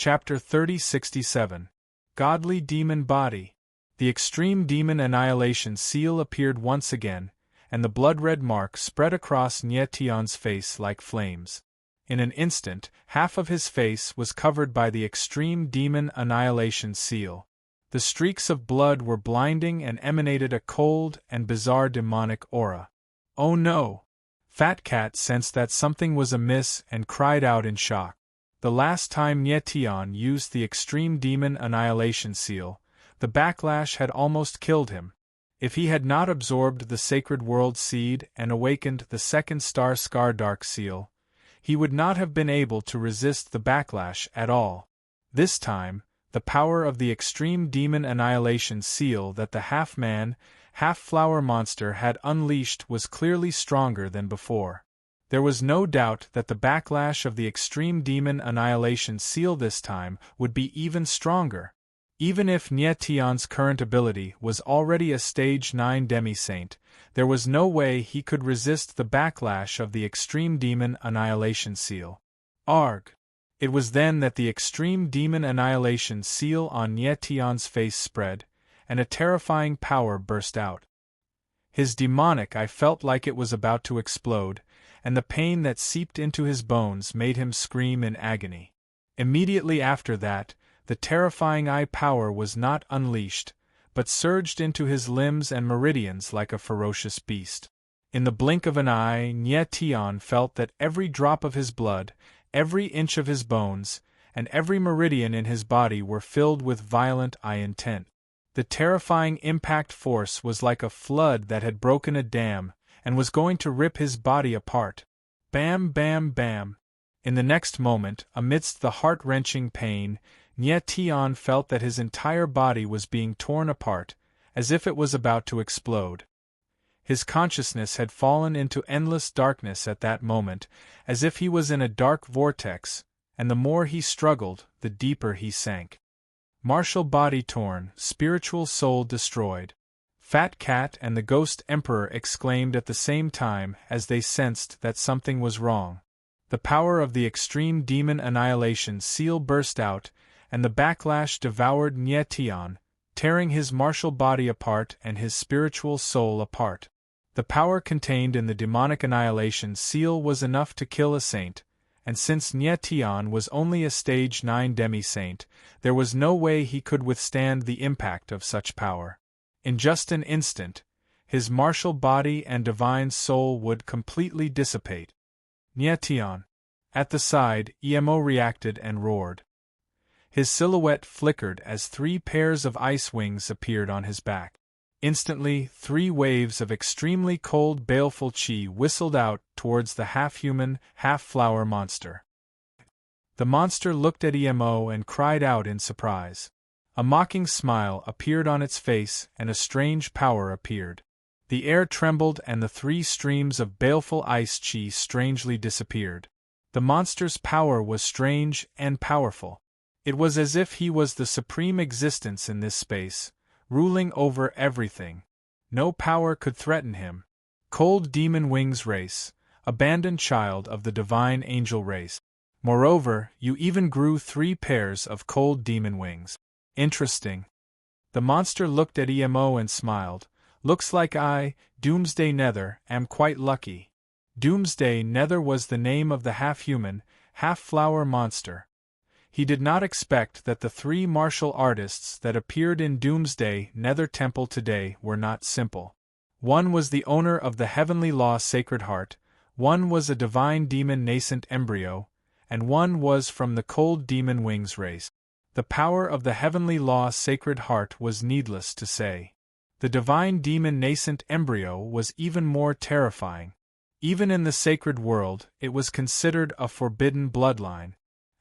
Chapter 3067. Godly Demon Body. The extreme demon annihilation seal appeared once again, and the blood-red mark spread across Nietion's face like flames. In an instant, half of his face was covered by the extreme demon annihilation seal. The streaks of blood were blinding and emanated a cold and bizarre demonic aura. "Oh no!" Fat Cat sensed that something was amiss and cried out in shock. The last time Nietion used the extreme demon annihilation seal, the backlash had almost killed him. If he had not absorbed the sacred world seed and awakened the second star scar dark seal, he would not have been able to resist the backlash at all. This time, the power of the extreme demon annihilation seal that the half-man, half-flower monster had unleashed was clearly stronger than before. There was no doubt that the backlash of the extreme demon annihilation seal this time would be even stronger. Even if Nietion's current ability was already a stage 9 demi-saint, there was no way he could resist the backlash of the extreme demon annihilation seal. Arg! It was then that the extreme demon annihilation seal on Nietion's face spread, and a terrifying power burst out. His demonic eye felt like it was about to explode, and the pain that seeped into his bones made him scream in agony. Immediately after that, the terrifying eye power was not unleashed, but surged into his limbs and meridians like a ferocious beast. In the blink of an eye, Nietion felt that every drop of his blood, every inch of his bones, and every meridian in his body were filled with violent eye intent. The terrifying impact force was like a flood that had broken a dam, and was going to rip his body apart. Bam, bam, bam. In the next moment, amidst the heart-wrenching pain, Nietion felt that his entire body was being torn apart, as if it was about to explode. His consciousness had fallen into endless darkness at that moment, as if he was in a dark vortex, and the more he struggled, the deeper he sank. Martial body torn, spiritual soul destroyed. Fat Cat and the Ghost Emperor exclaimed at the same time as they sensed that something was wrong. The power of the extreme demon annihilation seal burst out, and the backlash devoured Nietion, tearing his martial body apart and his spiritual soul apart. The power contained in the demonic annihilation seal was enough to kill a saint, and since Nietion was only a stage 9 demi-saint, there was no way he could withstand the impact of such power. In just an instant, his martial body and divine soul would completely dissipate. Nietion. At the side, Emo reacted and roared. His silhouette flickered as 3 pairs of ice wings appeared on his back. Instantly, 3 waves of extremely cold baleful chi whistled out towards the half-human, half-flower monster. The monster looked at Emo and cried out in surprise. A mocking smile appeared on its face and a strange power appeared. The air trembled and the 3 streams of baleful ice chi strangely disappeared. The monster's power was strange and powerful. It was as if he was the supreme existence in this space, ruling over everything. No power could threaten him. Cold demon wings race, abandoned child of the divine angel race. Moreover, you even grew 3 pairs of cold demon wings. Interesting. The monster looked at Emo and smiled. Looks like I, Doomsday Nether, am quite lucky. Doomsday Nether was the name of the half-human, half-flower monster. He did not expect that the 3 martial artists that appeared in Doomsday Nether Temple today were not simple. One was the owner of the Heavenly Law Sacred Heart, one was a divine demon nascent embryo, and one was from the cold demon wings race. The power of the Heavenly Law Sacred Heart was needless to say. The divine demon nascent embryo was even more terrifying. Even in the sacred world, it was considered a forbidden bloodline.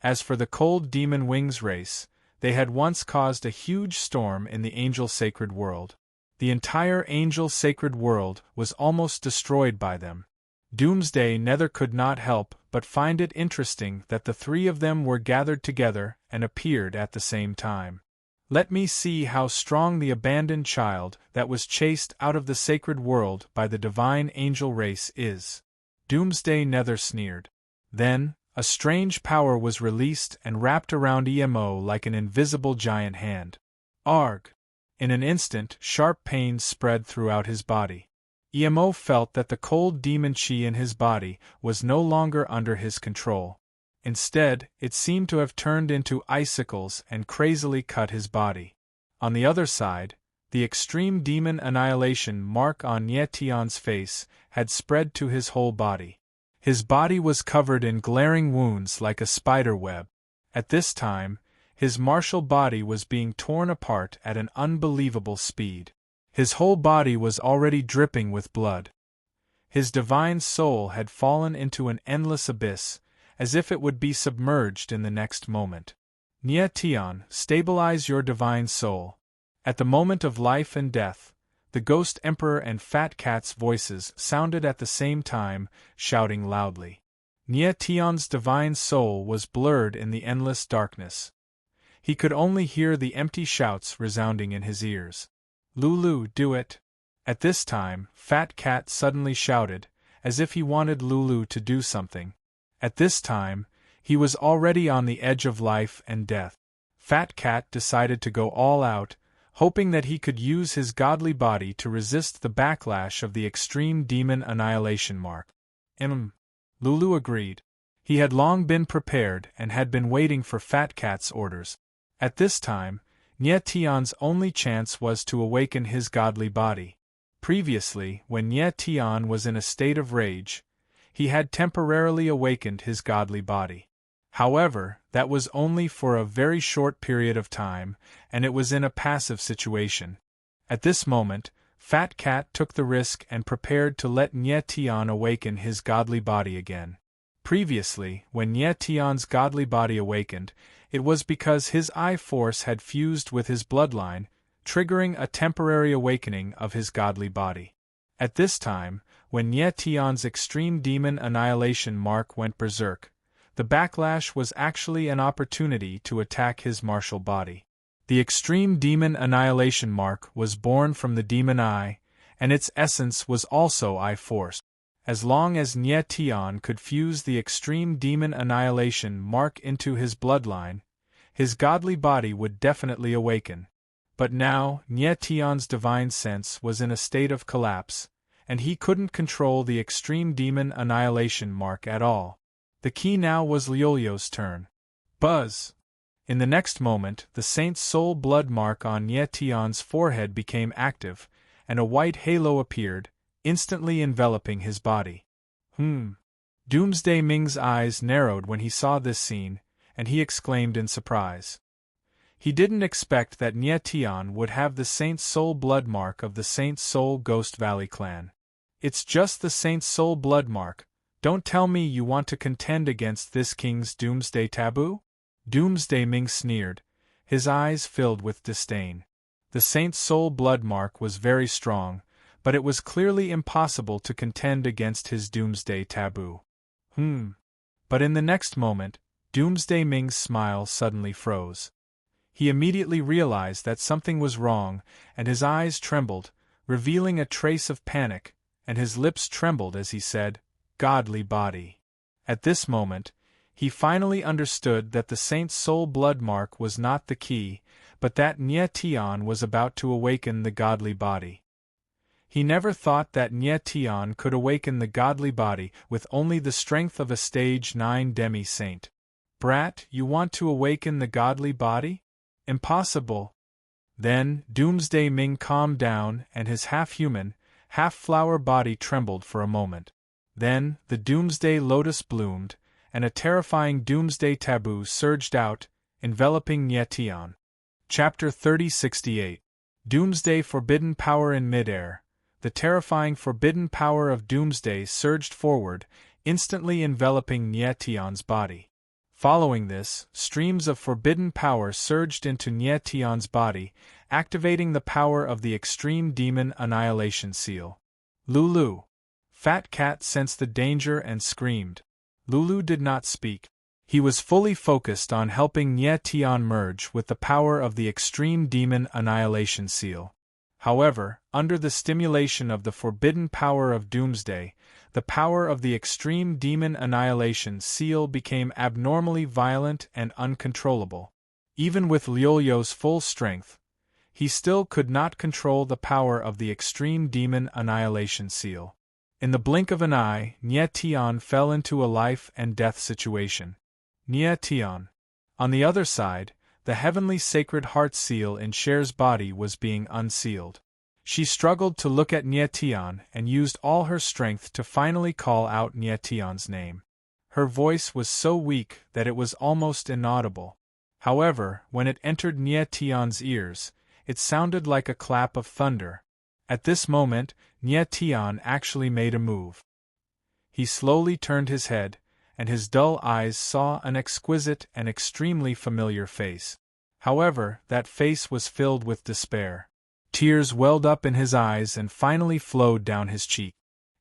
As for the cold demon wings race, they had once caused a huge storm in the angel sacred world. The entire angel sacred world was almost destroyed by them. Doomsday Nether could not help but find it interesting that the 3 of them were gathered together and appeared at the same time. Let me see how strong the abandoned child that was chased out of the sacred world by the divine angel race is. Doomsday Nether sneered. Then, A strange power was released and wrapped around Emo like an invisible giant hand. Arg! In an instant, sharp pains spread throughout his body. Emo felt that the cold demon chi in his body was no longer under his control. Instead, it seemed to have turned into icicles and crazily cut his body. On the other side, the extreme demon annihilation mark on Nietion's face had spread to his whole body. His body was covered in glaring wounds like a spider web. At this time, his martial body was being torn apart at an unbelievable speed. His whole body was already dripping with blood. His divine soul had fallen into an endless abyss, as if it would be submerged in the next moment. Nietion, stabilize your divine soul. At the moment of life and death, the Ghost Emperor and Fat Cat's voices sounded at the same time, shouting loudly. Nietion's divine soul was blurred in the endless darkness. He could only hear the empty shouts resounding in his ears. Lulu, do it! At this time, Fat Cat suddenly shouted, as if he wanted Lulu to do something. At this time, he was already on the edge of life and death. Fat Cat decided to go all out, hoping that he could use his godly body to resist the backlash of the extreme demon annihilation mark. Lulu agreed. He had long been prepared and had been waiting for Fat Cat's orders. At this time, Nietion's only chance was to awaken his godly body. Previously, when Nietion was in a state of rage, he had temporarily awakened his godly body. However, that was only for a very short period of time, and it was in a passive situation. At this moment, Fat Cat took the risk and prepared to let Nietion awaken his godly body again. Previously, when Nietion's godly body awakened, it was because his I-Force had fused with his bloodline, triggering a temporary awakening of his godly body. At this time, when Nietion's extreme demon annihilation mark went berserk, the backlash was actually an opportunity to attack his martial body. The extreme demon annihilation mark was born from the demon eye, and its essence was also I-Force. As long as Nietion could fuse the extreme demon annihilation mark into his bloodline, his godly body would definitely awaken. But now, Nietion's divine sense was in a state of collapse, and he couldn't control the extreme demon annihilation mark at all. The key now was Liolio's turn. Buzz! In the next moment, the Saint's soul blood mark on Nietion's forehead became active, and a white halo appeared, instantly enveloping his body. Doomsday Ming's eyes narrowed when he saw this scene, and he exclaimed in surprise. He didn't expect that Nietion would have the Saint's soul blood mark of the Saint's Soul Ghost Valley clan. It's just the Saint's soul blood mark. Don't tell me you want to contend against this king's doomsday taboo? Doomsday Ming sneered, his eyes filled with disdain. The Saint's soul blood mark was very strong, but it was clearly impossible to contend against his doomsday taboo. But in the next moment, Doomsday Ming's smile suddenly froze. He immediately realized that something was wrong, and his eyes trembled, revealing a trace of panic, and his lips trembled as he said, "Godly body." At this moment, he finally understood that the Saint's soul blood mark was not the key, but that Nietion was about to awaken the godly body. He never thought that Nietion could awaken the godly body with only the strength of a stage 9 demi-saint. Brat, you want to awaken the godly body? Impossible. Then, Doomsday Ming calmed down and his half-human, half-flower body trembled for a moment. Then, the Doomsday Lotus bloomed, and a terrifying Doomsday taboo surged out, enveloping Nietion. Chapter 3068. Doomsday Forbidden Power in Midair. The terrifying forbidden power of Doomsday surged forward, instantly enveloping Nietion's body. Following this, streams of forbidden power surged into Nietion's body, activating the power of the extreme demon annihilation seal. Lulu. Fat Cat sensed the danger and screamed. Lulu did not speak. He was fully focused on helping Nietion merge with the power of the extreme demon annihilation seal. However, under the stimulation of the forbidden power of Doomsday, the power of the extreme demon annihilation seal became abnormally violent and uncontrollable. Even with Liolyo's full strength, he still could not control the power of the extreme demon annihilation seal. In the blink of an eye, Nye Tian fell into a life-and-death situation. Nye Tian. On the other side, the heavenly sacred heart seal in Cher's body was being unsealed. She struggled to look at Nye Tian and used all her strength to finally call out Nye Tian's name. Her voice was so weak that it was almost inaudible. However, when it entered Nye Tian's ears, it sounded like a clap of thunder. At this moment, Nye Tian actually made a move. He slowly turned his head, and his dull eyes saw an exquisite and extremely familiar face. However, that face was filled with despair. Tears welled up in his eyes and finally flowed down his cheek.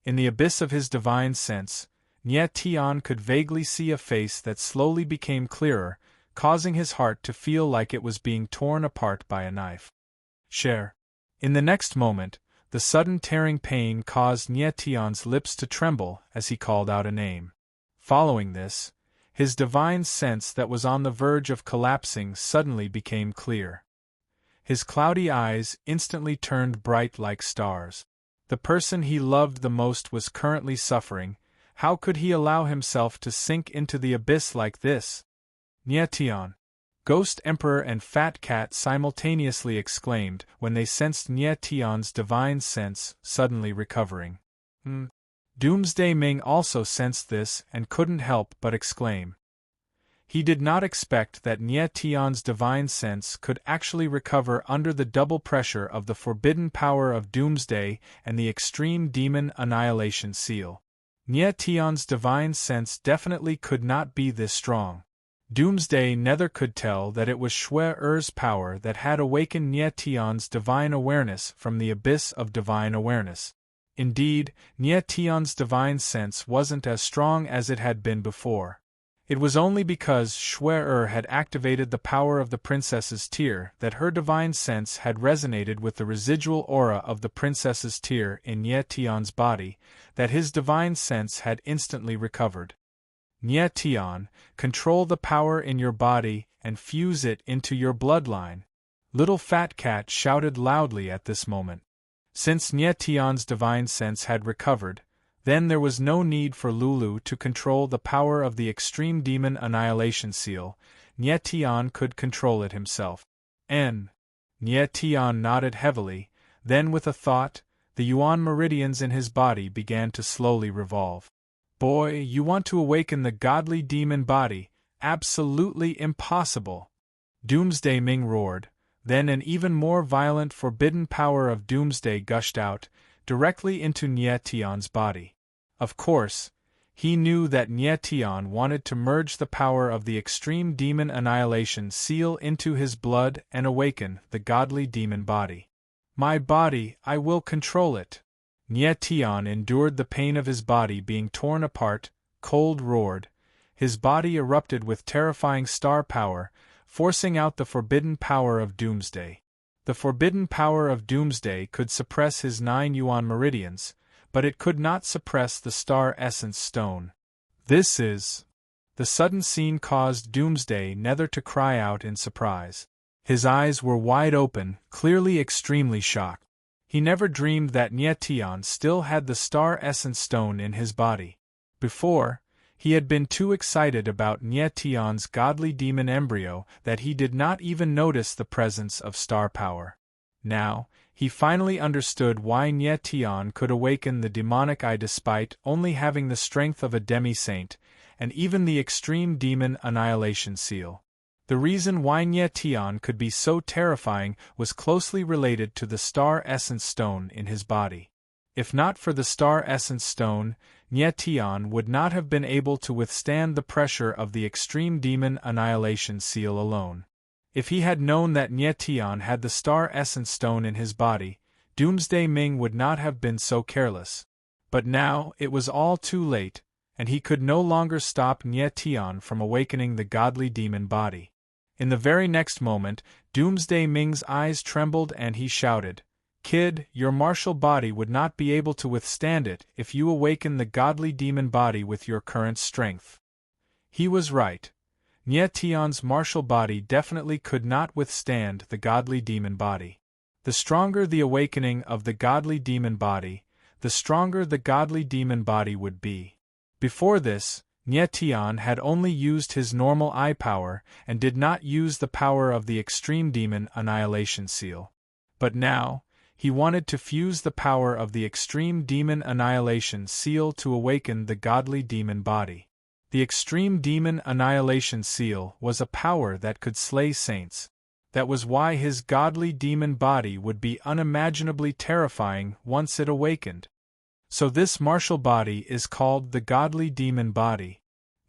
In the abyss of his divine sense, Nye Tian could vaguely see a face that slowly became clearer, causing his heart to feel like it was being torn apart by a knife. Cher. In the next moment, the sudden tearing pain caused Nye Tian's lips to tremble as he called out a name. Following this, his divine sense that was on the verge of collapsing suddenly became clear. His cloudy eyes instantly turned bright like stars. The person he loved the most was currently suffering. How could he allow himself to sink into the abyss like this? Nye Tian. Ghost Emperor and Fat Cat simultaneously exclaimed when they sensed Nye Tian's divine sense suddenly recovering. Doomsday Ming also sensed this and couldn't help but exclaim. He did not expect that Nye Tian's divine sense could actually recover under the double pressure of the forbidden power of Doomsday and the extreme demon annihilation seal. Nye Tian's divine sense definitely could not be this strong. Doomsday neither could tell that it was Shui Er's power that had awakened Nye Tian's divine awareness from the abyss of divine awareness. Indeed, Nye Tian's divine sense wasn't as strong as it had been before. It was only because Shui Er had activated the power of the princess's tear that her divine sense had resonated with the residual aura of the princess's tear in Nye Tian's body that his divine sense had instantly recovered. Nye Tian, control the power in your body and fuse it into your bloodline. Little Fat Cat shouted loudly at this moment. Since Nye Tian's divine sense had recovered, then there was no need for Lulu to control the power of the extreme demon annihilation seal. Nye Tian could control it himself. Nye Tian nodded heavily, then with a thought, the yuan meridians in his body began to slowly revolve. Boy, you want to awaken the godly demon body? Absolutely impossible! Doomsday Ming roared. Then an even more violent forbidden power of Doomsday gushed out, directly into Nye Tian's body. Of course, he knew that Nye Tian wanted to merge the power of the extreme demon annihilation seal into his blood and awaken the godly demon body. My body, I will control it. Nye Tian endured the pain of his body being torn apart, cold roared. His body erupted with terrifying star power, forcing out the forbidden power of Doomsday. The forbidden power of Doomsday could suppress his 9 yuan meridians, but it could not suppress the star essence stone. This is... The sudden scene caused Doomsday neither to cry out in surprise. His eyes were wide open, clearly extremely shocked. He never dreamed that Nye Tian still had the star essence stone in his body. Before, he had been too excited about Nye Tian's godly demon embryo that he did not even notice the presence of star power. Now, he finally understood why Nye Tian could awaken the demonic eye despite only having the strength of a demi-saint, and even the extreme demon annihilation seal. The reason why Nye Tian could be so terrifying was closely related to the star essence stone in his body. If not for the star essence stone, Nye Tian would not have been able to withstand the pressure of the extreme demon annihilation seal alone. If he had known that Nye Tian had the star essence stone in his body, Doomsday Ming would not have been so careless. But now it was all too late, and he could no longer stop Nye Tian from awakening the godly demon body. In the very next moment, Doomsday Ming's eyes trembled and he shouted, Kid, your martial body would not be able to withstand it if you awaken the godly demon body with your current strength. He was right. Nye Tian's martial body definitely could not withstand the godly demon body. The stronger the awakening of the godly demon body, the stronger the godly demon body would be. Before this, Nye Tian had only used his normal eye power and did not use the power of the extreme demon annihilation seal. But now, he wanted to fuse the power of the extreme demon annihilation seal to awaken the godly demon body. The extreme demon annihilation seal was a power that could slay saints. That was why his godly demon body would be unimaginably terrifying once it awakened. So this martial body is called the godly demon body.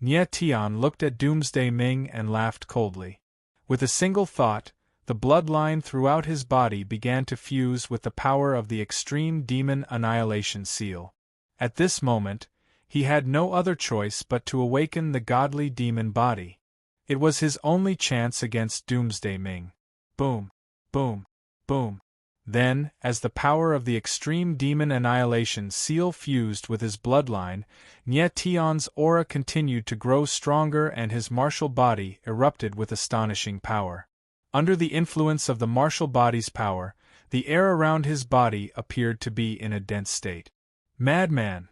Nye Tian looked at Doomsday Ming and laughed coldly. With a single thought, the bloodline throughout his body began to fuse with the power of the extreme demon annihilation seal. At this moment, he had no other choice but to awaken the godly demon body. It was his only chance against Doomsday Ming. Boom, boom, boom. Then, as the power of the extreme demon annihilation seal fused with his bloodline, Nye Tian's aura continued to grow stronger and his martial body erupted with astonishing power. Under the influence of the martial body's power, the air around his body appeared to be in a dense state. Madman!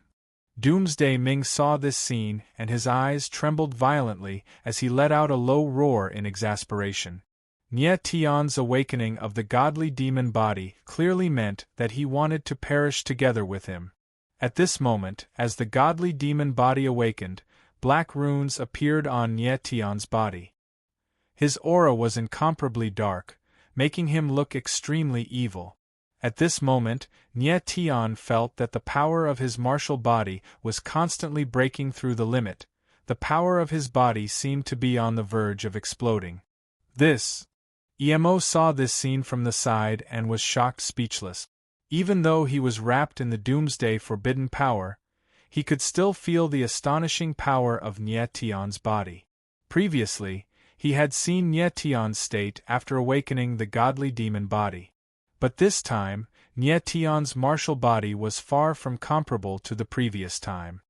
Doomsday Ming saw this scene and his eyes trembled violently as he let out a low roar in exasperation. Nye Tian's awakening of the godly demon body clearly meant that he wanted to perish together with him. At this moment, as the godly demon body awakened, black runes appeared on Nye Tian's body. His aura was incomparably dark, making him look extremely evil. At this moment, Nye Tian felt that the power of his martial body was constantly breaking through the limit. The power of his body seemed to be on the verge of exploding. Emo saw this scene from the side and was shocked speechless. Even though he was wrapped in the Doomsday Forbidden power, he could still feel the astonishing power of Nye Tian's body. Previously, he had seen Nye Tian's state after awakening the godly demon body. But this time, Nye Tian's martial body was far from comparable to the previous time.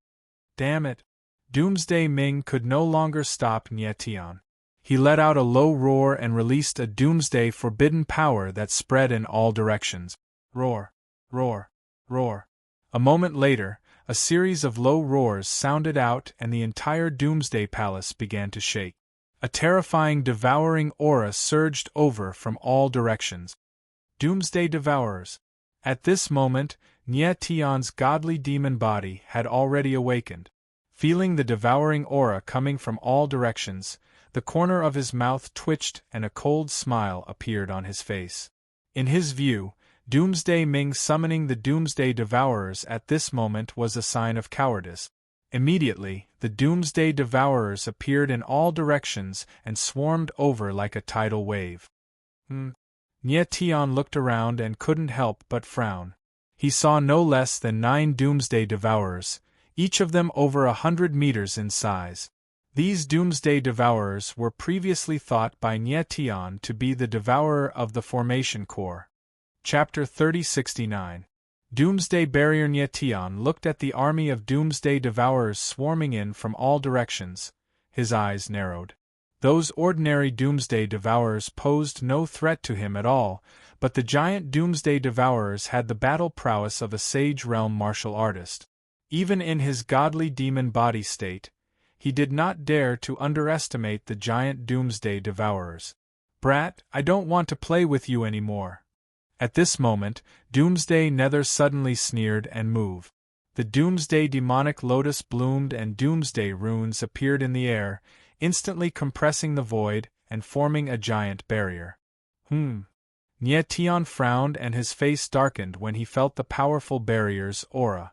Damn it! Doomsday Ming could no longer stop Nye Tian. He let out a low roar and released a Doomsday Forbidden power that spread in all directions. Roar! Roar! Roar! A moment later, a series of low roars sounded out and the entire Doomsday Palace began to shake. A terrifying devouring aura surged over from all directions. Doomsday Devourers. At this moment, Nye Tian's godly demon body had already awakened. Feeling the devouring aura coming from all directions, the corner of his mouth twitched and a cold smile appeared on his face. In his view, Doomsday Ming summoning the Doomsday Devourers at this moment was a sign of cowardice. Immediately, the Doomsday Devourers appeared in all directions and swarmed over like a tidal wave. Nye Tian looked around and couldn't help but frown. He saw no less than 9 Doomsday Devourers, each of them over 100 meters in size. These Doomsday Devourers were previously thought by Nye Tian to be the Devourer of the Formation Core. Chapter 3069. Doomsday Barrier. Nye Tian looked at the army of Doomsday Devourers swarming in from all directions. His eyes narrowed. Those ordinary Doomsday Devourers posed no threat to him at all, but the giant Doomsday Devourers had the battle prowess of a Sage Realm martial artist. Even in his godly demon body state, he did not dare to underestimate the giant Doomsday Devourers. Brat, I don't want to play with you anymore. At this moment, Doomsday Nether suddenly sneered and moved. The Doomsday Demonic Lotus bloomed and Doomsday runes appeared in the air, instantly compressing the void and forming a giant barrier. Nye Tian frowned and his face darkened when he felt the powerful barrier's aura.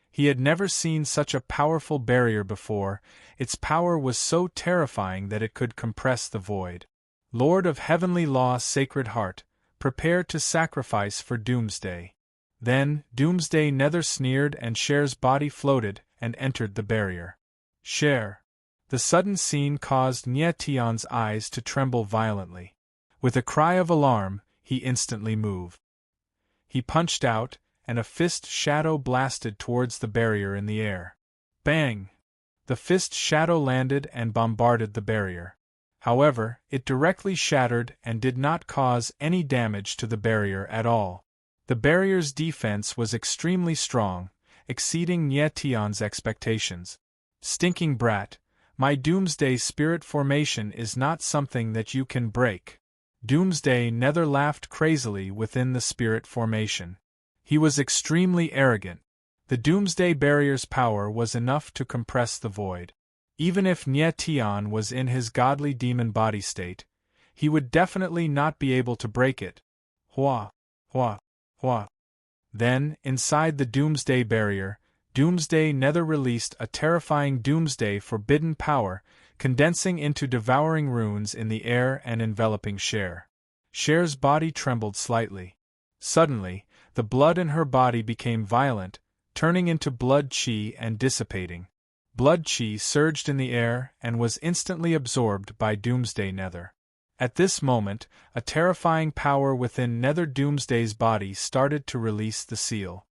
He had never seen such a powerful barrier before. Its power was so terrifying that it could compress the void. Lord of Heavenly Law, Sacred Heart, prepare to sacrifice for Doomsday. Then, Doomsday Nether sneered and Cher's body floated and entered the barrier. Cher. The sudden scene caused Nye Tian's eyes to tremble violently. With a cry of alarm, he instantly moved. He punched out, and a fist shadow blasted towards the barrier in the air. Bang! The fist shadow landed and bombarded the barrier. However, it directly shattered and did not cause any damage to the barrier at all. The barrier's defense was extremely strong, exceeding Nietion's expectations. Stinking brat, my Doomsday Spirit formation is not something that you can break. Doomsday Nether laughed crazily within the spirit formation. He was extremely arrogant. The Doomsday Barrier's power was enough to compress the void. Even if Nietion was in his godly demon body state, he would definitely not be able to break it. Hua, hua, hua. Then, inside the Doomsday Barrier, Doomsday Nether released a terrifying Doomsday forbidden power, condensing into devouring runes in the air and enveloping Cher. Cher's body trembled slightly. Suddenly, the blood in her body became violent, turning into blood chi and dissipating. Blood chi surged in the air and was instantly absorbed by Doomsday Nether. At this moment, a terrifying power within Nether Doomsday's body started to release the seal.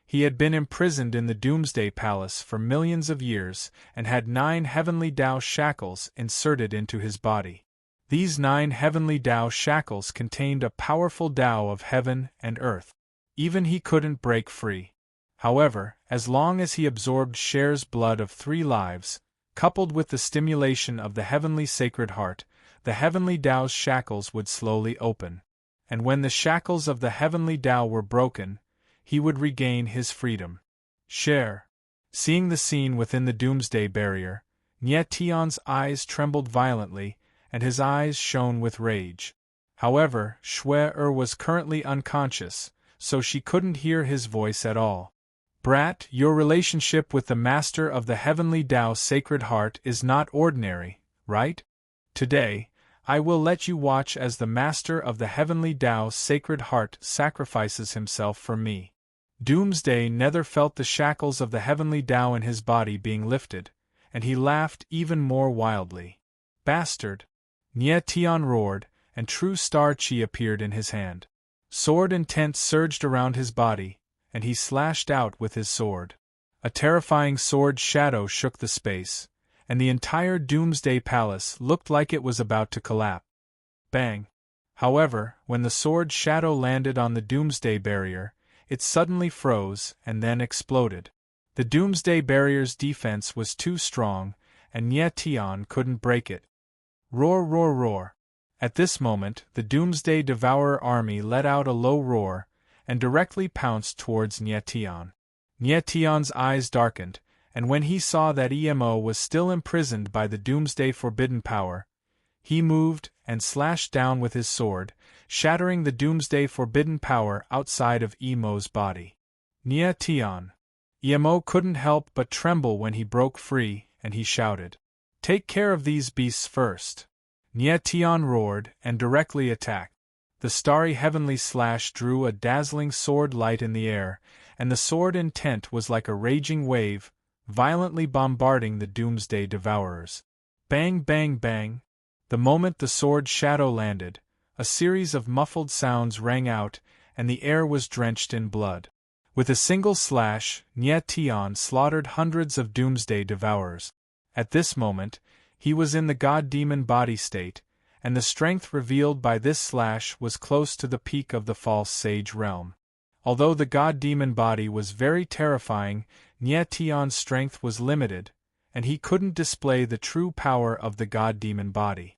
He had been imprisoned in the Doomsday Palace for millions of years and had 9 heavenly Tao shackles inserted into his body. These 9 heavenly Tao shackles contained a powerful Tao of heaven and earth. Even he couldn't break free. However, as long as he absorbed Cher's blood of 3 lives, coupled with the stimulation of the heavenly Sacred Heart, the heavenly Tao's shackles would slowly open. And when the shackles of the heavenly Tao were broken, he would regain his freedom. Cher. Seeing the scene within the Doomsday Barrier, Nietion's eyes trembled violently, and his eyes shone with rage. However, Shue was currently unconscious, so she couldn't hear his voice at all. Brat, your relationship with the Master of the Heavenly Tao Sacred Heart is not ordinary, right? Today, I will let you watch as the Master of the Heavenly Tao Sacred Heart sacrifices himself for me. Doomsday Nether felt the shackles of the Heavenly Tao in his body being lifted, and he laughed even more wildly. Bastard! Nietion roared, and true star chi appeared in his hand. Sword intent surged around his body, and he slashed out with his sword. A terrifying sword shadow shook the space, and the entire Doomsday Palace looked like it was about to collapse. Bang! However, when the sword shadow landed on the Doomsday Barrier, it suddenly froze and then exploded. The Doomsday Barrier's defense was too strong, and Nietion couldn't break it. Roar, roar, roar! At this moment, the Doomsday Devourer army let out a low roar, and directly pounced towards Nietion. Nietion's eyes darkened, and when he saw that Emo was still imprisoned by the Doomsday Forbidden Power, he moved and slashed down with his sword, shattering the Doomsday Forbidden Power outside of Emo's body. Nietion. Emo couldn't help but tremble when he broke free, and he shouted, "Take care of these beasts first." Nietion roared and directly attacked. The starry heavenly slash drew a dazzling sword light in the air, and the sword intent was like a raging wave, violently bombarding the Doomsday Devourers. Bang, bang, bang! The moment the sword shadow landed, a series of muffled sounds rang out, and the air was drenched in blood. With a single slash, Nietion slaughtered hundreds of Doomsday Devourers. At this moment, he was in the god-demon body state, and the strength revealed by this slash was close to the peak of the false sage realm. Although the god-demon body was very terrifying, Nietion's strength was limited, and he couldn't display the true power of the god-demon body.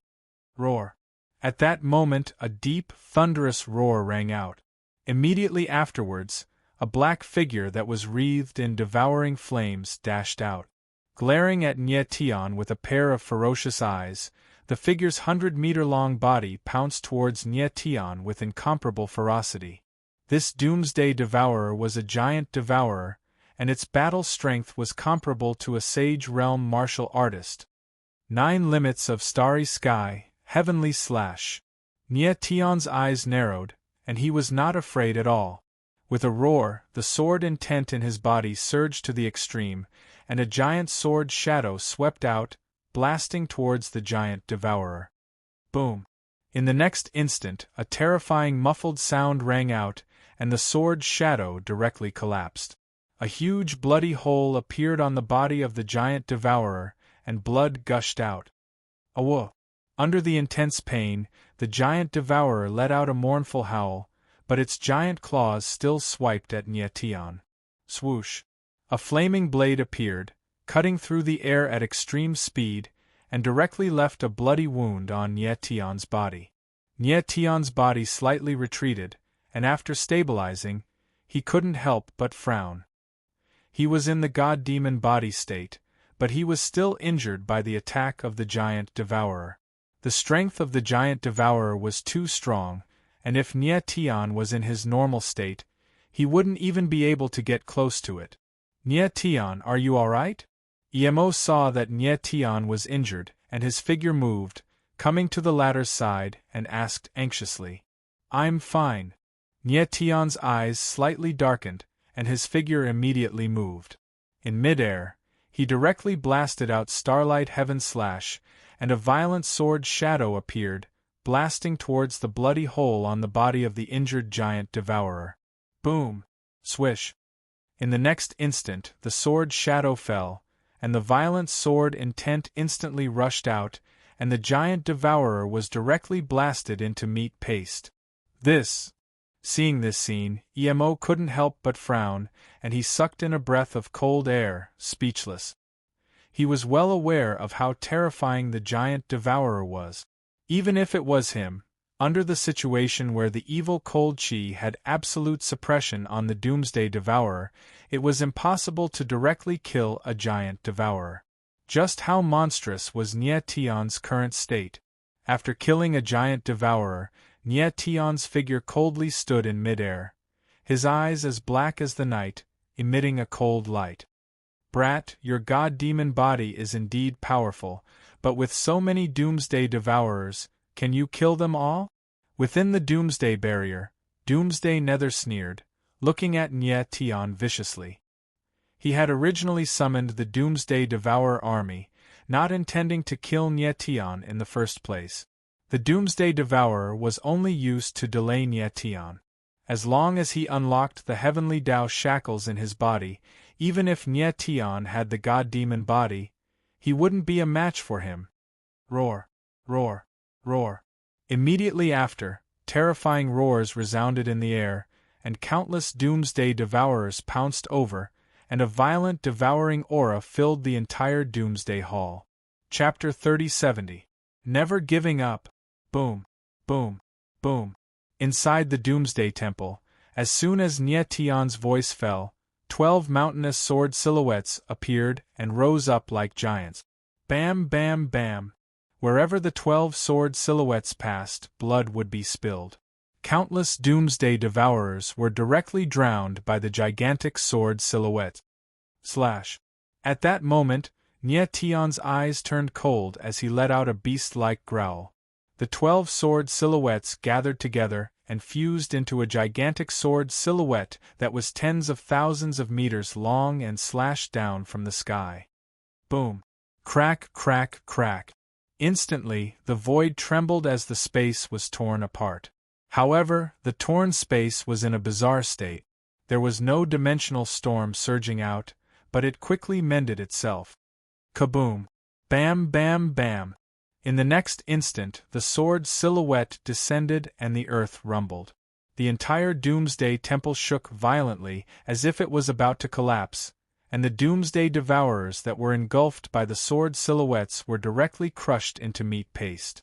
Roar! At that moment a deep, thunderous roar rang out. Immediately afterwards, a black figure that was wreathed in devouring flames dashed out. Glaring at Nietion with a pair of ferocious eyes, the figure's 100-meter-long body pounced towards Nietion with incomparable ferocity. This Doomsday Devourer was a giant devourer, and its battle strength was comparable to a Sage Realm martial artist. 9 limits of starry sky, heavenly slash. Nietion's eyes narrowed, and he was not afraid at all. With a roar, the sword intent in his body surged to the extreme, and a giant sword shadow swept out, blasting towards the giant devourer. Boom! In the next instant, a terrifying muffled sound rang out, and the sword's shadow directly collapsed. A huge bloody hole appeared on the body of the giant devourer, and blood gushed out. Awo! Under the intense pain, the giant devourer let out a mournful howl, but its giant claws still swiped at Nyetian. Swoosh! A flaming blade appeared, cutting through the air at extreme speed, and directly left a bloody wound on Nyetian's body. Nyetian's body slightly retreated, and after stabilizing, he couldn't help but frown. He was in the god-demon body state, but he was still injured by the attack of the giant devourer. The strength of the giant devourer was too strong, and if Nyetian was in his normal state, he wouldn't even be able to get close to it. Nyetian, are you alright? Emo saw that Nyetian was injured, and his figure moved, coming to the latter's side, and asked anxiously. I'm fine. Nyetian's eyes slightly darkened, and his figure immediately moved. In midair, he directly blasted out Starlight Heaven Slash, and a violent sword shadow appeared, blasting towards the bloody hole on the body of the injured giant devourer. Boom! Swish! In the next instant the sword shadow fell, and the violent sword intent instantly rushed out, and the giant devourer was directly blasted into meat paste. Seeing this scene, Emo couldn't help but frown, and he sucked in a breath of cold air, speechless. He was well aware of how terrifying the giant devourer was. Even if it was him, under the situation where the evil cold chi had absolute suppression on the Doomsday Devourer, it was impossible to directly kill a giant devourer. Just how monstrous was Nyetian's current state? After killing a giant devourer, Nyetian's figure coldly stood in midair, his eyes as black as the night, emitting a cold light. Brat, your god-demon body is indeed powerful, but with so many Doomsday Devourers, can you kill them all? Within the Doomsday Barrier, Doomsday Nether sneered, looking at Nyetian viciously. He had originally summoned the Doomsday Devourer army, not intending to kill Nyetian in the first place. The Doomsday Devourer was only used to delay Nyetian. As long as he unlocked the heavenly Tao shackles in his body, even if Nyetian had the god-demon body, he wouldn't be a match for him. Roar! Roar! Roar! Immediately after, terrifying roars resounded in the air, and countless Doomsday Devourers pounced over, and a violent devouring aura filled the entire Doomsday Hall. Chapter 3070. Never Giving Up. Boom! Boom! Boom! Inside the Doomsday Temple, as soon as Nyetian's voice fell, 12 mountainous sword silhouettes appeared and rose up like giants. Bam! Bam! Bam! Wherever the 12 sword silhouettes passed, blood would be spilled. Countless Doomsday Devourers were directly drowned by the gigantic sword silhouette. Slash! At that moment, Nyetian's eyes turned cold as he let out a beast-like growl. The 12 sword silhouettes gathered together and fused into a gigantic sword silhouette that was tens of thousands of meters long and slashed down from the sky. Boom! Crack! Crack! Crack! Instantly, the void trembled as the space was torn apart. However, the torn space was in a bizarre state. There was no dimensional storm surging out, but it quickly mended itself. Kaboom! Bam! Bam! Bam! In the next instant, the sword silhouette descended and the earth rumbled. The entire Doomsday Temple shook violently as if it was about to collapse, and the Doomsday Devourers that were engulfed by the sword silhouettes were directly crushed into meat paste.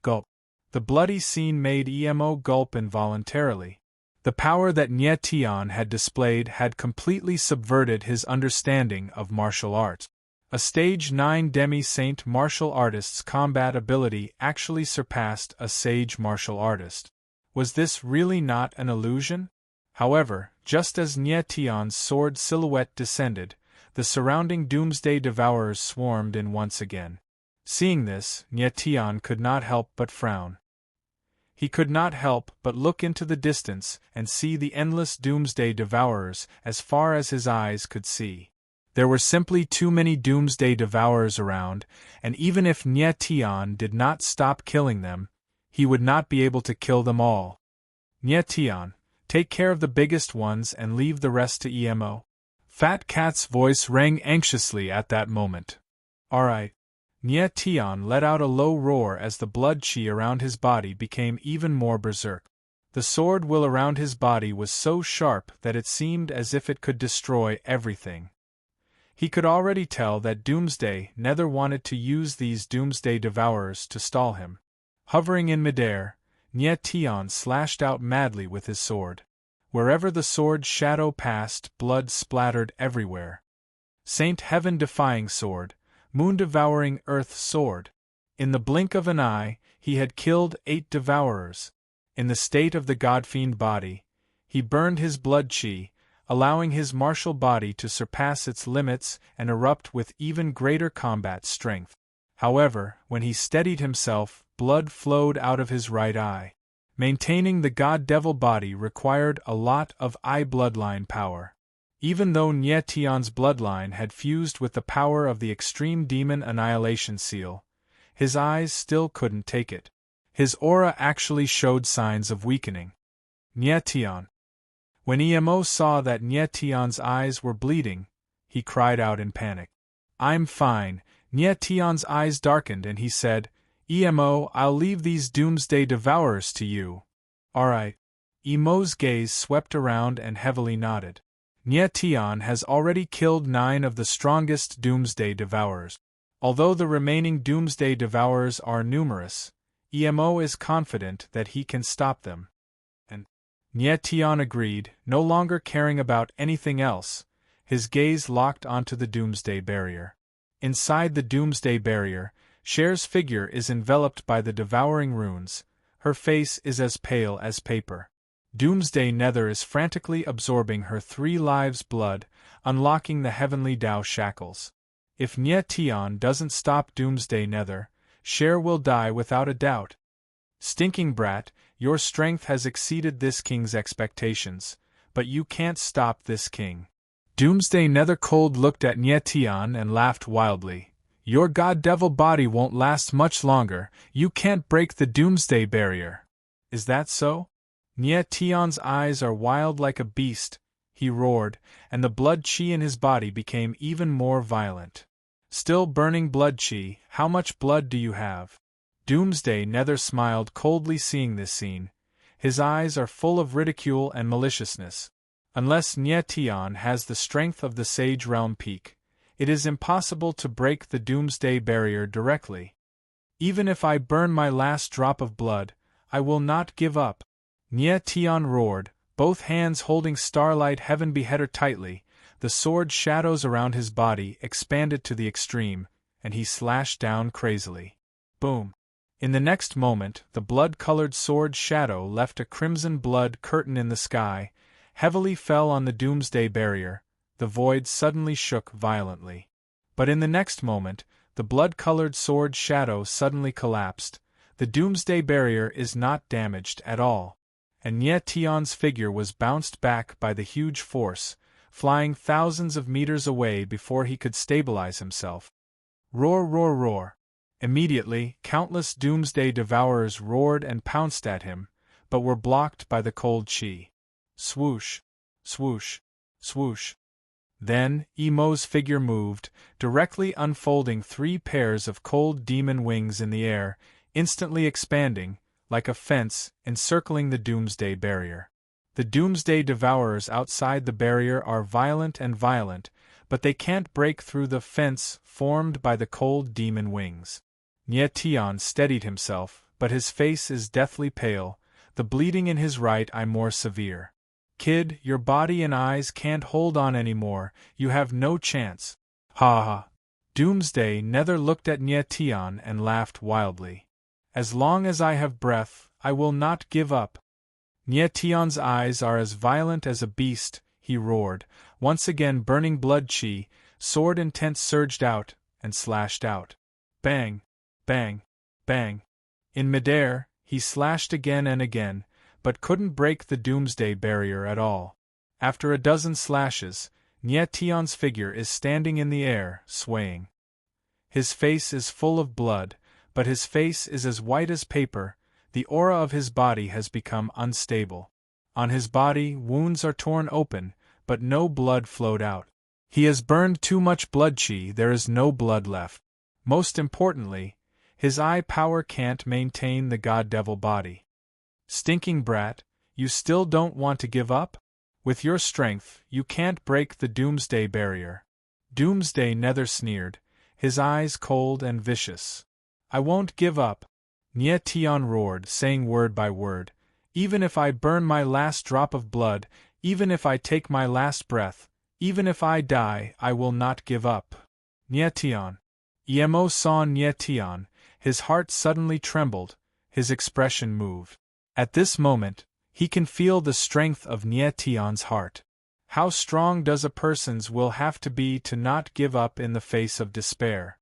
Gulp! The bloody scene made Emo gulp involuntarily. The power that Nyetian had displayed had completely subverted his understanding of martial arts. A Stage 9 Demi-Saint martial artist's combat ability actually surpassed a sage martial artist. Was this really not an illusion? However, just as Nyetian's sword silhouette descended, the surrounding Doomsday Devourers swarmed in once again. Seeing this, Nyetian could not help but frown. He could not help but look into the distance and see the endless Doomsday Devourers as far as his eyes could see. There were simply too many Doomsday Devourers around, and even if Nyetian did not stop killing them, he would not be able to kill them all. Nyetian, Take care of the biggest ones and leave the rest to Emo. Fat Cat's voice rang anxiously at that moment. Alright. Nye Tian let out a low roar as the blood chi around his body became even more berserk. The sword will around his body was so sharp that it seemed as if it could destroy everything. He could already tell that Doomsday Nether wanted to use these Doomsday Devourers to stall him. Hovering in midair, Nye Tian slashed out madly with his sword. Wherever the sword's shadow passed, blood splattered everywhere. Saint Heaven-defying sword, moon-devouring earth sword. In the blink of an eye, he had killed 8 devourers. In the state of the godfiend body, he burned his blood chi, allowing his martial body to surpass its limits and erupt with even greater combat strength. However, when he steadied himself, blood flowed out of his right eye. Maintaining the god-devil body required a lot of eye bloodline power. Even though Nye Tian's bloodline had fused with the power of the extreme demon annihilation seal, his eyes still couldn't take it. His aura actually showed signs of weakening. Nye Tian. When Emo saw that Nye Tian's eyes were bleeding, he cried out in panic. I'm fine. Nye Tian's eyes darkened and he said, Emo, I'll leave these Doomsday Devourers to you. Alright. Emo's gaze swept around and heavily nodded. Nye Tian has already killed 9 of the strongest Doomsday Devourers. Although the remaining Doomsday Devourers are numerous, Emo is confident that he can stop them. And Nye Tian agreed, no longer caring about anything else, his gaze locked onto the Doomsday Barrier. Inside the Doomsday Barrier, Cher's figure is enveloped by the devouring runes, her face is as pale as paper. Doomsday Nether is frantically absorbing her 3 lives' blood, unlocking the heavenly Tao shackles. If Nye Tian doesn't stop Doomsday Nether, Cher will die without a doubt. Stinking brat, your strength has exceeded this king's expectations, but you can't stop this king. Doomsday Nether cold looked at Nye Tian and laughed wildly. Your god-devil body won't last much longer, you can't break the Doomsday Barrier. Is that so? Nye Tian's eyes are wild like a beast, he roared, and the blood chi in his body became even more violent. Still burning blood chi, how much blood do you have? Doomsday Nether smiled coldly seeing this scene. His eyes are full of ridicule and maliciousness. Unless Nye Tian has the strength of the Sage Realm Peak, it is impossible to break the Doomsday Barrier directly. Even if I burn my last drop of blood, I will not give up. Nye Tian roared, both hands holding Starlight Heaven Beheader tightly. The sword shadows around his body expanded to the extreme, and he slashed down crazily. Boom! In the next moment, the blood-colored sword shadow left a crimson blood curtain in the sky, heavily fell on the Doomsday Barrier. The void suddenly shook violently. But in the next moment, the blood-colored sword shadow suddenly collapsed. The Doomsday Barrier is not damaged at all. And Nye Tian's figure was bounced back by the huge force, flying thousands of meters away before he could stabilize himself. Roar, roar, roar. Immediately, countless Doomsday Devourers roared and pounced at him, but were blocked by the cold chi. Swoosh, swoosh, swoosh. Then, Emo's figure moved, directly unfolding 3 pairs of cold demon wings in the air, instantly expanding, like a fence, encircling the Doomsday Barrier. The Doomsday Devourers outside the barrier are violent, but they can't break through the fence formed by the cold demon wings. Nye Tian steadied himself, but his face is deathly pale, the bleeding in his right eye more severe. Kid, your body and eyes can't hold on anymore, you have no chance. Ha ha. Doomsday Nether looked at Nye Tian and laughed wildly. As long as I have breath, I will not give up. Nye Tian's eyes are as violent as a beast, he roared, once again burning blood chi, sword intent surged out, and slashed out. Bang, bang, bang. In midair, he slashed again and again, but couldn't break the Doomsday Barrier at all. After a dozen slashes, Nye Tian's figure is standing in the air, swaying. His face is full of blood, but his face is as white as paper, the aura of his body has become unstable. On his body, wounds are torn open, but no blood flowed out. He has burned too much blood chi, there is no blood left. Most importantly, his eye power can't maintain the god-devil body. Stinking brat, you still don't want to give up? With your strength, you can't break the doomsday barrier. Doomsday Nether sneered, his eyes cold and vicious. I won't give up. Nye Tian roared, saying word by word, even if I burn my last drop of blood, even if I take my last breath, even if I die, I will not give up. Nye Tian. Emo saw Nye Tian, his heart suddenly trembled, his expression moved. At this moment, he can feel the strength of Nye Tian's heart. How strong does a person's will have to be to not give up in the face of despair?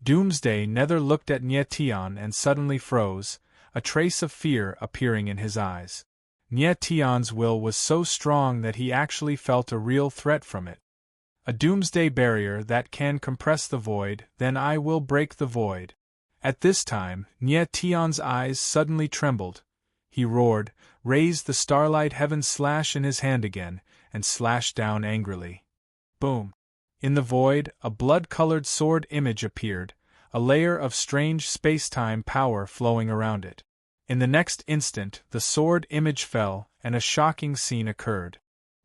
Doomsday Nether looked at Nye Tian and suddenly froze, a trace of fear appearing in his eyes. Nye Tian's will was so strong that he actually felt a real threat from it. A doomsday barrier that can compress the void, then I will break the void. At this time, Nye Tian's eyes suddenly trembled. He roared, raised the starlight heaven slash in his hand again, and slashed down angrily. Boom! In the void, a blood-colored sword image appeared, a layer of strange space-time power flowing around it. In the next instant, the sword image fell, and a shocking scene occurred.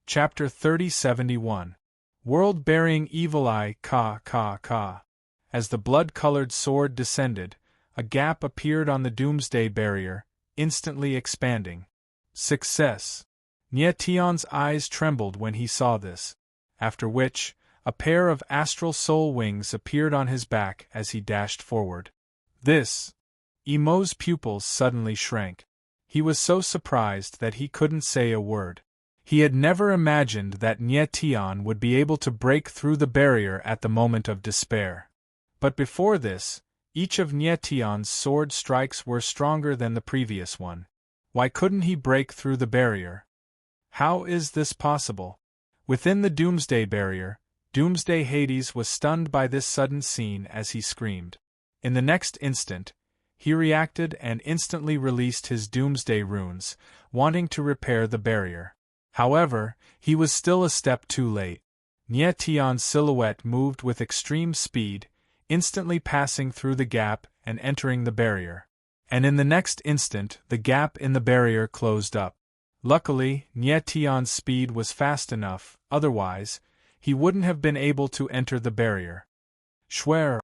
Chapter 3071. World-burying Evil Eye, Ka Ka Ka. As the blood-colored sword descended, a gap appeared on the doomsday barrier, instantly expanding. Success! Nye Tian's eyes trembled when he saw this, after which, a pair of astral soul wings appeared on his back as he dashed forward. This! Emo's pupils suddenly shrank. He was so surprised that he couldn't say a word. He had never imagined that Nye Tian would be able to break through the barrier at the moment of despair. But before this, each of Nye Tian's sword strikes were stronger than the previous one. Why couldn't he break through the barrier? How is this possible? Within the doomsday barrier, Doomsday Hades was stunned by this sudden scene as he screamed. In the next instant, he reacted and instantly released his doomsday runes, wanting to repair the barrier. However, he was still a step too late. Nye Tian's silhouette moved with extreme speed, instantly passing through the gap and entering the barrier. And in the next instant, the gap in the barrier closed up. Luckily, Nye Tian's speed was fast enough, otherwise, he wouldn't have been able to enter the barrier. Schwer!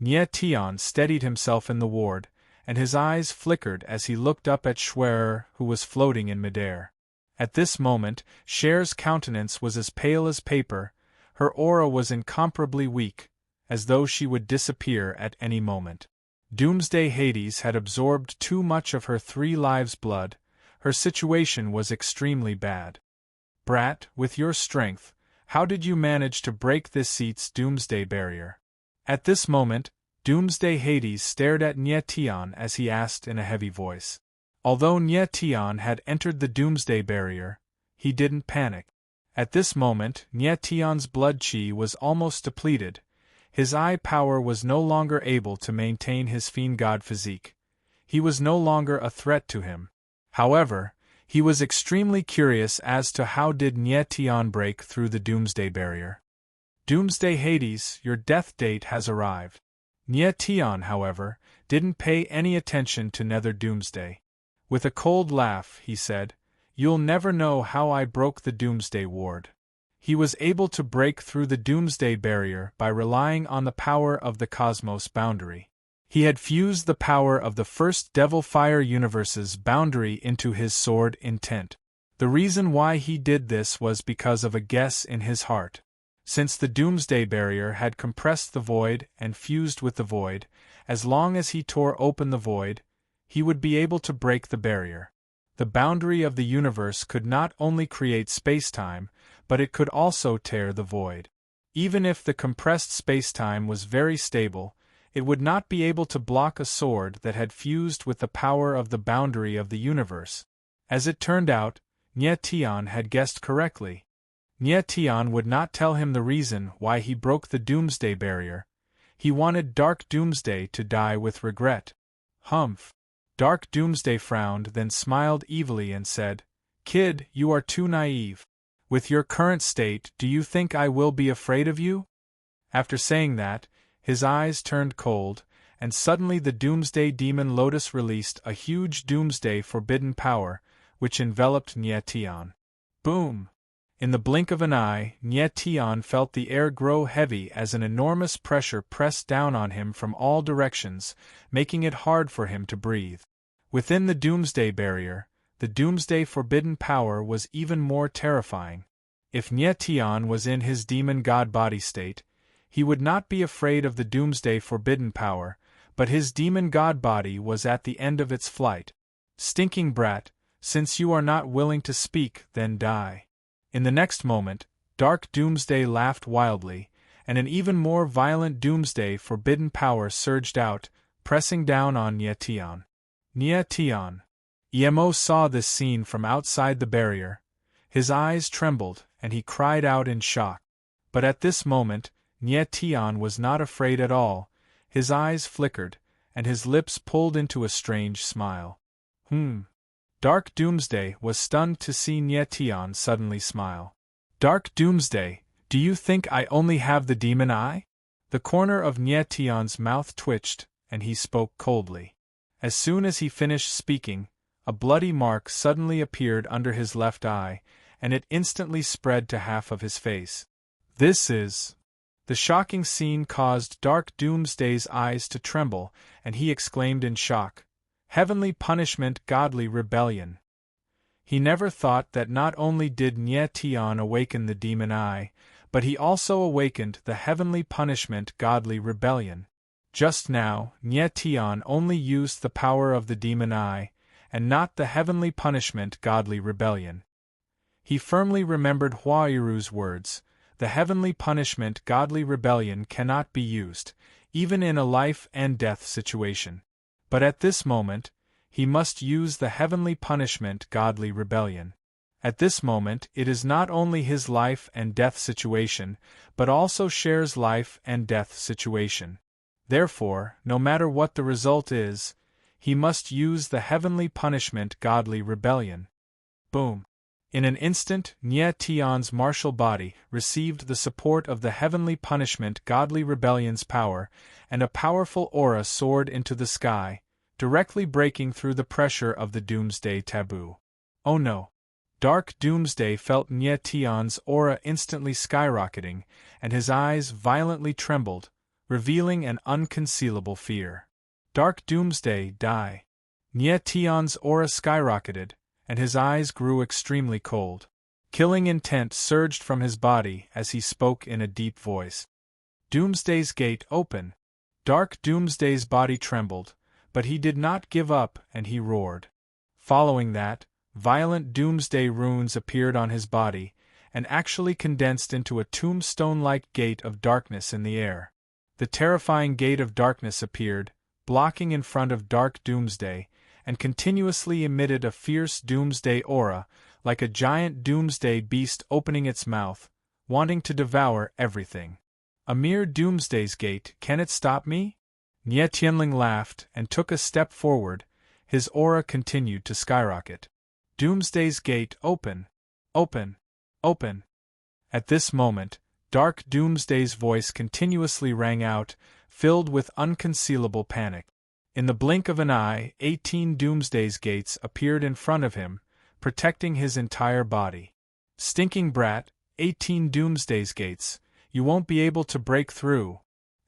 Nye Tian steadied himself in the ward, and his eyes flickered as he looked up at Schwer, who was floating in midair. At this moment, Cher's countenance was as pale as paper, her aura was incomparably weak, as though she would disappear at any moment. Doomsday Hades had absorbed too much of her 3 lives' blood, her situation was extremely bad. Brat, with your strength, how did you manage to break this seat's doomsday barrier? At this moment, Doomsday Hades stared at Nye Tian as he asked in a heavy voice. Although Nye Tian had entered the doomsday barrier, he didn't panic. At this moment, Nye Tian's blood chi was almost depleted. His eye power was no longer able to maintain his fiend god physique. He was no longer a threat to him. However, he was extremely curious as to how did Nye Tian break through the doomsday barrier. Doomsday Hades, your death date has arrived. Nye Tian, however, didn't pay any attention to Nether Doomsday. With a cold laugh, he said, "You'll never know how I broke the doomsday ward." He was able to break through the doomsday barrier by relying on the power of the cosmos boundary. He had fused the power of the first Devil Fire universe's boundary into his sword intent. The reason why he did this was because of a guess in his heart. Since the doomsday barrier had compressed the void and fused with the void, as long as he tore open the void, he would be able to break the barrier. The boundary of the universe could not only create space-time, but it could also tear the void. Even if the compressed space-time was very stable, it would not be able to block a sword that had fused with the power of the boundary of the universe. As it turned out, Nye Tian had guessed correctly. Nye Tian would not tell him the reason why he broke the doomsday barrier. He wanted Dark Doomsday to die with regret. Humph! Dark Doomsday frowned, then smiled evilly and said, Kid, you are too naive. With your current state, do you think I will be afraid of you? After saying that, his eyes turned cold, and suddenly the Doomsday Demon Lotus released a huge Doomsday Forbidden power, which enveloped Nye Tian. Boom! In the blink of an eye, Nye Tian felt the air grow heavy as an enormous pressure pressed down on him from all directions, making it hard for him to breathe. Within the Doomsday Barrier, the Doomsday Forbidden power was even more terrifying. If Nye Tian was in his demon god body state, he would not be afraid of the Doomsday Forbidden power, but his demon god body was at the end of its flight. Stinking brat, since you are not willing to speak, then die. In the next moment, Dark Doomsday laughed wildly, and an even more violent Doomsday Forbidden power surged out, pressing down on Nye Tian. Nye Tian. Emo saw this scene from outside the barrier. His eyes trembled, and he cried out in shock. But at this moment, Nye Tian was not afraid at all. His eyes flickered, and his lips pulled into a strange smile. Dark Doomsday was stunned to see Nye Tian suddenly smile. Dark Doomsday, do you think I only have the demon eye? The corner of Nye Tian's mouth twitched, and he spoke coldly. As soon as he finished speaking, a bloody mark suddenly appeared under his left eye, and it instantly spread to half of his face. This is... The shocking scene caused Dark Doomsday's eyes to tremble, and he exclaimed in shock, "Heavenly punishment, godly rebellion." He never thought that not only did Nye Tian awaken the demon eye, but he also awakened the heavenly punishment, godly rebellion. Just now, Nye Tian only used the power of the demon eye, and not the heavenly punishment, godly rebellion. He firmly remembered Huairu's words, "The heavenly punishment, godly rebellion cannot be used, even in a life and death situation." But at this moment, he must use the heavenly punishment, godly rebellion. At this moment, it is not only his life and death situation, but also Cher's life and death situation. Therefore, no matter what the result is, he must use the heavenly punishment, godly rebellion. Boom! In an instant, Nye Tian's martial body received the support of the heavenly punishment, godly rebellion's power, and a powerful aura soared into the sky, directly breaking through the pressure of the Doomsday taboo. Oh no! Dark Doomsday felt Nye Tian's aura instantly skyrocketing, and his eyes violently trembled, revealing an unconcealable fear. Dark Doomsday, die! Nye Tian's aura skyrocketed, and his eyes grew extremely cold. Killing intent surged from his body as he spoke in a deep voice. Doomsday's gate open. Dark Doomsday's body trembled, but he did not give up, and he roared. Following that, violent Doomsday runes appeared on his body, and actually condensed into a tombstone-like gate of darkness in the air. The terrifying gate of darkness appeared, blocking in front of Dark Doomsday, and continuously emitted a fierce Doomsday aura, like a giant Doomsday beast opening its mouth, wanting to devour everything. A mere Doomsday's gate, can it stop me? Nye Tianling laughed and took a step forward. His aura continued to skyrocket. Doomsday's gate open! Open! Open! At this moment, Dark Doomsday's voice continuously rang out, filled with unconcealable panic. In the blink of an eye, 18 Doomsday's gates appeared in front of him, protecting his entire body. Stinking brat, 18 Doomsday's gates, you won't be able to break through.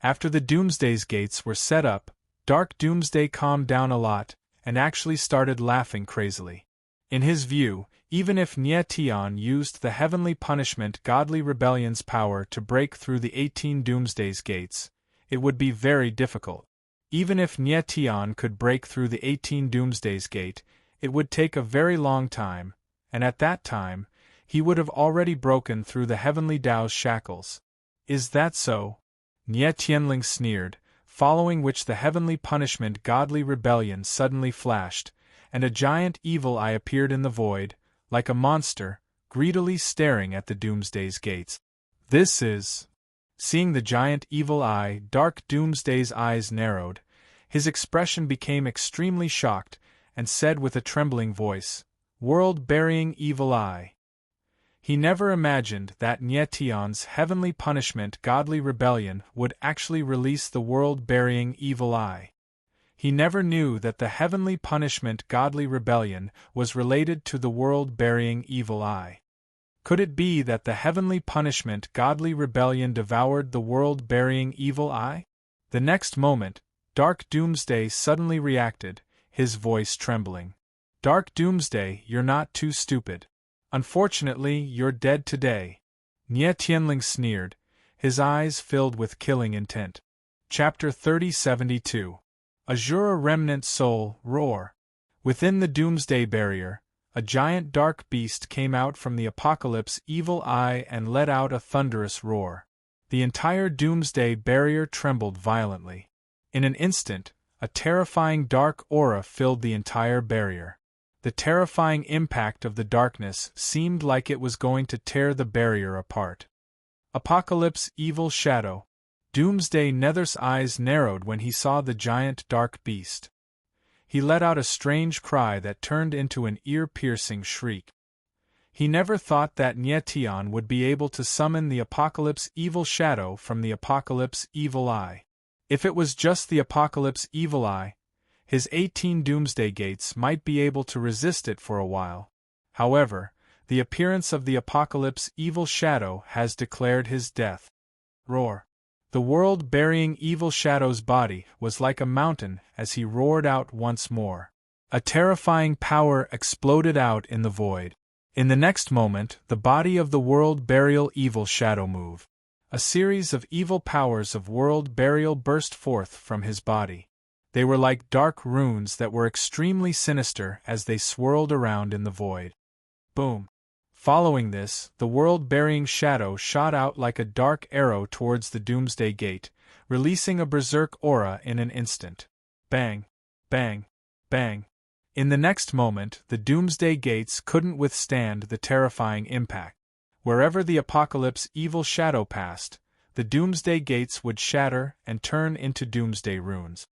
After the Doomsday's gates were set up, Dark Doomsday calmed down a lot, and actually started laughing crazily. In his view, even if Nye Tian used the heavenly punishment, godly rebellion's power to break through the 18 Doomsday's gates, it would be very difficult. Even if Nye Tian could break through the 18 Doomsday's gate, it would take a very long time, and at that time, he would have already broken through the heavenly Tao's shackles. Is that so? Nye Tianling sneered, following which the heavenly punishment, godly rebellion suddenly flashed, and a giant evil eye appeared in the void, like a monster, greedily staring at the Doomsday's gates. This is... Seeing the giant evil eye, Dark Doomsday's eyes narrowed. His expression became extremely shocked, and said with a trembling voice, world-burying evil eye. He never imagined that Nyetion's heavenly punishment godly rebellion would actually release the world-burying evil eye. He never knew that the heavenly punishment godly rebellion was related to the world-burying evil eye. Could it be that the heavenly punishment godly rebellion devoured the world-burying evil eye? The next moment, Dark Doomsday suddenly reacted, his voice trembling. Dark Doomsday, you're not too stupid. Unfortunately, you're dead today. Nye Tianling sneered, his eyes filled with killing intent. Chapter 3072. Azura Remnant Soul, Roar. Within the Doomsday Barrier, a giant dark beast came out from the Apocalypse evil eye and let out a thunderous roar. The entire Doomsday Barrier trembled violently. In an instant, a terrifying dark aura filled the entire barrier. The terrifying impact of the darkness seemed like it was going to tear the barrier apart. Apocalypse Evil Shadow. Doomsday Nether's eyes narrowed when he saw the giant dark beast. He let out a strange cry that turned into an ear-piercing shriek. He never thought that Nyetion would be able to summon the Apocalypse Evil Shadow from the Apocalypse Evil Eye. If it was just the Apocalypse Evil Eye, his 18 Doomsday Gates might be able to resist it for a while. However, the appearance of the Apocalypse Evil Shadow has declared his death. Roar. The world-burying Evil Shadow's body was like a mountain as he roared out once more. A terrifying power exploded out in the void. In the next moment, the body of the world-burial Evil Shadow moved. A series of evil powers of world burial burst forth from his body. They were like dark runes that were extremely sinister as they swirled around in the void. Boom! Following this, the world-burying shadow shot out like a dark arrow towards the Doomsday Gate, releasing a berserk aura in an instant. Bang! Bang! Bang! In the next moment, the Doomsday Gates couldn't withstand the terrifying impact. Wherever the Apocalypse Evil Shadow passed, the Doomsday Gates would shatter and turn into Doomsday runes.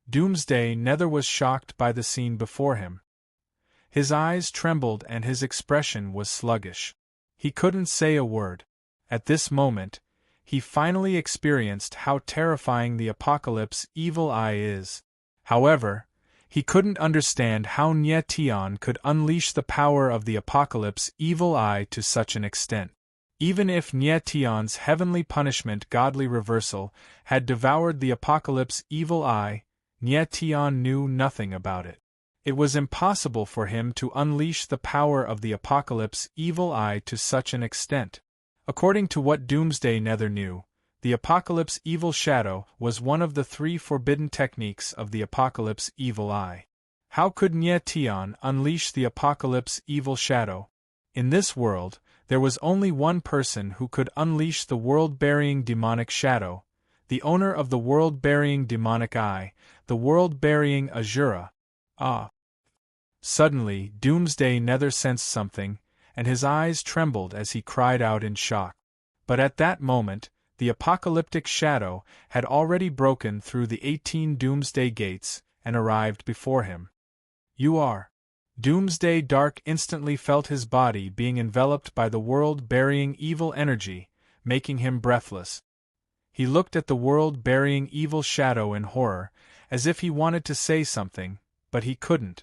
Doomsday Nether was shocked by the scene before him. His eyes trembled and his expression was sluggish. He couldn't say a word. At this moment, he finally experienced how terrifying the Apocalypse Evil Eye is. However, he couldn't understand how Nyetion could unleash the power of the Apocalypse Evil Eye to such an extent. Even if Nyetion's heavenly punishment godly reversal had devoured the Apocalypse Evil Eye, Nyetion knew nothing about it. It was impossible for him to unleash the power of the Apocalypse Evil Eye to such an extent. According to what Doomsday Nether knew, the Apocalypse Evil Shadow was one of the 3 forbidden techniques of the Apocalypse Evil Eye. How could Nyetion unleash the Apocalypse Evil Shadow? In this world, there was only one person who could unleash the world-burying demonic shadow, the owner of the world-burying demonic eye, the world-burying Azura. Ah! Suddenly, Doomsday Nether sensed something, and his eyes trembled as he cried out in shock. But at that moment, the apocalyptic shadow had already broken through the 18 Doomsday Gates and arrived before him. You are. Doomsday Dark instantly felt his body being enveloped by the world-burying evil energy, making him breathless. He looked at the world-burying evil shadow in horror, as if he wanted to say something, but he couldn't.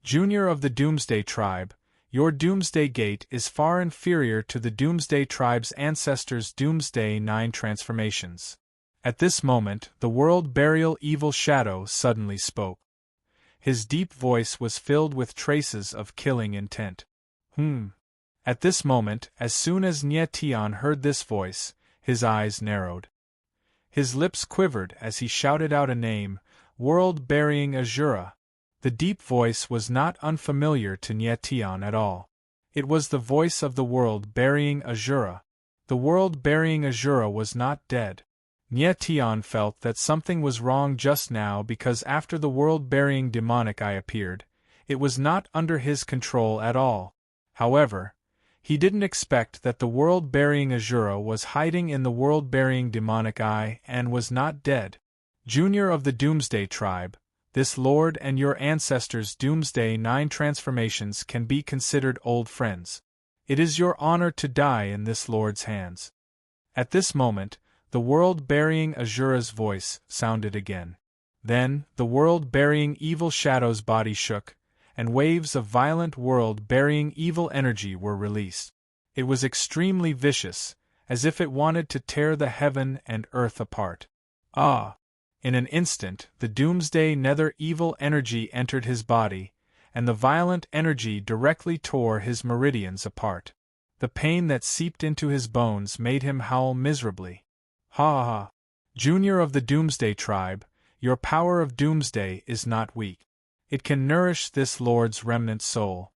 Junior of the Doomsday Tribe, your Doomsday Gate is far inferior to the Doomsday Tribe's ancestors' Doomsday 9 transformations. At this moment, the world-burial evil shadow suddenly spoke. His deep voice was filled with traces of killing intent. At this moment, as soon as Nyetion heard this voice, his eyes narrowed. His lips quivered as he shouted out a name, World-Burying Azura. The deep voice was not unfamiliar to Nyetion at all. It was the voice of the world-burying Azura. The world-burying Azura was not dead. Nyetion felt that something was wrong just now because after the world-burying demonic eye appeared, it was not under his control at all. However, he didn't expect that the world-burying Azura was hiding in the world-burying demonic eye and was not dead. Junior of the Doomsday Tribe, This lord and your ancestors' Doomsday 9 transformations can be considered old friends. It is your honor to die in this lord's hands. At this moment, the world-burying Azura's voice sounded again. Then, the world-burying evil shadow's body shook, and waves of violent world-burying evil energy were released. It was extremely vicious, as if it wanted to tear the heaven and earth apart. Ah! In an instant, the Doomsday Nether evil energy entered his body, and the violent energy directly tore his meridians apart. The pain that seeped into his bones made him howl miserably. Ha ha ha! Junior of the Doomsday tribe, your power of Doomsday is not weak. It can nourish this lord's remnant soul.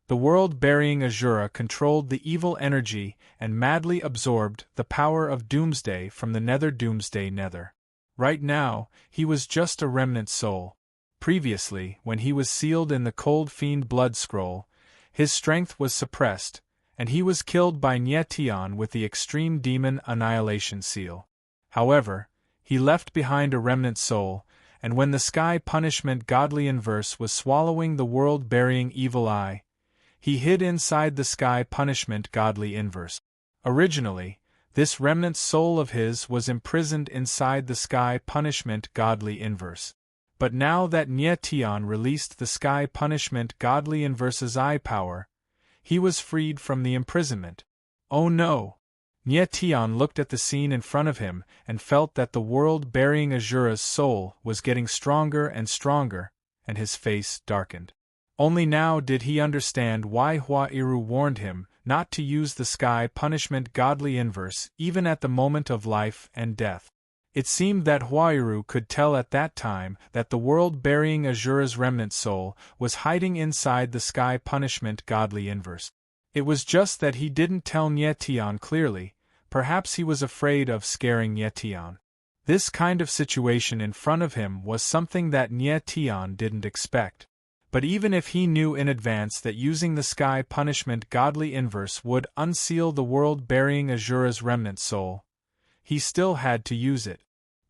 The world-burying Azura controlled the evil energy and madly absorbed the power of Doomsday from the Nether Doomsday Nether. Right now, he was just a remnant soul. Previously, when he was sealed in the Cold Fiend Blood Scroll, his strength was suppressed, and he was killed by Nyetian with the Extreme Demon Annihilation Seal. However, he left behind a remnant soul, and when the Sky Punishment Godly Inverse was swallowing the world-burying evil eye, he hid inside the Sky Punishment Godly Inverse. Originally, this remnant soul of his was imprisoned inside the Sky Punishment Godly Inverse. But now that Nyetian released the Sky Punishment Godly Inverse's eye power, he was freed from the imprisonment. Oh no! Nyetian looked at the scene in front of him and felt that the world-burying Azura's soul was getting stronger and stronger, and his face darkened. Only now did he understand why Huairu warned him not to use the Sky Punishment Godly Inverse even at the moment of life and death. It seemed that Huairu could tell at that time that the world-burying Azura's remnant soul was hiding inside the Sky Punishment Godly Inverse. It was just that he didn't tell Nyetian clearly. Perhaps he was afraid of scaring Nyetian. This kind of situation in front of him was something that Nyetian didn't expect. But even if he knew in advance that using the Sky Punishment Godly Inverse would unseal the world-burying Azura's remnant soul, he still had to use it.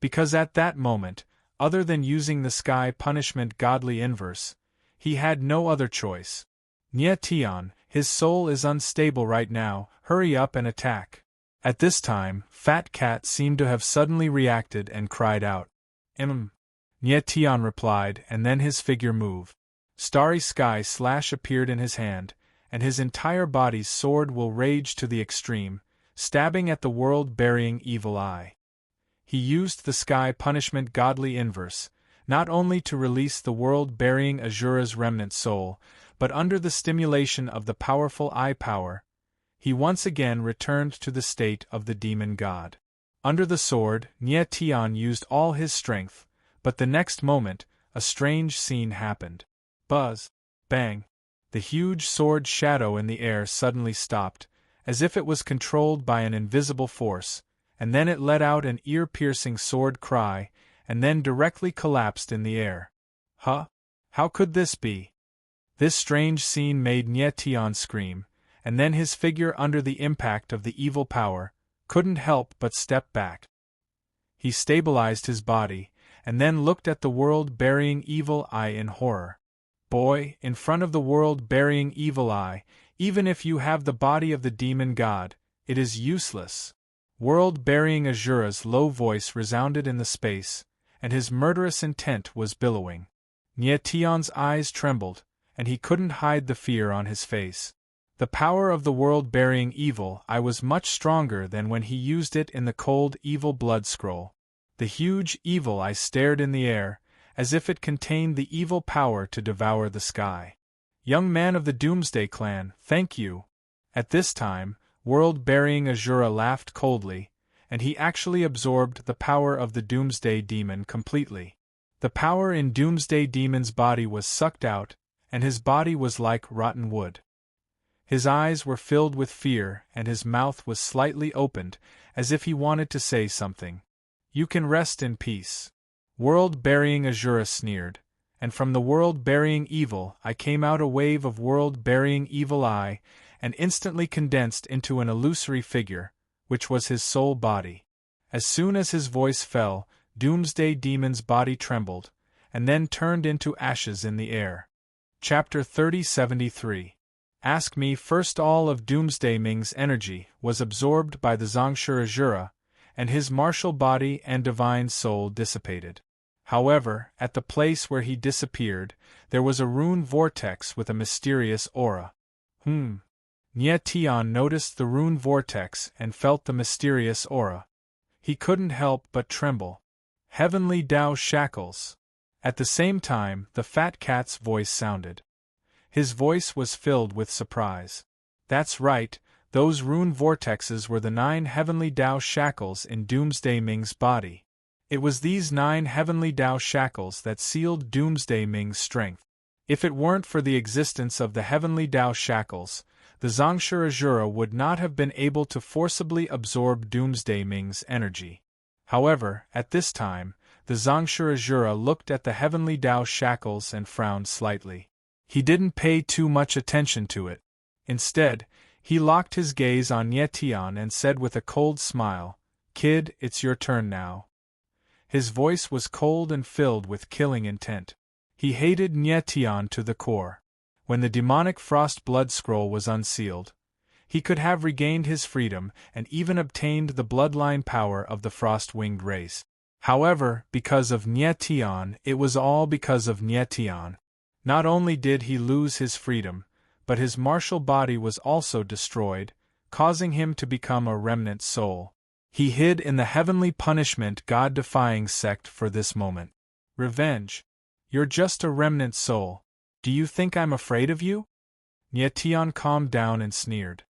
Because at that moment, other than using the Sky Punishment Godly Inverse, he had no other choice. Nyetian, his soul is unstable right now, hurry up and attack. At this time, Fat Cat seemed to have suddenly reacted and cried out. Nyetian replied, and then his figure moved. Starry Sky Slash appeared in his hand, and his entire body's sword will rage to the extreme, stabbing at the world-burying evil eye. He used the Sky Punishment Godly Inverse, not only to release the world-burying Azura's remnant soul, but under the stimulation of the powerful eye power, he once again returned to the state of the demon god. Under the sword, Nyetian used all his strength, but the next moment, a strange scene happened. Buzz! Bang! The huge sword shadow in the air suddenly stopped, as if it was controlled by an invisible force, and then it let out an ear-piercing sword cry, and then directly collapsed in the air. Huh? How could this be? This strange scene made Nyetian scream, and then his figure under the impact of the evil power couldn't help but step back. He stabilized his body, and then looked at the world-burying evil eye in horror. Boy, in front of the world-burying evil eye, even if you have the body of the demon god, it is useless. World-burying Azura's low voice resounded in the space, and his murderous intent was billowing. Nyetian's eyes trembled, and he couldn't hide the fear on his face. The power of the world-burying evil eye was much stronger than when he used it in the cold evil blood scroll. The huge evil eye stared in the air, as if it contained the evil power to devour the sky. Young man of the Doomsday clan, thank you. At this time, world-burying Azura laughed coldly, and he actually absorbed the power of the Doomsday demon completely. The power in Doomsday demon's body was sucked out, and his body was like rotten wood. His eyes were filled with fear, and his mouth was slightly opened, as if he wanted to say something. You can rest in peace. World-burying Azura sneered, and from the world-burying evil eye came out a wave of world-burying evil eye, and instantly condensed into an illusory figure, which was his soul body. As soon as his voice fell, Doomsday Demon's body trembled, and then turned into ashes in the air. Chapter 3073. Ask Me First. All of Doomsday Ming's energy was absorbed by the Zongshurajura, and his martial body and divine soul dissipated. However, at the place where he disappeared, there was a rune vortex with a mysterious aura. Nye Tian noticed the rune vortex and felt the mysterious aura. He couldn't help but tremble. Heavenly Tao shackles. At the same time, the fat cat's voice sounded. His voice was filled with surprise. That's right, those rune vortexes were the 9 heavenly Tao shackles in Doomsday Ming's body. It was these 9 heavenly Tao shackles that sealed Doomsday Ming's strength. If it weren't for the existence of the heavenly Tao shackles, the Zongshurajura would not have been able to forcibly absorb Doomsday Ming's energy. However, at this time, the Zongshurajura looked at the heavenly Tao shackles and frowned slightly. He didn't pay too much attention to it. Instead, he locked his gaze on Nye Tian and said with a cold smile, "Kid, it's your turn now." His voice was cold and filled with killing intent. He hated Nye Tian to the core. When the demonic frost blood scroll was unsealed, he could have regained his freedom and even obtained the bloodline power of the frost-winged race. However, because of Nye Tian, it was all because of Nye Tian. Not only did he lose his freedom, but his martial body was also destroyed, causing him to become a remnant soul. He hid in the heavenly punishment God-defying sect for this moment. Revenge. You're just a remnant soul. Do you think I'm afraid of you? Nye Tian calmed down and sneered.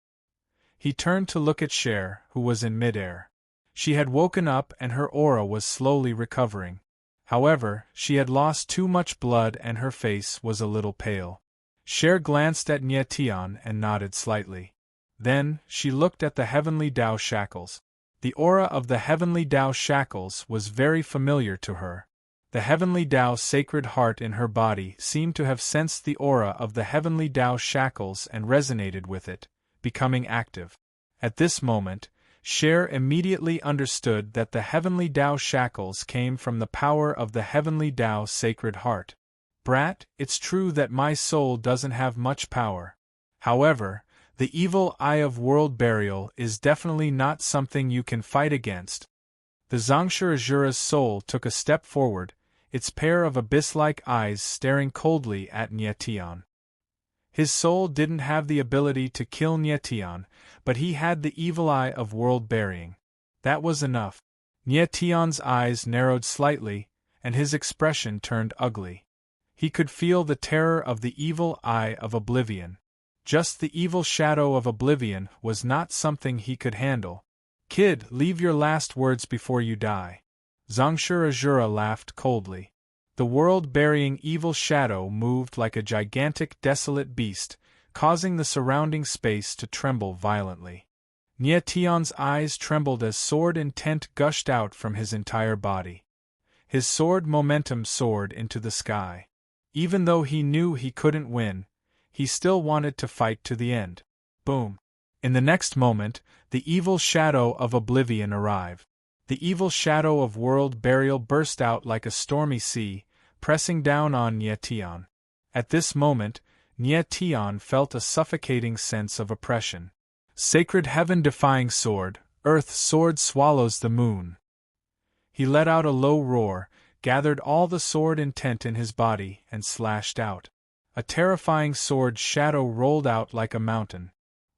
He turned to look at Cher, who was in midair. She had woken up and her aura was slowly recovering. However, she had lost too much blood and her face was a little pale. Cher glanced at Nye Tian and nodded slightly. Then, she looked at the heavenly Tao shackles. The aura of the heavenly Tao shackles was very familiar to her. The heavenly Tao sacred heart in her body seemed to have sensed the aura of the heavenly Tao shackles and resonated with it, becoming active. At this moment, Cher immediately understood that the heavenly Tao shackles came from the power of the heavenly Tao sacred heart. Brat, it's true that my soul doesn't have much power. However, the evil eye of world burial is definitely not something you can fight against. The Zongshurajura's soul took a step forward, its pair of abyss-like eyes staring coldly at Nye Tian. His soul didn't have the ability to kill Nye Tian, but he had the evil eye of world burying. That was enough. Nye Tian's eyes narrowed slightly, and his expression turned ugly. He could feel the terror of the evil eye of oblivion. Just the evil shadow of oblivion was not something he could handle. Kid, leave your last words before you die. Zongshurajura laughed coldly. The world-burying evil shadow moved like a gigantic desolate beast, causing the surrounding space to tremble violently. Nye Tian's eyes trembled as sword intent gushed out from his entire body. His sword momentum soared into the sky. Even though he knew he couldn't win, he still wanted to fight to the end. Boom! In the next moment, the evil shadow of oblivion arrived. The evil shadow of world burial burst out like a stormy sea, pressing down on Nye Tian. At this moment, Nye Tian felt a suffocating sense of oppression. Sacred heaven-defying sword, Earth's sword swallows the moon. He let out a low roar, gathered all the sword intent in his body, and slashed out. A terrifying sword shadow rolled out like a mountain.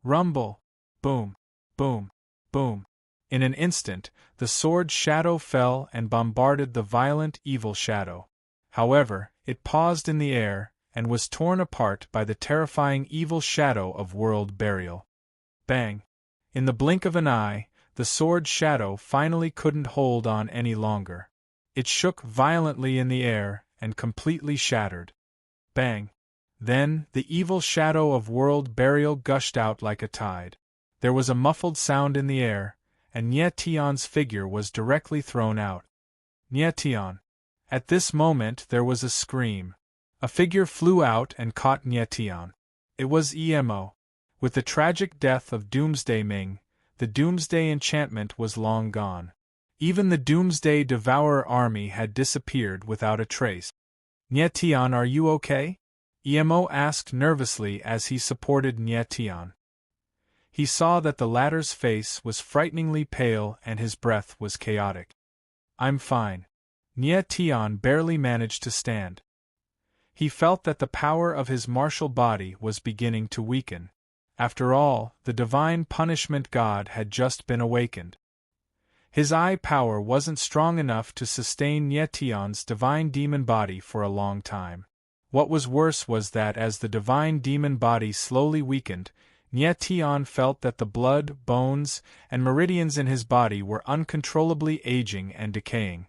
Rumble! Boom! Boom! Boom! In an instant, the sword shadow fell and bombarded the violent evil shadow. However, it paused in the air, and was torn apart by the terrifying evil shadow of world burial. Bang! In the blink of an eye, the sword shadow finally couldn't hold on any longer. It shook violently in the air, and completely shattered. Bang! Then, the evil shadow of world burial gushed out like a tide. There was a muffled sound in the air, and Nye Tian's figure was directly thrown out. Nye Tian! At this moment there was a scream. A figure flew out and caught Nye Tian. It was Emo. With the tragic death of Doomsday Ming, the Doomsday enchantment was long gone. Even the Doomsday Devourer army had disappeared without a trace. Nyetian, are you okay? Emo asked nervously as he supported Nyetian. He saw that the latter's face was frighteningly pale and his breath was chaotic. I'm fine. Nyetian barely managed to stand. He felt that the power of his martial body was beginning to weaken. After all, the divine punishment god had just been awakened. His eye power wasn't strong enough to sustain Nyetian's divine demon body for a long time. What was worse was that as the divine demon body slowly weakened, Nyetian felt that the blood, bones, and meridians in his body were uncontrollably aging and decaying.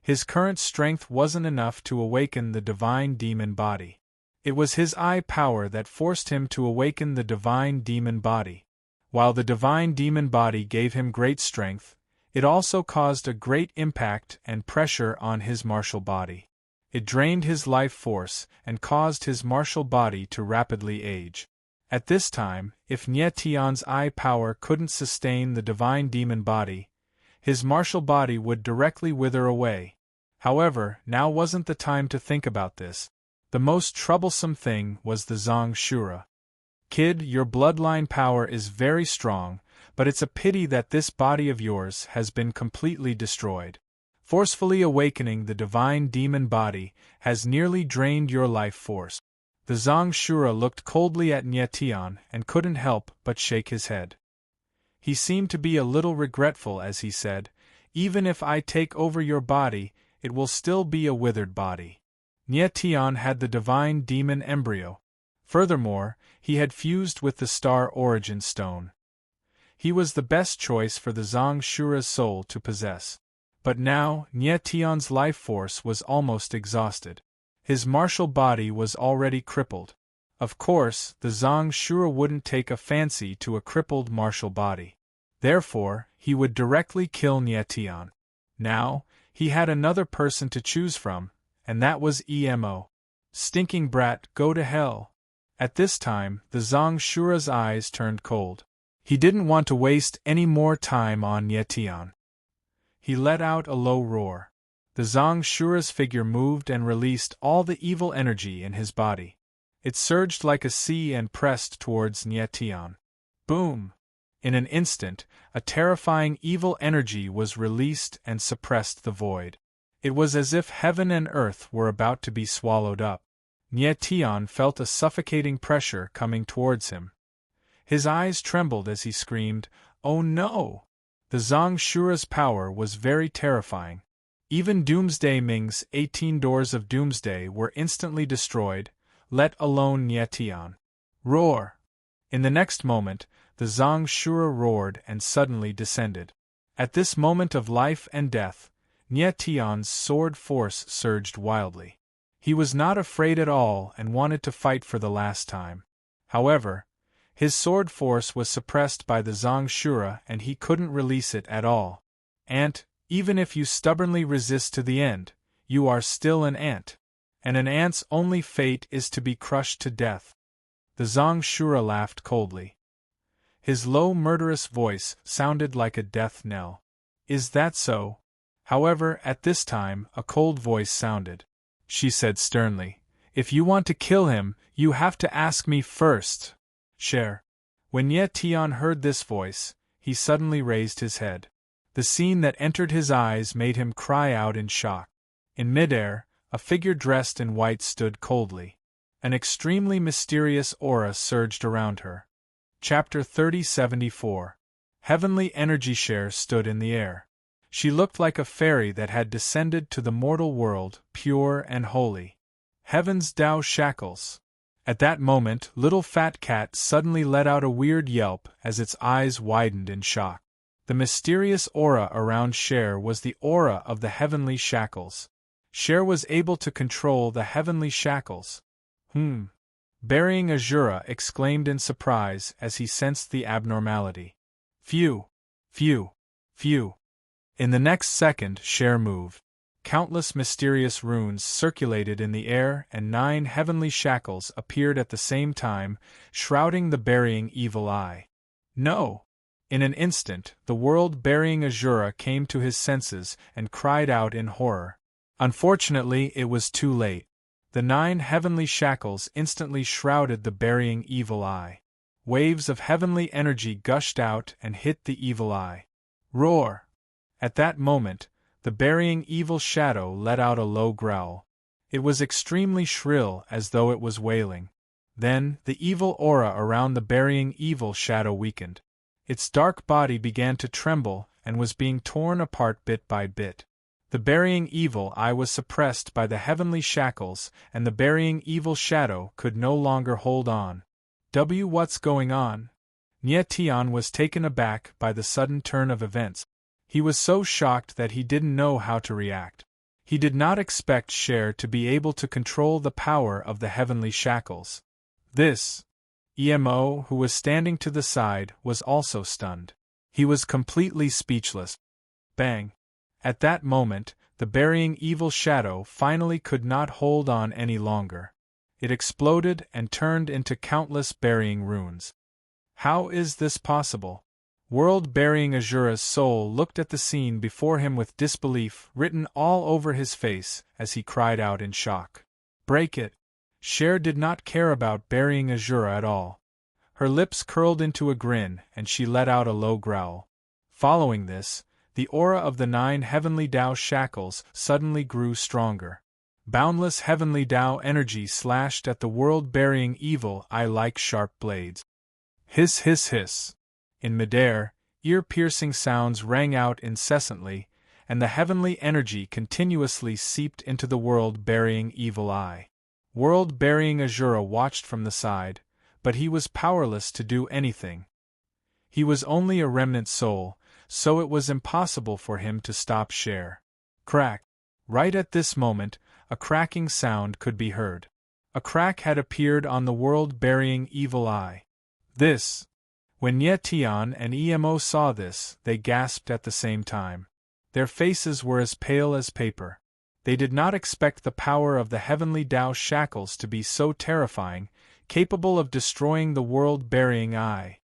His current strength wasn't enough to awaken the divine demon body. It was his eye power that forced him to awaken the divine demon body. While the divine demon body gave him great strength, it also caused a great impact and pressure on his martial body. It drained his life force and caused his martial body to rapidly age. At this time, if Nyetian's eye power couldn't sustain the divine demon body, his martial body would directly wither away. However, now wasn't the time to think about this. The most troublesome thing was the Zong Shura. Kid, your bloodline power is very strong, but it's a pity that this body of yours has been completely destroyed. Forcefully awakening the divine demon body has nearly drained your life force. The Zong Shura looked coldly at Nyetian and couldn't help but shake his head. He seemed to be a little regretful as he said, "Even if I take over your body, it will still be a withered body." Nyetian had the divine demon embryo. Furthermore, he had fused with the star origin stone. He was the best choice for the Zong Shura's soul to possess. But now, Nyetian's life force was almost exhausted. His martial body was already crippled. Of course, the Zong Shura wouldn't take a fancy to a crippled martial body. Therefore, he would directly kill Nyetian. Now, he had another person to choose from, and that was Emo. Stinking brat, go to hell. At this time, the Zong Shura's eyes turned cold. He didn't want to waste any more time on Nyetian. He let out a low roar. The Zong Shura's figure moved and released all the evil energy in his body. It surged like a sea and pressed towards Nyetian. Boom! In an instant, a terrifying evil energy was released and suppressed the void. It was as if heaven and earth were about to be swallowed up. Nyetian felt a suffocating pressure coming towards him. His eyes trembled as he screamed, "Oh no!" The Zong Shura's power was very terrifying. Even Doomsday Ming's 18 doors of Doomsday were instantly destroyed, let alone Nyetian. Roar! In the next moment, the Zong Shura roared and suddenly descended. At this moment of life and death, Nyetian's sword force surged wildly. He was not afraid at all and wanted to fight for the last time. However, his sword force was suppressed by the Zong Shura and he couldn't release it at all. Ant, even if you stubbornly resist to the end, you are still an ant. And an ant's only fate is to be crushed to death. The Zong Shura laughed coldly. His low murderous voice sounded like a death knell. Is that so? However, at this time, a cold voice sounded. She said sternly, "If you want to kill him, you have to ask me first." Cher. When Nyetian heard this voice, he suddenly raised his head. The scene that entered his eyes made him cry out in shock. In midair, a figure dressed in white stood coldly. An extremely mysterious aura surged around her. Chapter 3074. Heavenly Energy Cher stood in the air. She looked like a fairy that had descended to the mortal world, pure and holy. Heaven's Tao shackles. At that moment, Little Fat Cat suddenly let out a weird yelp as its eyes widened in shock. The mysterious aura around Cher was the aura of the heavenly shackles. Cher was able to control the heavenly shackles. Burying Azura exclaimed in surprise as he sensed the abnormality. Phew! Phew! Phew! In the next second, Cher moved. Countless mysterious runes circulated in the air and 9 heavenly shackles appeared at the same time, shrouding the burying evil eye. No! In an instant, the world-burying Azura came to his senses and cried out in horror. Unfortunately, it was too late. The 9 heavenly shackles instantly shrouded the burying evil eye. Waves of heavenly energy gushed out and hit the evil eye. Roar! At that moment, the burying evil shadow let out a low growl. It was extremely shrill, as though it was wailing. Then, the evil aura around the burying evil shadow weakened. Its dark body began to tremble and was being torn apart bit by bit. The burying evil eye was suppressed by the heavenly shackles, and the burying evil shadow could no longer hold on. What's going on? Nye Tian was taken aback by the sudden turn of events. He was so shocked that he didn't know how to react. He did not expect Cher to be able to control the power of the heavenly shackles. This Emo, who was standing to the side, was also stunned. He was completely speechless. Bang! At that moment, the burying evil shadow finally could not hold on any longer. It exploded and turned into countless burying runes. How is this possible? World-burying Azura's soul looked at the scene before him with disbelief written all over his face as he cried out in shock. Break it! Cher did not care about burying Azura at all. Her lips curled into a grin and she let out a low growl. Following this, the aura of the 9 heavenly Tao shackles suddenly grew stronger. Boundless heavenly Tao energy slashed at the world-burying evil eye like sharp blades. Hiss hiss hiss. In midair, ear-piercing sounds rang out incessantly, and the heavenly energy continuously seeped into the world-burying evil eye. World-burying Azura watched from the side, but he was powerless to do anything. He was only a remnant soul, so it was impossible for him to stop Cher. Crack! Right at this moment, a cracking sound could be heard. A crack had appeared on the world-burying evil eye. When Nye Tian and Emo saw this, they gasped at the same time. Their faces were as pale as paper. They did not expect the power of the heavenly Tao shackles to be so terrifying, capable of destroying the world-burying eye.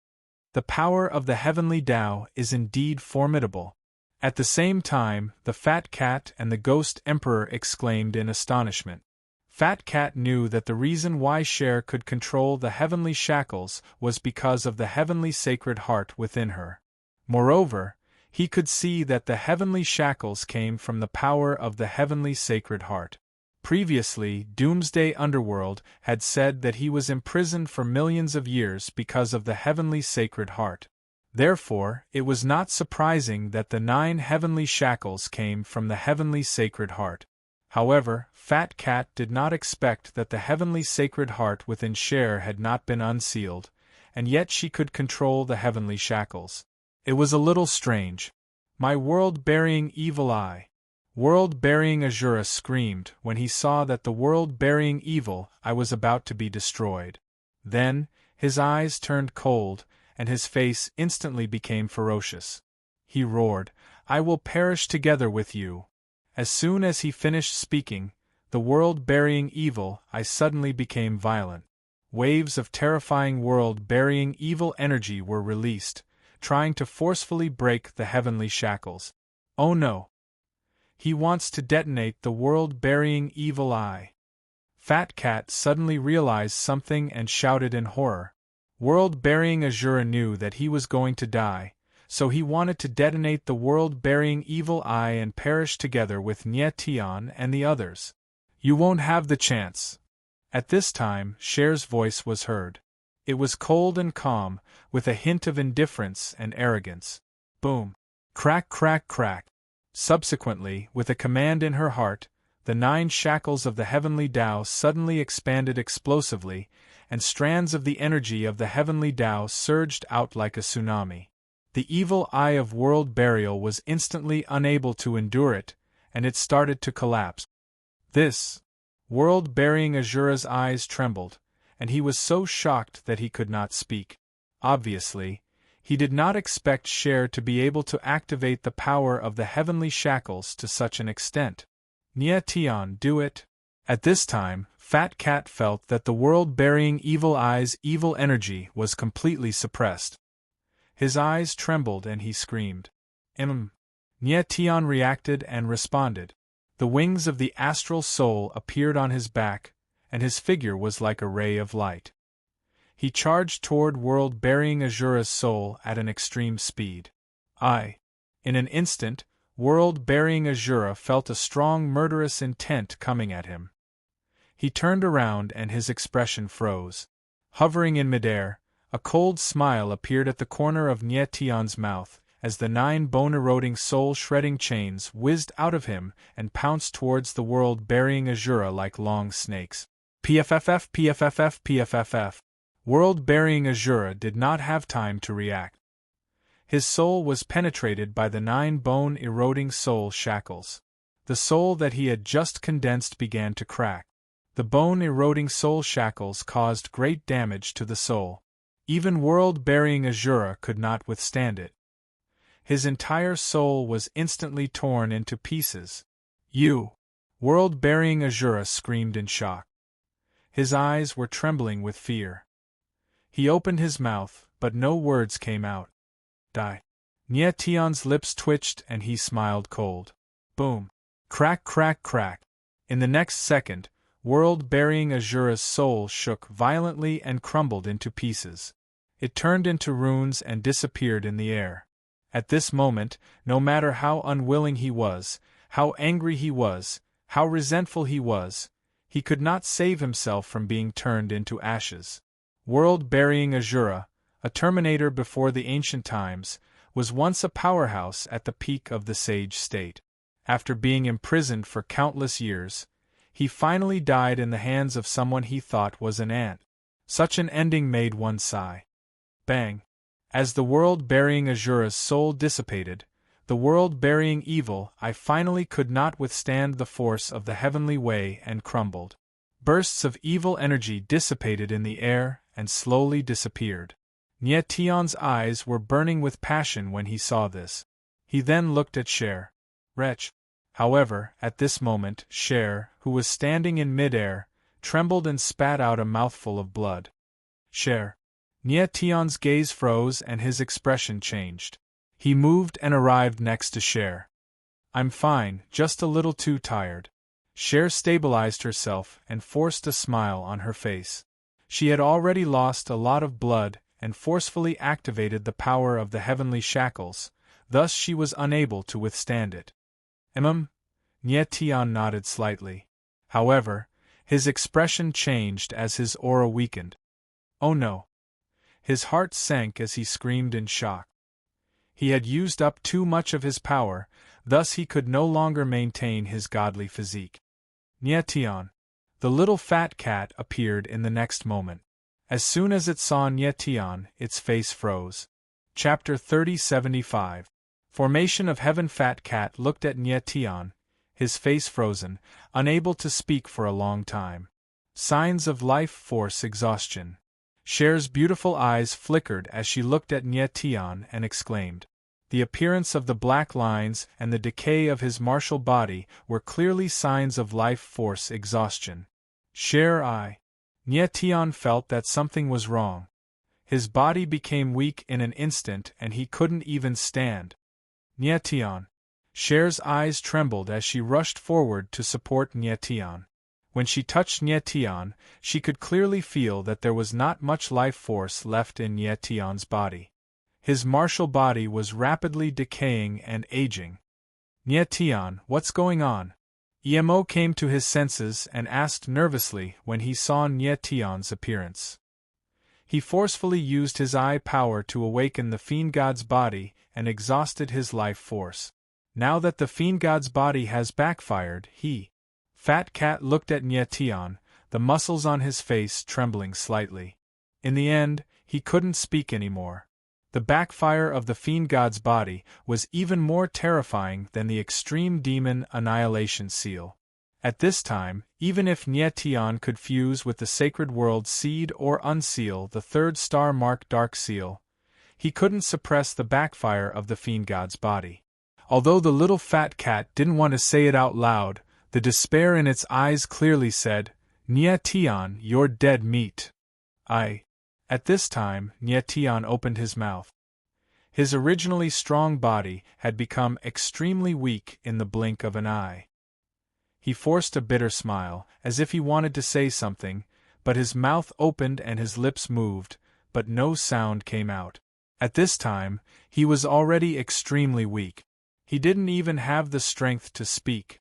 The power of the heavenly Tao is indeed formidable. At the same time, the Fat Cat and the Ghost Emperor exclaimed in astonishment. Fat Cat knew that the reason why Cher could control the heavenly shackles was because of the heavenly sacred heart within her. Moreover, he could see that the heavenly shackles came from the power of the heavenly sacred heart. Previously, Doomsday Underworld had said that he was imprisoned for millions of years because of the heavenly sacred heart. Therefore, it was not surprising that the 9 heavenly shackles came from the heavenly sacred heart. However, Fat Cat did not expect that the heavenly sacred heart within Cher had not been unsealed, and yet she could control the heavenly shackles. It was a little strange. My world-burying evil eye! World-burying Azura screamed when he saw that the world-burying evil eye was about to be destroyed. Then, his eyes turned cold, and his face instantly became ferocious. He roared, "I will perish together with you." As soon as he finished speaking, the world-burying evil eye suddenly became violent. Waves of terrifying world-burying evil energy were released, trying to forcefully break the heavenly shackles. Oh no! He wants to detonate the world-burying evil eye. Fat Cat suddenly realized something and shouted in horror. World-burying Azura knew that he was going to die, so he wanted to detonate the world-burying evil eye and perish together with Nye Tian and the others. You won't have the chance. At this time, Cher's voice was heard. It was cold and calm, with a hint of indifference and arrogance. Boom! Crack crack crack! Subsequently, with a command in her heart, the 9 shackles of the heavenly Tao suddenly expanded explosively, and strands of the energy of the heavenly Tao surged out like a tsunami. The evil eye of world burial was instantly unable to endure it, and it started to collapse. World-burying Azura's eyes trembled, and he was so shocked that he could not speak. Obviously, he did not expect Cher to be able to activate the power of the heavenly shackles to such an extent. Nye Tian, do it. At this time, Fat Cat felt that the world-burying evil eye's evil energy was completely suppressed. His eyes trembled and he screamed. Nye Tian reacted and responded. The wings of the astral soul appeared on his back, and his figure was like a ray of light. He charged toward world-burying Azura's soul at an extreme speed. In an instant, world-burying Azura felt a strong murderous intent coming at him. He turned around and his expression froze. Hovering in midair, a cold smile appeared at the corner of Nietion's mouth, as the 9 bone-eroding soul-shredding chains whizzed out of him and pounced towards the world-burying Azura like long snakes. PFFF, PFFF, PFFF. World-burying Azura did not have time to react. His soul was penetrated by the 9 bone-eroding soul shackles. The soul that he had just condensed began to crack. The bone-eroding soul shackles caused great damage to the soul. Even world-burying Azura could not withstand it. His entire soul was instantly torn into pieces. "You!" World-burying Azura screamed in shock. His eyes were trembling with fear. He opened his mouth, but no words came out. "Die." Nietion's lips twitched and he smiled cold. Boom. Crack, crack, crack. In the next second, world-burying Azura's soul shook violently and crumbled into pieces. It turned into runes and disappeared in the air. At this moment, no matter how unwilling he was, how angry he was, how resentful he could not save himself from being turned into ashes. World-burying Azura, a Terminator before the ancient times, was once a powerhouse at the peak of the Sage State. After being imprisoned for countless years, he finally died in the hands of someone he thought was an ant. Such an ending made one sigh. Bang! As the world-burying Azura's soul dissipated, the world-burying evil finally could not withstand the force of the heavenly way and crumbled. Bursts of evil energy dissipated in the air and slowly disappeared. Nietion's eyes were burning with passion when he saw this. He then looked at Cher. Wretch. However, at this moment, Cher, who was standing in mid-air, trembled and spat out a mouthful of blood. Cher. Nietion's gaze froze and his expression changed. He moved and arrived next to Cher. "I'm fine, just a little too tired." Cher stabilized herself and forced a smile on her face. She had already lost a lot of blood and forcefully activated the power of the heavenly shackles, thus she was unable to withstand it. Nietion nodded slightly. However, his expression changed as his aura weakened. Oh no! His heart sank as he screamed in shock. He had used up too much of his power, thus he could no longer maintain his godly physique. Nietion. The little fat cat appeared in the next moment. As soon as it saw Nietion, its face froze. Chapter 3075. Formation of Heaven. Fat cat looked at Nietion, his face frozen, unable to speak for a long time. Signs of life force exhaustion. Cher's beautiful eyes flickered as she looked at Nietion and exclaimed. The appearance of the black lines and the decay of his martial body were clearly signs of life force exhaustion. Cher. Nietion felt that something was wrong. His body became weak in an instant and he couldn't even stand. Nietion. Cher's eyes trembled as she rushed forward to support Nietion. When she touched Nietion, she could clearly feel that there was not much life force left in Nietion's body. His martial body was rapidly decaying and aging. Nietion, what's going on? Emo came to his senses and asked nervously when he saw Nietion's appearance. He forcefully used his eye power to awaken the fiend god's body and exhausted his life force. Now that the fiend god's body has backfired, Fat cat looked at Nietion, the muscles on his face trembling slightly. In the end, he couldn't speak anymore. The backfire of the fiend god's body was even more terrifying than the extreme demon annihilation seal. At this time, even if Nietion could fuse with the sacred world seed or unseal the third star mark dark seal, he couldn't suppress the backfire of the fiend god's body. Although the little fat cat didn't want to say it out loud, the despair in its eyes clearly said, Nietion, you're dead meat. At this time, Nietion opened his mouth. His originally strong body had become extremely weak in the blink of an eye. He forced a bitter smile, as if he wanted to say something, but his mouth opened and his lips moved, but no sound came out. At this time, he was already extremely weak. He didn't even have the strength to speak.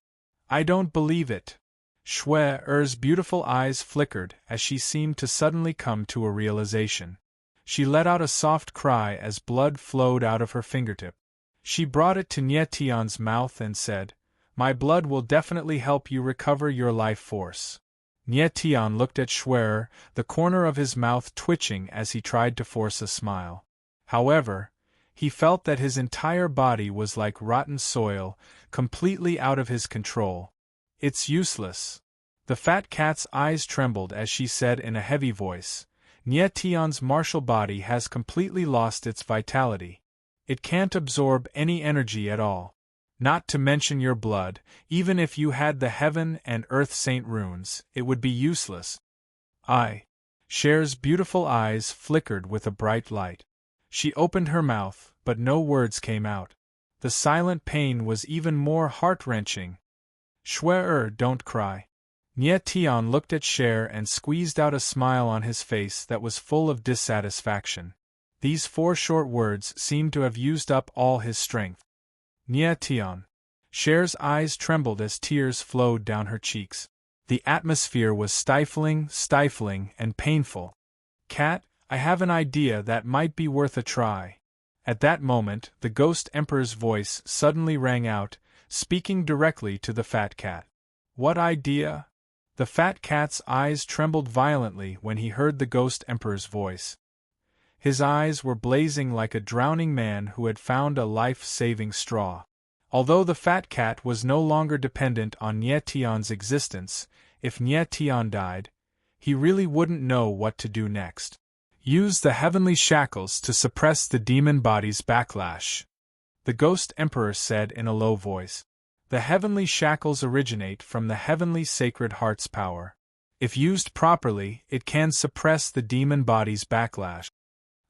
I don't believe it. Shui-er's beautiful eyes flickered as she seemed to suddenly come to a realization. She let out a soft cry as blood flowed out of her fingertip. She brought it to Nie Tian's mouth and said, "My blood will definitely help you recover your life force." Nie Tian looked at Shui, the corner of his mouth twitching as he tried to force a smile. However, he felt that his entire body was like rotten soil, completely out of his control. "It's useless." The fat cat's eyes trembled as she said in a heavy voice, "Nie Tian's martial body has completely lost its vitality. It can't absorb any energy at all. Not to mention your blood, even if you had the Heaven and Earth Saint runes, it would be useless." Cher's beautiful eyes flickered with a bright light. She opened her mouth, but no words came out. The silent pain was even more heart-wrenching. "Shui, don't cry." Nie Tian looked at Cher and squeezed out a smile on his face that was full of dissatisfaction. These 4 short words seemed to have used up all his strength. Nie Tian. Cher's eyes trembled as tears flowed down her cheeks. The atmosphere was stifling, and painful. "Cat, I have an idea that might be worth a try." At that moment, the Ghost Emperor's voice suddenly rang out, speaking directly to the fat cat. "What idea?" The fat cat's eyes trembled violently when he heard the Ghost Emperor's voice. His eyes were blazing like a drowning man who had found a life-saving straw. Although the fat cat was no longer dependent on Nie Tian's existence, if Nie Tian died, he really wouldn't know what to do next. "Use the heavenly shackles to suppress the demon body's backlash," the Ghost Emperor said in a low voice. "The heavenly shackles originate from the heavenly sacred heart's power. If used properly, it can suppress the demon body's backlash.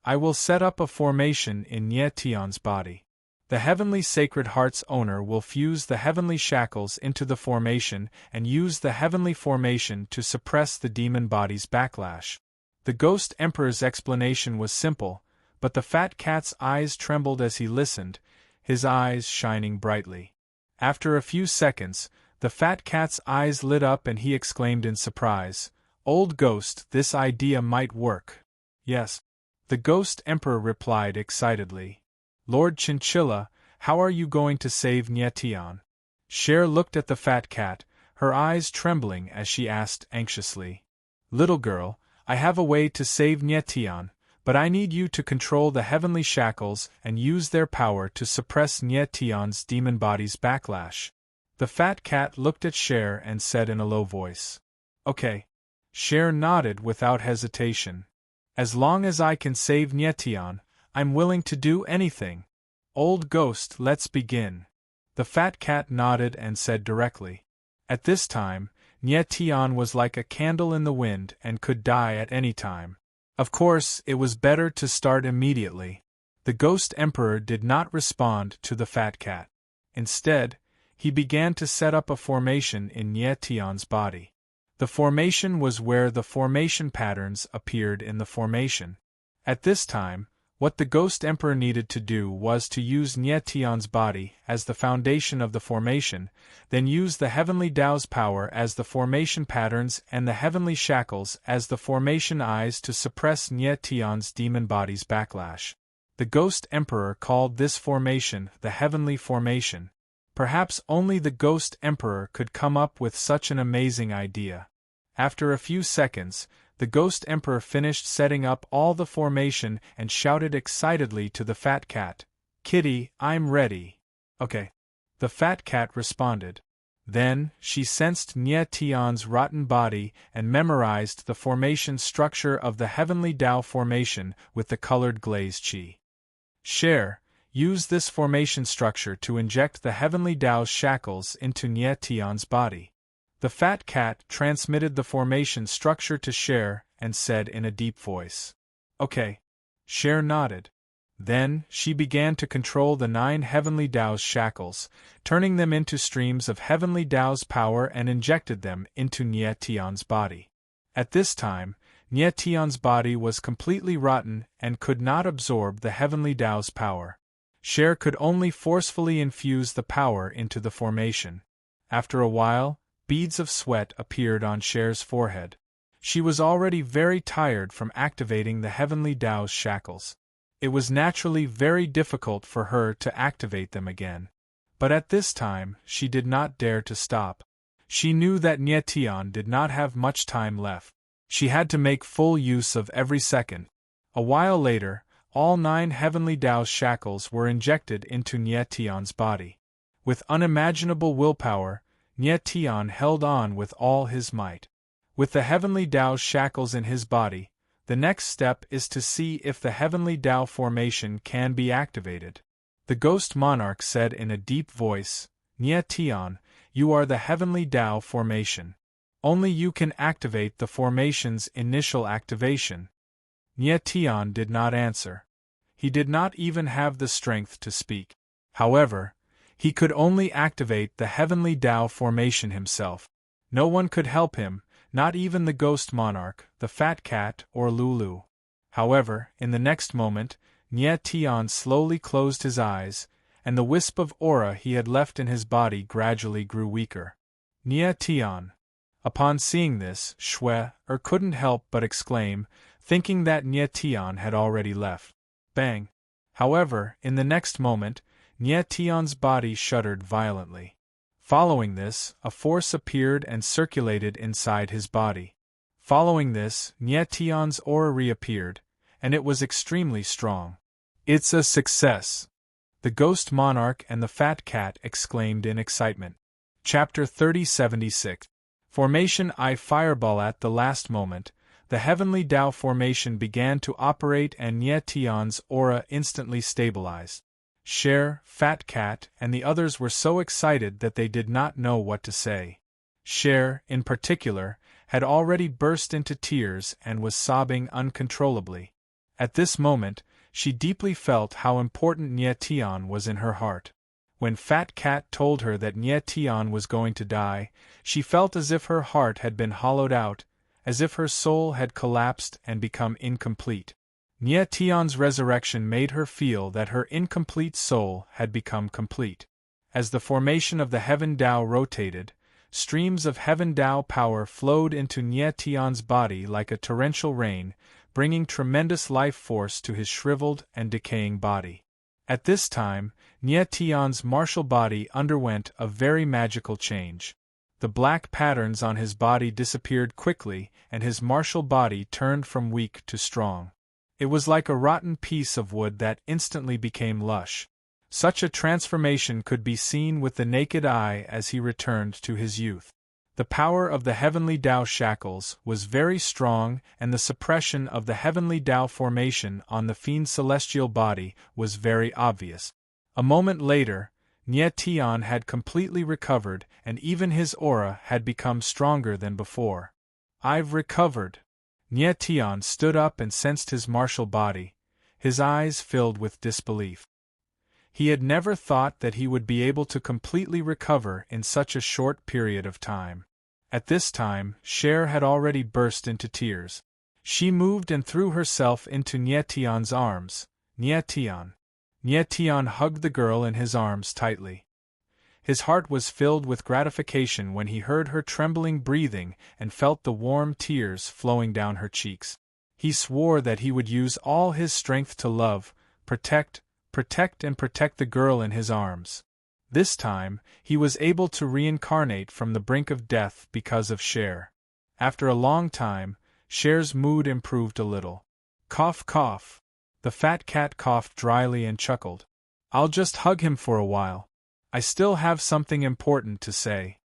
I will set up a formation in Nie Tian's body. The heavenly sacred heart's owner will fuse the heavenly shackles into the formation and use the heavenly formation to suppress the demon body's backlash." The Ghost Emperor's explanation was simple, but the fat cat's eyes trembled as he listened, his eyes shining brightly. After a few seconds, the fat cat's eyes lit up and he exclaimed in surprise, "Old Ghost, this idea might work." "Yes," the Ghost Emperor replied excitedly. "Lord Chinchilla, how are you going to save Nie Tian?" Cher looked at the fat cat, her eyes trembling as she asked anxiously. "Little girl, I have a way to save Nie Tian, but I need you to control the heavenly shackles and use their power to suppress Nie Tian's demon body's backlash." The fat cat looked at Cher and said in a low voice, "Okay." Cher nodded without hesitation. "As long as I can save Nie Tian, I'm willing to do anything. Old Ghost, let's begin." The fat cat nodded and said directly. At this time, Nie Tian was like a candle in the wind and could die at any time. Of course, it was better to start immediately. The Ghost Emperor did not respond to the fat cat. Instead, he began to set up a formation in Nie Tian's body. The formation was where the formation patterns appeared in the formation. At this time, what the Ghost Emperor needed to do was to use Nie Tian's body as the foundation of the formation, then use the Heavenly Tao's power as the formation patterns and the Heavenly Shackles as the formation eyes to suppress Nie Tian's demon body's backlash. The Ghost Emperor called this formation the Heavenly Formation. Perhaps only the Ghost Emperor could come up with such an amazing idea. After a few seconds, the Ghost Emperor finished setting up all the formation and shouted excitedly to the fat cat, "Kitty, I'm ready." "Okay." The fat cat responded. Then, she sensed Nie Tian's rotten body and memorized the formation structure of the Heavenly Tao formation with the colored glaze chi. Cher, use this formation structure to inject the Heavenly Tao's shackles into Nie Tian's body. The fat cat transmitted the formation structure to Cher and said in a deep voice, "Okay." Cher nodded. Then, she began to control the 9 heavenly Tao's shackles, turning them into streams of heavenly Tao's power and injected them into Nie Tian's body. At this time, Nie Tian's body was completely rotten and could not absorb the heavenly Tao's power. Cher could only forcefully infuse the power into the formation. After a while, beads of sweat appeared on Cher's forehead. She was already very tired from activating the heavenly Tao's shackles. It was naturally very difficult for her to activate them again. But at this time, she did not dare to stop. She knew that Nie Tian did not have much time left. She had to make full use of every second. A while later, all 9 heavenly Tao's shackles were injected into Nie Tian's body. With unimaginable willpower, Nie Tian held on with all his might. With the heavenly Tao's shackles in his body, the next step is to see if the heavenly Tao formation can be activated. The ghost monarch said in a deep voice, Nie Tian, you are the heavenly Tao formation. Only you can activate the formation's initial activation. Nie Tian did not answer. He did not even have the strength to speak. However, he could only activate the heavenly Tao formation himself. No one could help him, not even the ghost monarch, the fat cat, or Lulu. However, in the next moment, Nie Tian slowly closed his eyes, and the wisp of aura he had left in his body gradually grew weaker. Nie Tian. Upon seeing this, Shui couldn't help but exclaim, thinking that Nie Tian had already left. Bang! However, in the next moment, Nie Tian's body shuddered violently. Following this, a force appeared and circulated inside his body. Following this, Nie Tian's aura reappeared, and it was extremely strong. It's a success! The ghost monarch and the fat cat exclaimed in excitement. Chapter 3076. Formation I Fireball. At the last moment, the heavenly Tao formation began to operate and Nie Tian's aura instantly stabilized. Cher, Fat Cat, and the others were so excited that they did not know what to say. Cher, in particular, had already burst into tears and was sobbing uncontrollably. At this moment, she deeply felt how important Nie Tian was in her heart. When Fat Cat told her that Nie Tian was going to die, she felt as if her heart had been hollowed out, as if her soul had collapsed and become incomplete. Nie Tian's resurrection made her feel that her incomplete soul had become complete. As the formation of the Heaven Tao rotated, streams of Heaven Tao power flowed into Nie Tian's body like a torrential rain, bringing tremendous life force to his shriveled and decaying body. At this time, Nie Tian's martial body underwent a very magical change. The black patterns on his body disappeared quickly, and his martial body turned from weak to strong. It was like a rotten piece of wood that instantly became lush. Such a transformation could be seen with the naked eye as he returned to his youth. The power of the heavenly Tao shackles was very strong, and the suppression of the heavenly Tao formation on the fiend's celestial body was very obvious. A moment later, Nie Tian had completely recovered, and even his aura had become stronger than before. I've recovered. Nie Tian stood up and sensed his martial body, his eyes filled with disbelief. He had never thought that he would be able to completely recover in such a short period of time. At this time, Cher had already burst into tears. She moved and threw herself into Nie Tian's arms. Nie Tian. Nie Tian hugged the girl in his arms tightly. His heart was filled with gratification when he heard her trembling breathing and felt the warm tears flowing down her cheeks. He swore that he would use all his strength to love, protect the girl in his arms. This time, he was able to reincarnate from the brink of death because of Cher. After a long time, Cher's mood improved a little. Cough, cough. The fat cat coughed dryly and chuckled. I'll just hug him for a while. I still have something important to say.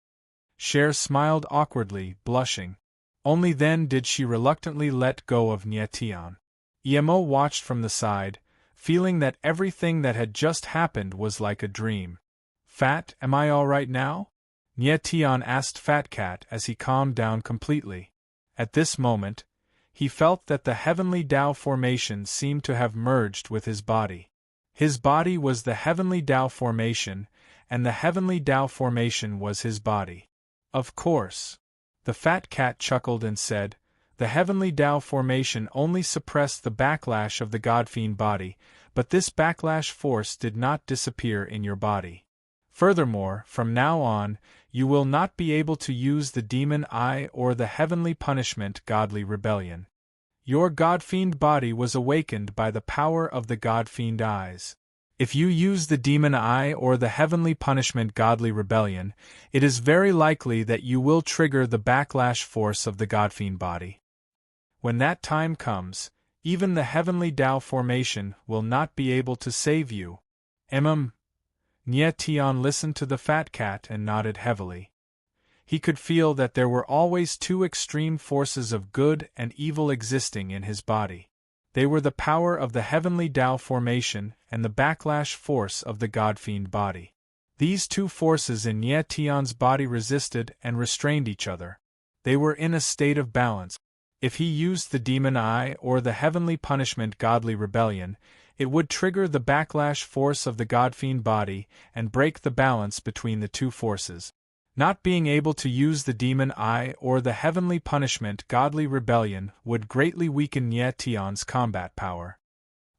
Cher smiled awkwardly, blushing. Only then did she reluctantly let go of Nie Tian. Emo watched from the side, feeling that everything that had just happened was like a dream. Fat, am I all right now? Nie Tian asked Fat Cat as he calmed down completely. At this moment, he felt that the heavenly Tao formation seemed to have merged with his body. His body was the heavenly Tao formation, and the heavenly Tao formation was his body. Of course. The fat cat chuckled and said, the heavenly Tao formation only suppressed the backlash of the God-fiend body, but this backlash force did not disappear in your body. Furthermore, from now on, you will not be able to use the demon eye or the heavenly punishment godly rebellion. Your God-fiend body was awakened by the power of the God-fiend eyes. If you use the demon eye or the heavenly punishment godly rebellion, it is very likely that you will trigger the backlash force of the God-fiend body. When that time comes, even the heavenly Tao formation will not be able to save you. Nye Tian listened to the fat cat and nodded heavily. He could feel that there were always two extreme forces of good and evil existing in his body. They were the power of the heavenly Tao formation and the backlash force of the God-fiend body. These two forces in Nye Tian's body resisted and restrained each other. They were in a state of balance. If he used the demon eye or the heavenly punishment godly rebellion, it would trigger the backlash force of the God-fiend body and break the balance between the two forces. Not being able to use the demon eye or the heavenly punishment godly rebellion would greatly weaken Nye Tian's combat power.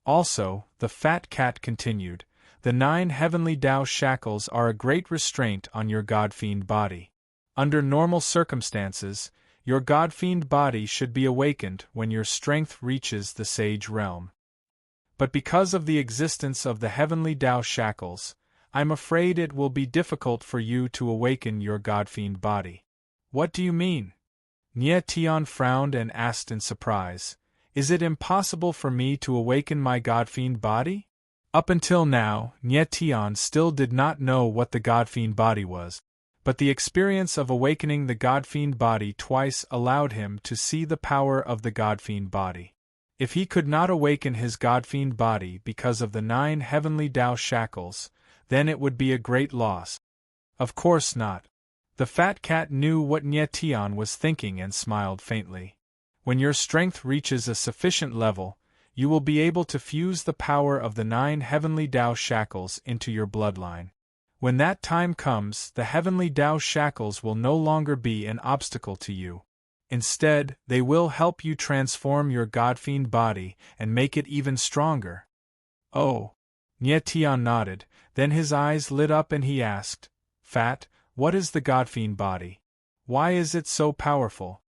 Also, the fat cat continued, the 9 heavenly Tao shackles are a great restraint on your God-fiend body. Under normal circumstances, your God-fiend body should be awakened when your strength reaches the sage realm. But because of the existence of the heavenly Tao shackles, I'm afraid it will be difficult for you to awaken your God-fiend body. What do you mean? Nye Tian frowned and asked in surprise, is it impossible for me to awaken my God-fiend body? Up until now, Nye Tian still did not know what the God-fiend body was, but the experience of awakening the God-fiend body twice allowed him to see the power of the God-fiend body. If he could not awaken his God-fiend body because of the 9 heavenly Tao shackles, then it would be a great loss. Of course not. The fat cat knew what Nye Tian was thinking and smiled faintly. When your strength reaches a sufficient level, you will be able to fuse the power of the 9 heavenly Tao shackles into your bloodline. When that time comes, the heavenly Tao shackles will no longer be an obstacle to you. Instead, they will help you transform your God-fiend body and make it even stronger. Oh. Nye Tian nodded, then his eyes lit up and he asked, Fat, what is the God-fiend body? Why is it so powerful?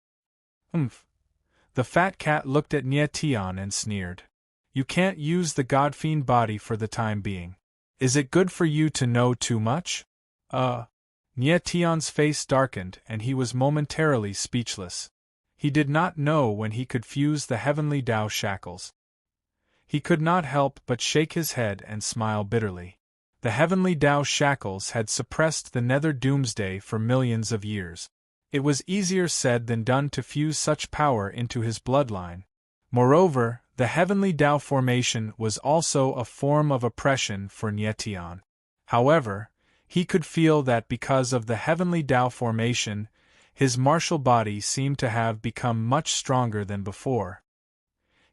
The fat cat looked at Nye Tian and sneered. You can't use the God-fiend body for the time being. Is it good for you to know too much? Nye Tian's face darkened and he was momentarily speechless. He did not know when he could fuse the heavenly Tao shackles. He could not help but shake his head and smile bitterly. The heavenly Tao shackles had suppressed the nether doomsday for millions of years. It was easier said than done to fuse such power into his bloodline. Moreover, the heavenly Tao formation was also a form of oppression for Nye Tian. However, he could feel that because of the heavenly Tao formation, his martial body seemed to have become much stronger than before.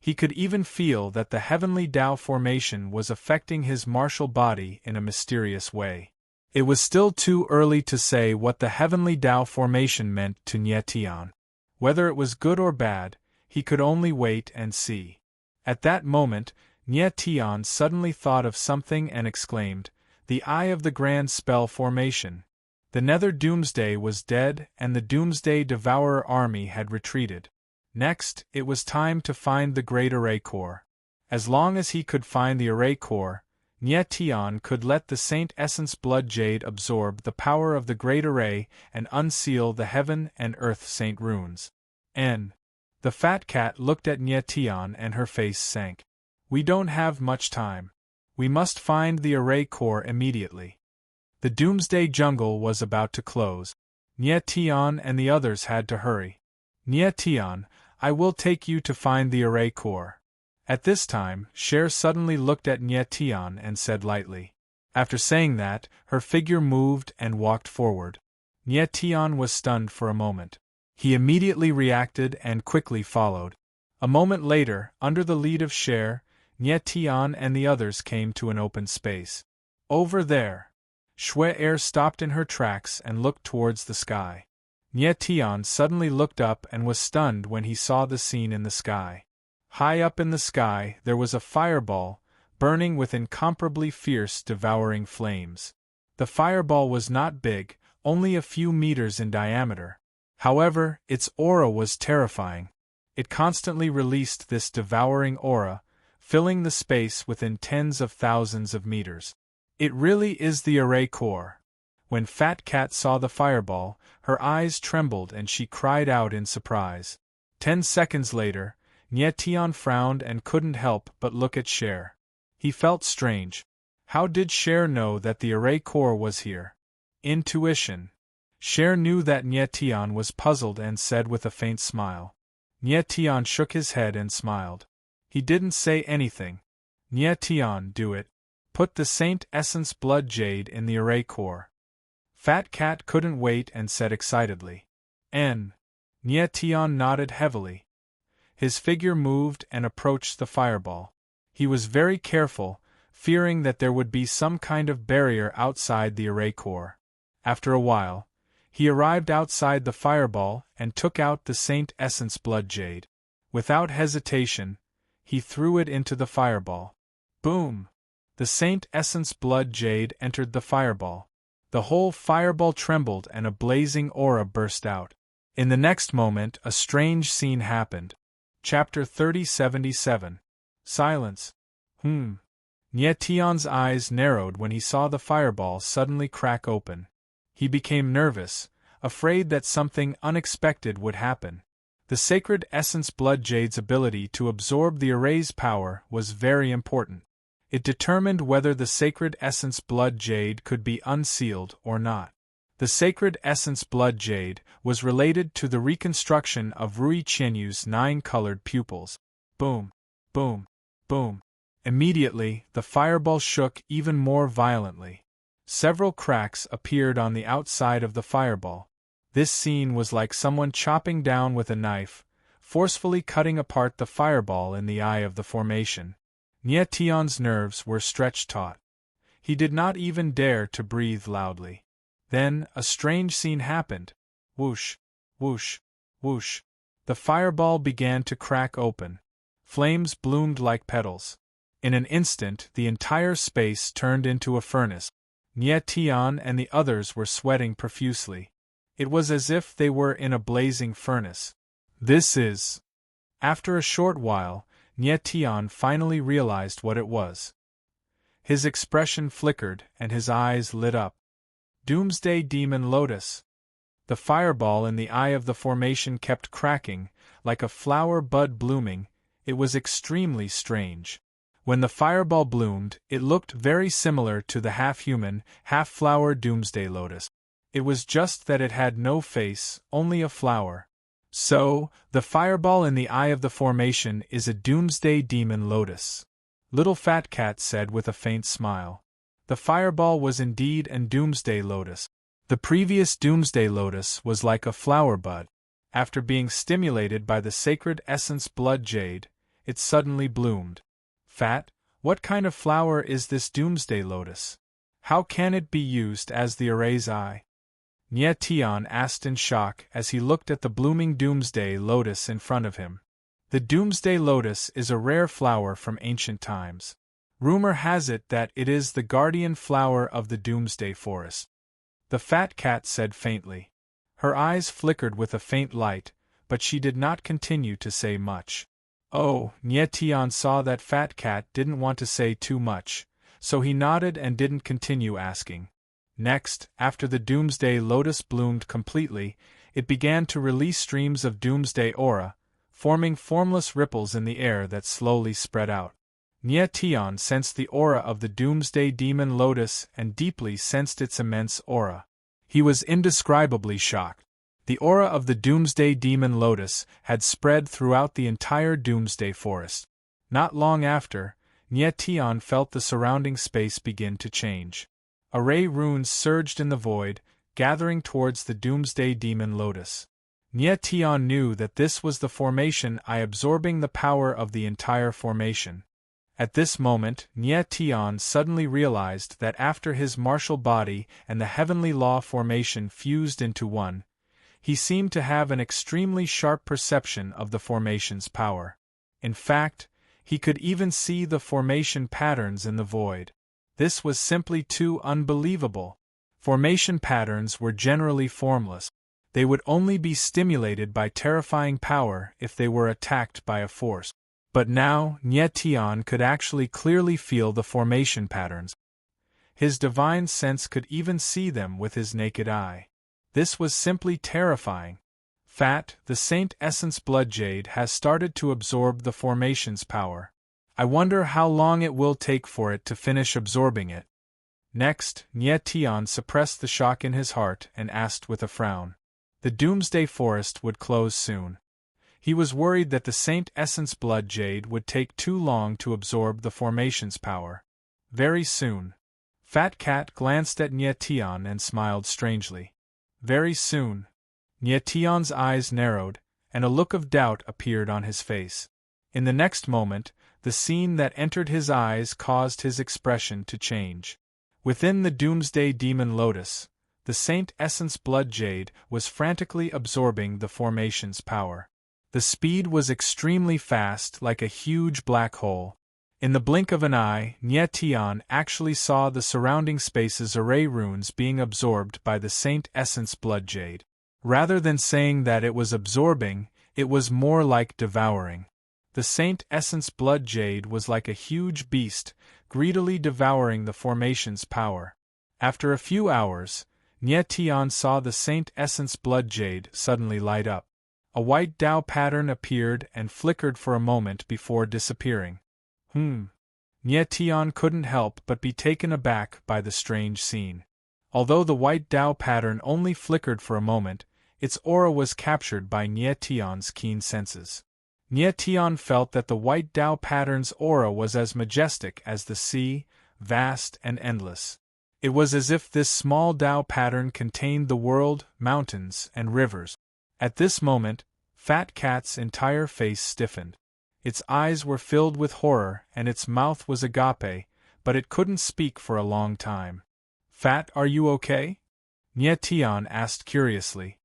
He could even feel that the heavenly Tao formation was affecting his martial body in a mysterious way. It was still too early to say what the heavenly Tao formation meant to Nye Tian. Whether it was good or bad, he could only wait and see. At that moment, Nye Tian suddenly thought of something and exclaimed, the Eye of the Grand Spell formation. The Nether Doomsday was dead and the Doomsday Devourer army had retreated. Next, it was time to find the Great Array Core. As long as he could find the Array Core, Nye Tian could let the Saint Essence Blood Jade absorb the power of the Great Array and unseal the Heaven and Earth Saint Runes. The fat cat looked at Nye Tian and her face sank. We don't have much time. We must find the Array Core immediately. The Doomsday Jungle was about to close. Nye Tian and the others had to hurry. Nye Tian, I will take you to find the Array Core. At this time, Cher suddenly looked at Nye Tian and said lightly. After saying that, her figure moved and walked forward. Nye Tian was stunned for a moment. He immediately reacted and quickly followed. A moment later, under the lead of Cher, Nyetian and the others came to an open space. Over there! Shue stopped in her tracks and looked towards the sky. Nyetian suddenly looked up and was stunned when he saw the scene in the sky. High up in the sky there was a fireball, burning with incomparably fierce, devouring flames. The fireball was not big, only a few meters in diameter. However, its aura was terrifying. It constantly released this devouring aura, filling the space within tens of thousands of meters. It really is the Array core. When Fat Cat saw the fireball, her eyes trembled and she cried out in surprise. 10 seconds later, Nyetian frowned and couldn't help but look at Cher. He felt strange. How did Cher know that the Array core was here? Intuition. Cher knew that Nyetian was puzzled and said with a faint smile. Nyetian shook his head and smiled. He didn't say anything. Nyetian, do it. Put the Saint Essence Blood Jade in the Array core. Fat Cat couldn't wait and said excitedly. Nyetian nodded heavily. His figure moved and approached the fireball. He was very careful, fearing that there would be some kind of barrier outside the Array core. After a while, he arrived outside the fireball and took out the Saint Essence Blood Jade. Without hesitation, he threw it into the fireball. Boom! The Saint Essence Blood Jade entered the fireball. The whole fireball trembled and a blazing aura burst out. In the next moment, a strange scene happened. Chapter 3077. Silence. Nyetian's eyes narrowed when he saw the fireball suddenly crack open. He became nervous, afraid that something unexpected would happen. The Sacred Essence Blood Jade's ability to absorb the Array's power was very important. It determined whether the Sacred Essence Blood Jade could be unsealed or not. The Sacred Essence Blood Jade was related to the reconstruction of Rui Qianyu's 9 colored pupils. Boom! Boom! Boom! Immediately, the fireball shook even more violently. Several cracks appeared on the outside of the fireball. This scene was like someone chopping down with a knife, forcefully cutting apart the fireball in the eye of the formation. Nyetian's nerves were stretched taut. He did not even dare to breathe loudly. Then, a strange scene happened. Whoosh! Whoosh! Whoosh! The fireball began to crack open. Flames bloomed like petals. In an instant, the entire space turned into a furnace. Nyetian and the others were sweating profusely. It was as if they were in a blazing furnace. This is... After a short while, Nyetian finally realized what it was. His expression flickered and his eyes lit up. Doomsday Demon Lotus. The fireball in the eye of the formation kept cracking, like a flower bud blooming. It was extremely strange. When the fireball bloomed, it looked very similar to the half-human, half-flower Doomsday Lotus. It was just that it had no face, only a flower. So, the fireball in the eye of the formation is a Doomsday Demon Lotus. Little Fat Cat said with a faint smile. The fireball was indeed a Doomsday Lotus. The previous Doomsday Lotus was like a flower bud. After being stimulated by the Sacred Essence Blood Jade, it suddenly bloomed. Fat, what kind of flower is this Doomsday Lotus? How can it be used as the Array's eye? Nyetian asked in shock as he looked at the blooming Doomsday Lotus in front of him. The Doomsday Lotus is a rare flower from ancient times. Rumor has it that it is the guardian flower of the Doomsday Forest. The Fat Cat said faintly. Her eyes flickered with a faint light, but she did not continue to say much. Oh, Nyetian saw that Fat Cat didn't want to say too much, so he nodded and didn't continue asking. Next, after the Doomsday Lotus bloomed completely, it began to release streams of Doomsday aura, forming formless ripples in the air that slowly spread out. Nyetian sensed the aura of the Doomsday Demon Lotus and deeply sensed its immense aura. He was indescribably shocked. The aura of the Doomsday Demon Lotus had spread throughout the entire Doomsday Forest. Not long after, Nyetian felt the surrounding space begin to change. Array runes surged in the void, gathering towards the Doomsday Demon Lotus. Nie Tian knew that this was the formation I absorbing the power of the entire formation. At this moment, Nie Tian suddenly realized that after his martial body and the heavenly law formation fused into one, he seemed to have an extremely sharp perception of the formation's power. In fact, he could even see the formation patterns in the void. This was simply too unbelievable. Formation patterns were generally formless. They would only be stimulated by terrifying power if they were attacked by a force. But now, Nie Tian could actually clearly feel the formation patterns. His divine sense could even see them with his naked eye. This was simply terrifying. Fat, the Saint Essence Blood Jade has started to absorb the formation's power. I wonder how long it will take for it to finish absorbing it. Next, Nie Tian suppressed the shock in his heart and asked with a frown. The Doomsday Forest would close soon. He was worried that the Saint Essence Blood Jade would take too long to absorb the formation's power. Very soon. Fat Cat glanced at Nie Tian and smiled strangely. Very soon. Nie Tian's eyes narrowed, and a look of doubt appeared on his face. In the next moment, the scene that entered his eyes caused his expression to change. Within the Doomsday Demon Lotus, the Saint Essence Blood Jade was frantically absorbing the formation's power. The speed was extremely fast, like a huge black hole. In the blink of an eye, Nie Tian actually saw the surrounding space's array runes being absorbed by the Saint Essence Blood Jade. Rather than saying that it was absorbing, it was more like devouring. The Saint Essence Blood Jade was like a huge beast, greedily devouring the formation's power. After a few hours, Nie Tian saw the Saint Essence Blood Jade suddenly light up. A white Tao pattern appeared and flickered for a moment before disappearing. Nie Tian couldn't help but be taken aback by the strange scene. Although the white Tao pattern only flickered for a moment, its aura was captured by Nie Tian's keen senses. Nie Tian felt that the white Tao pattern's aura was as majestic as the sea, vast and endless. It was as if this small Tao pattern contained the world, mountains, and rivers. At this moment, Fat Cat's entire face stiffened. Its eyes were filled with horror and its mouth was agape, but it couldn't speak for a long time. Fat, are you okay? Nie Tian asked curiously.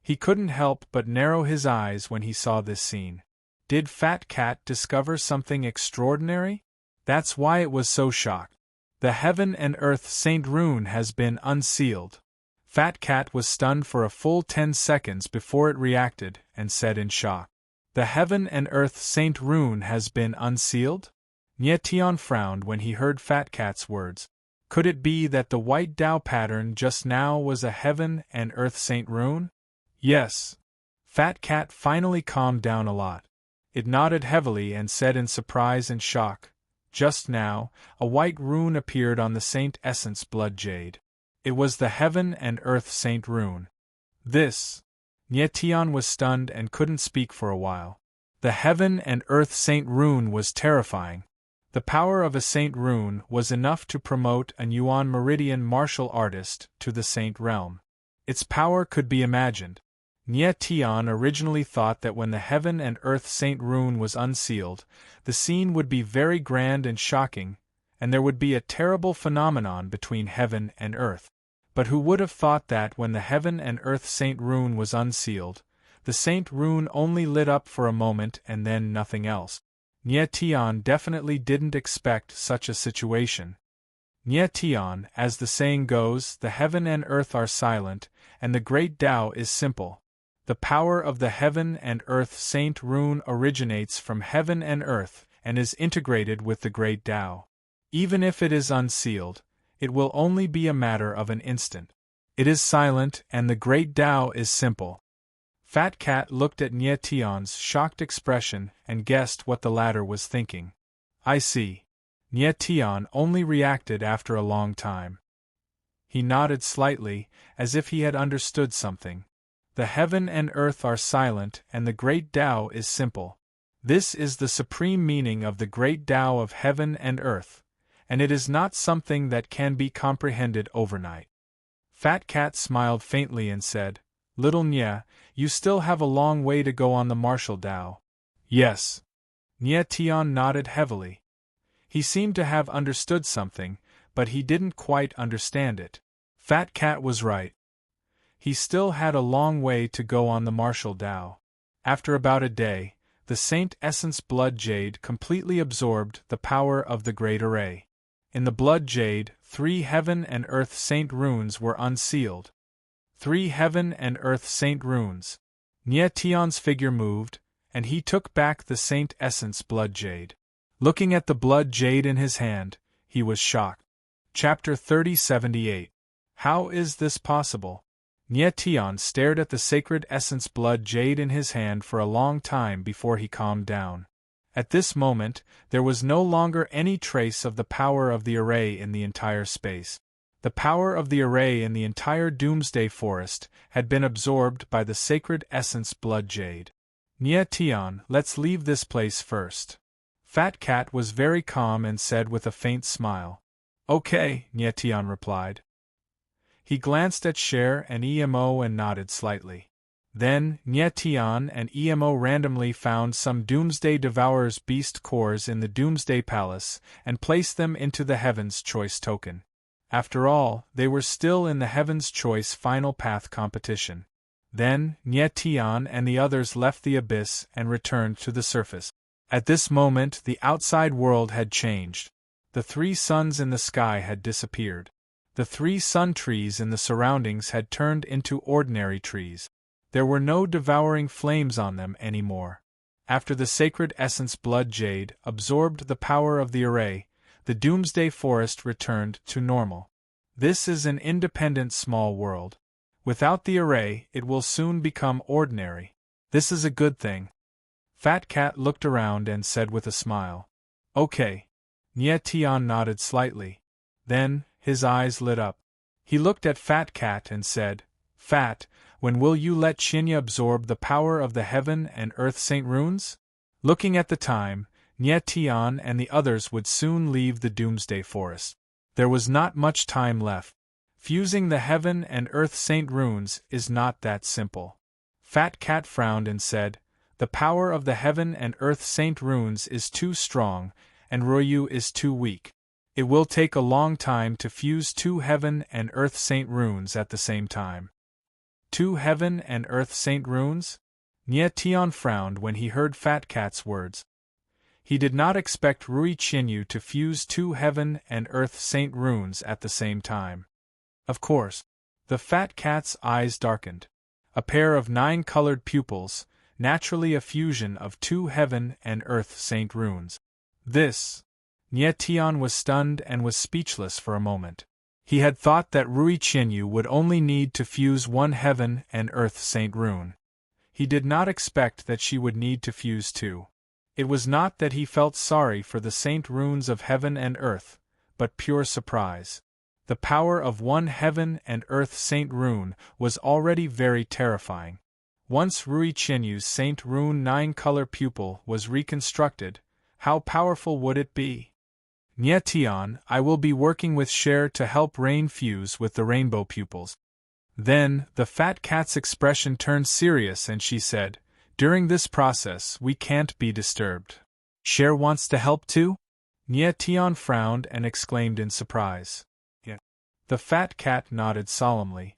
He couldn't help but narrow his eyes when he saw this scene. Did Fat Cat discover something extraordinary? That's why it was so shocked. The Heaven and Earth Saint Rune has been unsealed. Fat Cat was stunned for a full 10 seconds before it reacted and said in shock. The Heaven and Earth Saint Rune has been unsealed? Nie Tian frowned when he heard Fat Cat's words. Could it be that the white Tao pattern just now was a Heaven and Earth Saint Rune? Yes. Fat Cat finally calmed down a lot. It nodded heavily and said in surprise and shock, just now, a white rune appeared on the Saint Essence Blood Jade. It was the Heaven and Earth Saint Rune. This. Nie Tian was stunned and couldn't speak for a while. The Heaven and Earth Saint Rune was terrifying. The power of a Saint Rune was enough to promote a Yuan Meridian martial artist to the Saint Realm. Its power could be imagined. Nie Tian originally thought that when the Heaven and Earth Saint Rune was unsealed, the scene would be very grand and shocking, and there would be a terrible phenomenon between Heaven and Earth. But who would have thought that when the Heaven and Earth Saint Rune was unsealed, the Saint Rune only lit up for a moment and then nothing else? Nie Tian definitely didn't expect such a situation. Nie Tian, as the saying goes, the Heaven and Earth are silent, and the great Tao is simple. The power of the Heaven and Earth Saint Rune originates from Heaven and Earth and is integrated with the great Tao. Even if it is unsealed, it will only be a matter of an instant. It is silent and the great Tao is simple. Fat Cat looked at Nie Tian's shocked expression and guessed what the latter was thinking. I see. Nie Tian only reacted after a long time. He nodded slightly, as if he had understood something. The Heaven and Earth are silent and the great Tao is simple. This is the supreme meaning of the great Tao of Heaven and Earth, and it is not something that can be comprehended overnight. Fat Cat smiled faintly and said, Little Nye, you still have a long way to go on the martial Tao. Yes. Nye Tian nodded heavily. He seemed to have understood something, but he didn't quite understand it. Fat Cat was right. He still had a long way to go on the martial Tao. After about a day, the Saint Essence Blood Jade completely absorbed the power of the Great Array. In the Blood Jade, 3 Heaven and Earth Saint runes were unsealed. 3 Heaven and Earth Saint runes. Nye Tian's figure moved, and he took back the Saint Essence Blood Jade. Looking at the Blood Jade in his hand, he was shocked. Chapter 3078. How is this possible? Nye Tian stared at the sacred essence Blood Jade in his hand for a long time before he calmed down. At this moment, there was no longer any trace of the power of the array in the entire space. The power of the array in the entire Doomsday Forest had been absorbed by the sacred essence Blood Jade. Nye Tian, let's leave this place first. Fat Cat was very calm and said with a faint smile. Okay, Nye Tian replied. He glanced at Cher and Emo and nodded slightly. Then, Nye Tian and Emo randomly found some Doomsday Devourer's beast cores in the Doomsday Palace and placed them into the Heaven's Choice token. After all, they were still in the Heaven's Choice Final Path competition. Then, Nye Tian and the others left the abyss and returned to the surface. At this moment, the outside world had changed. The 3 suns in the sky had disappeared. The 3 sun trees in the surroundings had turned into ordinary trees. There were no devouring flames on them anymore. After the sacred essence Blood Jade absorbed the power of the array, the Doomsday Forest returned to normal. This is an independent small world. Without the array, it will soon become ordinary. This is a good thing. Fat Cat looked around and said with a smile. Okay. Nye Tian nodded slightly. Then, his eyes lit up. He looked at Fat Cat and said, Fat, when will you let Qinya absorb the power of the Heaven and Earth Saint runes? Looking at the time, Nye Tian and the others would soon leave the Doomsday Forest. There was not much time left. Fusing the Heaven and Earth Saint runes is not that simple. Fat Cat frowned and said, The power of the Heaven and Earth Saint runes is too strong, and Ruyu is too weak. It will take a long time to fuse 2 Heaven and Earth Saint runes at the same time. 2 Heaven and Earth Saint runes? Nye Tian frowned when he heard Fat Cat's words. He did not expect Rui Qinyu to fuse 2 Heaven and Earth Saint runes at the same time. Of course. The Fat Cat's eyes darkened. A pair of 9-colored pupils, naturally a fusion of 2 Heaven and Earth Saint runes. This. Nye Tian was stunned and was speechless for a moment. He had thought that Rui Qinyu would only need to fuse 1 Heaven and Earth Saint rune. He did not expect that she would need to fuse 2. It was not that he felt sorry for the Saint runes of Heaven and Earth, but pure surprise. The power of 1 Heaven and Earth Saint rune was already very terrifying. Once Rui Qinyu's Saint rune 9-color pupil was reconstructed, how powerful would it be? Nye Tian, I will be working with Cher to help Rain fuse with the rainbow pupils. Then, the Fat Cat's expression turned serious and she said, During this process we can't be disturbed. Cher wants to help too? Nye Tian frowned and exclaimed in surprise. Yeah. The Fat Cat nodded solemnly.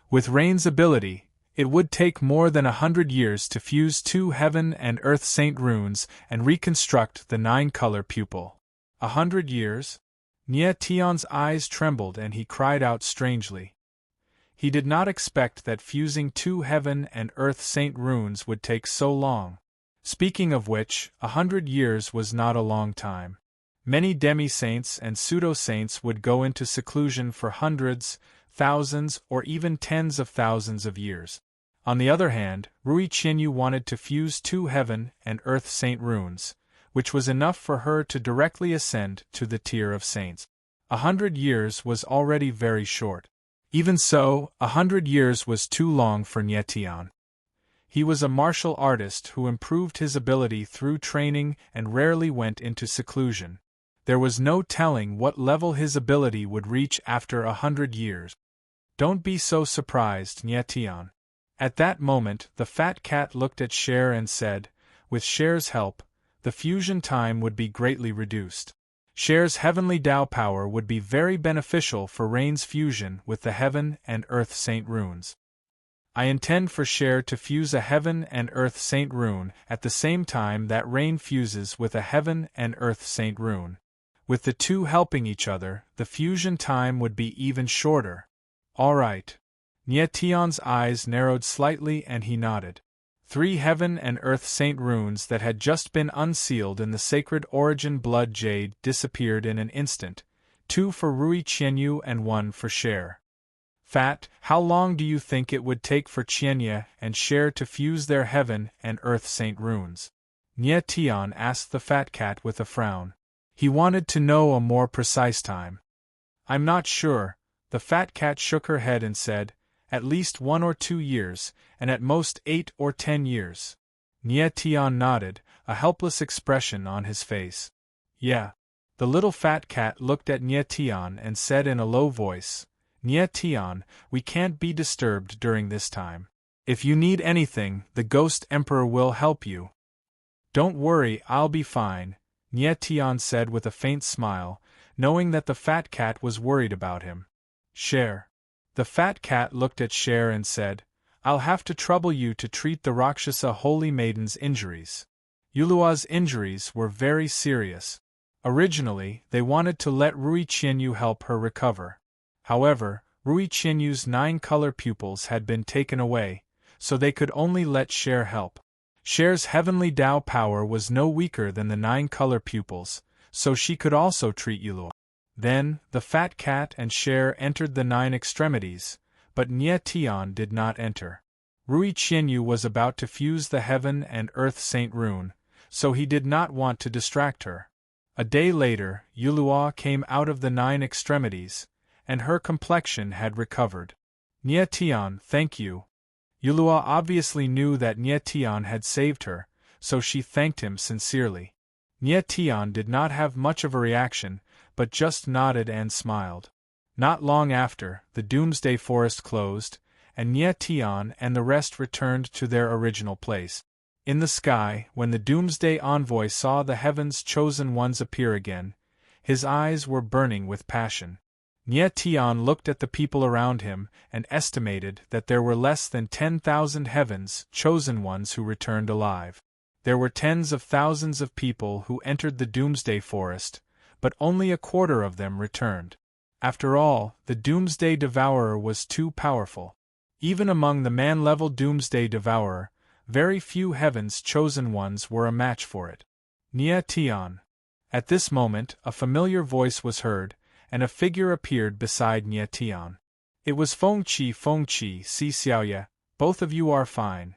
With Rain's ability, it would take more than 100 years to fuse 2 Heaven and Earth Saint runes and reconstruct the 9-color pupil. 100 years? Nye Tian's eyes trembled and he cried out strangely. He did not expect that fusing 2 Heaven and Earth Saint runes would take so long. Speaking of which, 100 years was not a long time. Many demi-saints and pseudo-saints would go into seclusion for hundreds, thousands, or even tens of thousands of years. On the other hand, Rui Qinyu wanted to fuse 2 Heaven and Earth Saint runes, which was enough for her to directly ascend to the tier of saints. 100 years was already very short. Even so, 100 years was too long for Nye Tian. He was a martial artist who improved his ability through training and rarely went into seclusion. There was no telling what level his ability would reach after 100 years. Don't be so surprised, Nye Tian. At that moment, the fat cat looked at Cher and said, with Cher's help, the fusion time would be greatly reduced. Cher's heavenly Tao power would be very beneficial for Rain's fusion with the Heaven and Earth Saint runes. I intend for Cher to fuse a Heaven and Earth Saint rune at the same time that Rain fuses with a Heaven and Earth Saint rune. With the two helping each other, the fusion time would be even shorter. All right. Nietion's eyes narrowed slightly and he nodded. 3 Heaven and Earth Saint runes that had just been unsealed in the sacred origin blood jade disappeared in an instant, 2 for Rui Qianyu and 1 for Cher. Fat, how long do you think it would take for Qianye and Cher to fuse their Heaven and Earth Saint runes? Nietion asked the fat cat with a frown. He wanted to know a more precise time. I'm not sure. The fat cat shook her head and said, at least 1 or 2 years, and at most 8 or 10 years. Nietion nodded, a helpless expression on his face. Yeah. The little fat cat looked at Nietion and said in a low voice, Nietion, we can't be disturbed during this time. If you need anything, the Ghost Emperor will help you. Don't worry, I'll be fine, Nietion said with a faint smile, knowing that the fat cat was worried about him. Cher. The fat cat looked at Cher and said, I'll have to trouble you to treat the Rakshasa Holy Maiden's injuries. Yulua's injuries were very serious. Originally, they wanted to let Rui Qianyu help her recover. However, Rui Qianyu's 9 color pupils had been taken away, so they could only let Cher help. Cher's heavenly Tao power was no weaker than the 9 color pupils, so she could also treat Yulua. Then, the fat cat and Cher entered the 9 extremities, but Nietion did not enter. Rui Qianyu was about to fuse the Heaven and Earth Saint rune, so he did not want to distract her. A day later, Yulua came out of the 9 extremities, and her complexion had recovered. Nietion, thank you. Yulua obviously knew that Nietion had saved her, so she thanked him sincerely. Nietion did not have much of a reaction, but just nodded and smiled. Not long after, the Doomsday Forest closed, and Nietion and the rest returned to their original place. In the sky, when the Doomsday Envoy saw the Heaven's chosen ones appear again, his eyes were burning with passion. Nietion looked at the people around him and estimated that there were less than 10,000 Heaven's chosen ones who returned alive. There were tens of thousands of people who entered the Doomsday Forest, but only 1/4 of them returned. After all, the Doomsday Devourer was too powerful. Even among the man-level Doomsday Devourer, very few Heaven's chosen ones were a match for it. Nietion. At this moment, a familiar voice was heard, and a figure appeared beside Nietion. It was Fengqi, Si Xiaoye, both of you are fine.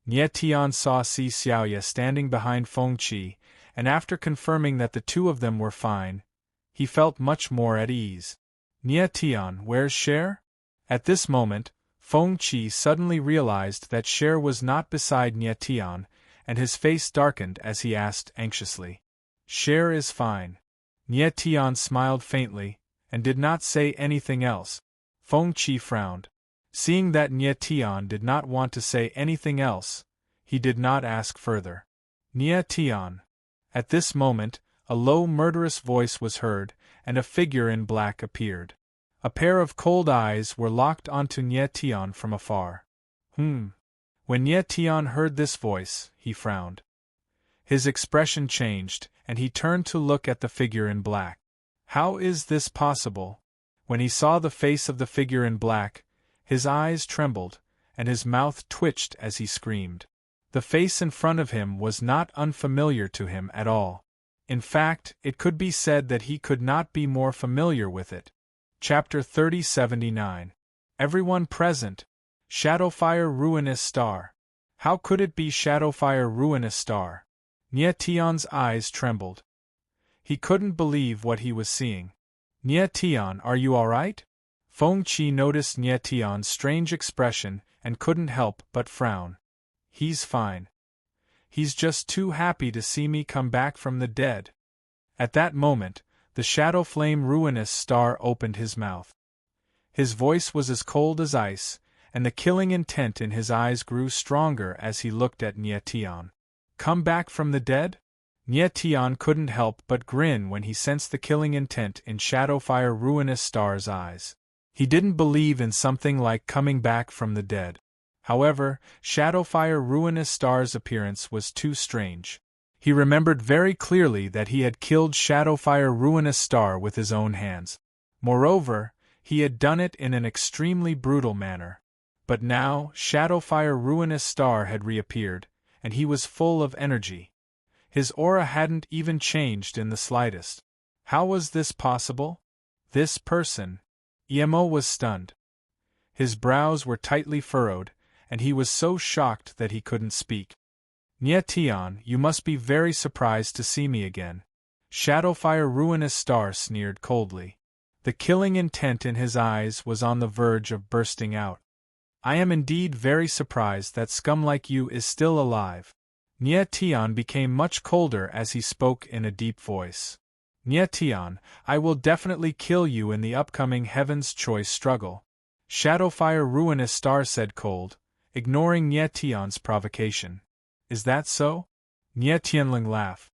Nietion saw Si Xiaoye standing behind Fengqi, and after confirming that the two of them were fine, he felt much more at ease. Nietion, where's Cher? At this moment, Fengqi suddenly realized that Cher was not beside Nietion, and his face darkened as he asked anxiously. Cher is fine. Nietion smiled faintly, and did not say anything else. Fengqi frowned. Seeing that Nietion did not want to say anything else, he did not ask further. Nietion. At this moment, a low murderous voice was heard, and a figure in black appeared. A pair of cold eyes were locked onto Nietion from afar. When Nietion heard this voice, he frowned. His expression changed, and he turned to look at the figure in black. How is this possible? When he saw the face of the figure in black, his eyes trembled, and his mouth twitched as he screamed. The face in front of him was not unfamiliar to him at all. In fact, it could be said that he could not be more familiar with it. Chapter 3079. Everyone present. Shadowfire Ruinous Star. How could it be Shadowfire Ruinous Star? Nietion's eyes trembled. He couldn't believe what he was seeing. Nietion, are you all right? Fengqi noticed Nietion's strange expression and couldn't help but frown. He's fine. He's just too happy to see me come back from the dead. At that moment, the Shadow Flame Ruinous Star opened his mouth. His voice was as cold as ice, and the killing intent in his eyes grew stronger as he looked at Nyetian. Come back from the dead? Nyetian couldn't help but grin when he sensed the killing intent in Shadowfire Ruinous Star's eyes. He didn't believe in something like coming back from the dead. However, Shadowfire Ruinous Star's appearance was too strange. He remembered very clearly that he had killed Shadowfire Ruinous Star with his own hands. Moreover, he had done it in an extremely brutal manner. But now, Shadowfire Ruinous Star had reappeared, and he was full of energy. His aura hadn't even changed in the slightest. How was this possible? This person. Emo was stunned. His brows were tightly furrowed, and he was so shocked that he couldn't speak. Nyetian, you must be very surprised to see me again. Shadowfire Ruinous Star sneered coldly. The killing intent in his eyes was on the verge of bursting out. I am indeed very surprised that scum like you is still alive. Nyetian became much colder as he spoke in a deep voice. Nyetian, I will definitely kill you in the upcoming Heaven's Choice struggle. Shadowfire Ruinous Star said cold, ignoring Nyetian's provocation. Is that so? Nyetianling laughed.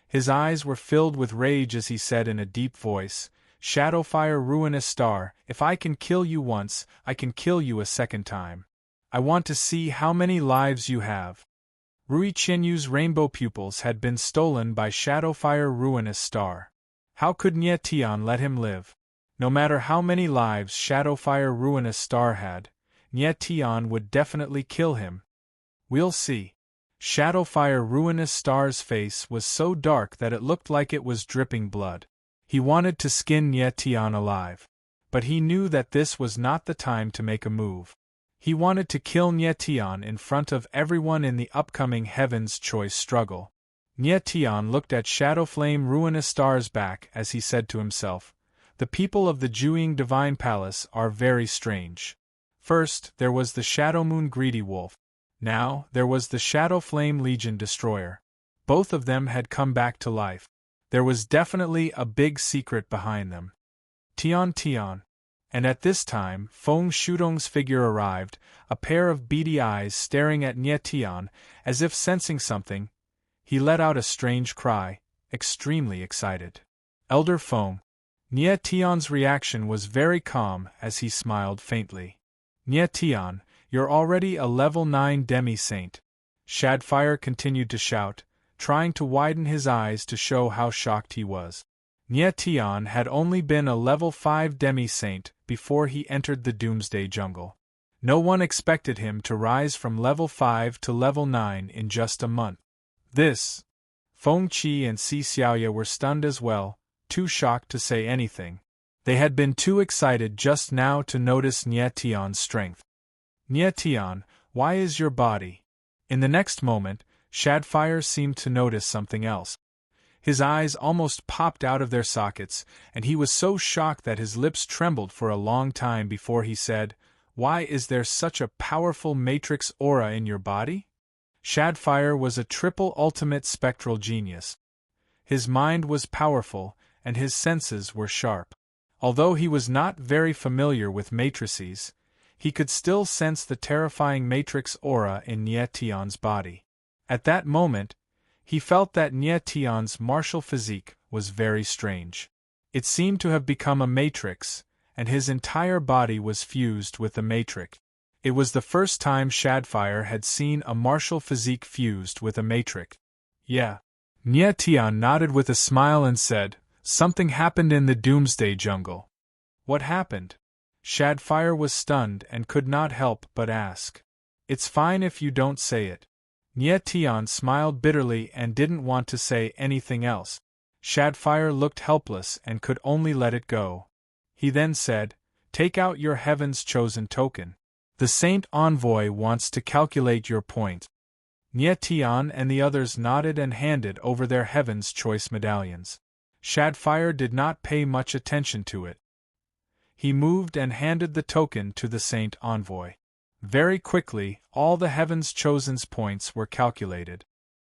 His eyes were filled with rage as he said in a deep voice, Shadowfire Ruinous Star, if I can kill you once, I can kill you a second time. I want to see how many lives you have. Rui Qianyu's rainbow pupils had been stolen by Shadowfire Ruinous Star. How could Nyetian let him live? No matter how many lives Shadowfire Ruinous Star had, Nyetian would definitely kill him. We'll see. Shadowfire Ruinous Star's face was so dark that it looked like it was dripping blood. He wanted to skin Nyetian alive. But he knew that this was not the time to make a move. He wanted to kill Nyetian in front of everyone in the upcoming Heaven's Choice struggle. Nyetian looked at Shadowflame Ruinous Star's back as he said to himself, the people of the Jueying Divine Palace are very strange. First, there was the Shadow Moon Greedy Wolf. Now, there was the Shadowflame Legion Destroyer. Both of them had come back to life. There was definitely a big secret behind them. Tian. And at this time, Feng Shudong's figure arrived, a pair of beady eyes staring at Nyetian, as if sensing something. He let out a strange cry, extremely excited. Elder Feng. Nyetian's reaction was very calm as he smiled faintly. Nyetian, you're already a level 9 demi-saint. Shadfire continued to shout, trying to widen his eyes to show how shocked he was. Nyetian had only been a level 5 demi-saint before he entered the Doomsday Jungle. No one expected him to rise from level 5 to level 9 in just a month. This. Feng Qi and Si Xiaoya were stunned as well, too shocked to say anything. They had been too excited just now to notice Nyetian's strength. Nyetian, why is your body? In the next moment, Shadfire seemed to notice something else. His eyes almost popped out of their sockets, and he was so shocked that his lips trembled for a long time before he said, Why is there such a powerful matrix aura in your body? Shadfire was a triple ultimate spectral genius. His mind was powerful, and his senses were sharp. Although he was not very familiar with matrices, he could still sense the terrifying matrix aura in Nyetian's body. At that moment, he felt that Nyetian's martial physique was very strange. It seemed to have become a matrix, and his entire body was fused with the matrix. It was the first time Shadfire had seen a martial physique fused with a matrix. Yeah. Nyetian nodded with a smile and said, Something happened in the Doomsday Jungle. What happened? Shadfire was stunned and could not help but ask. It's fine if you don't say it. Nyetian smiled bitterly and didn't want to say anything else. Shadfire looked helpless and could only let it go. He then said, Take out your Heaven's Chosen token. The Saint Envoy wants to calculate your point. Nyetian and the others nodded and handed over their Heaven's Choice medallions. Shadfire did not pay much attention to it. He moved and handed the token to the Saint Envoy. Very quickly, all the Heaven's Chosen's points were calculated.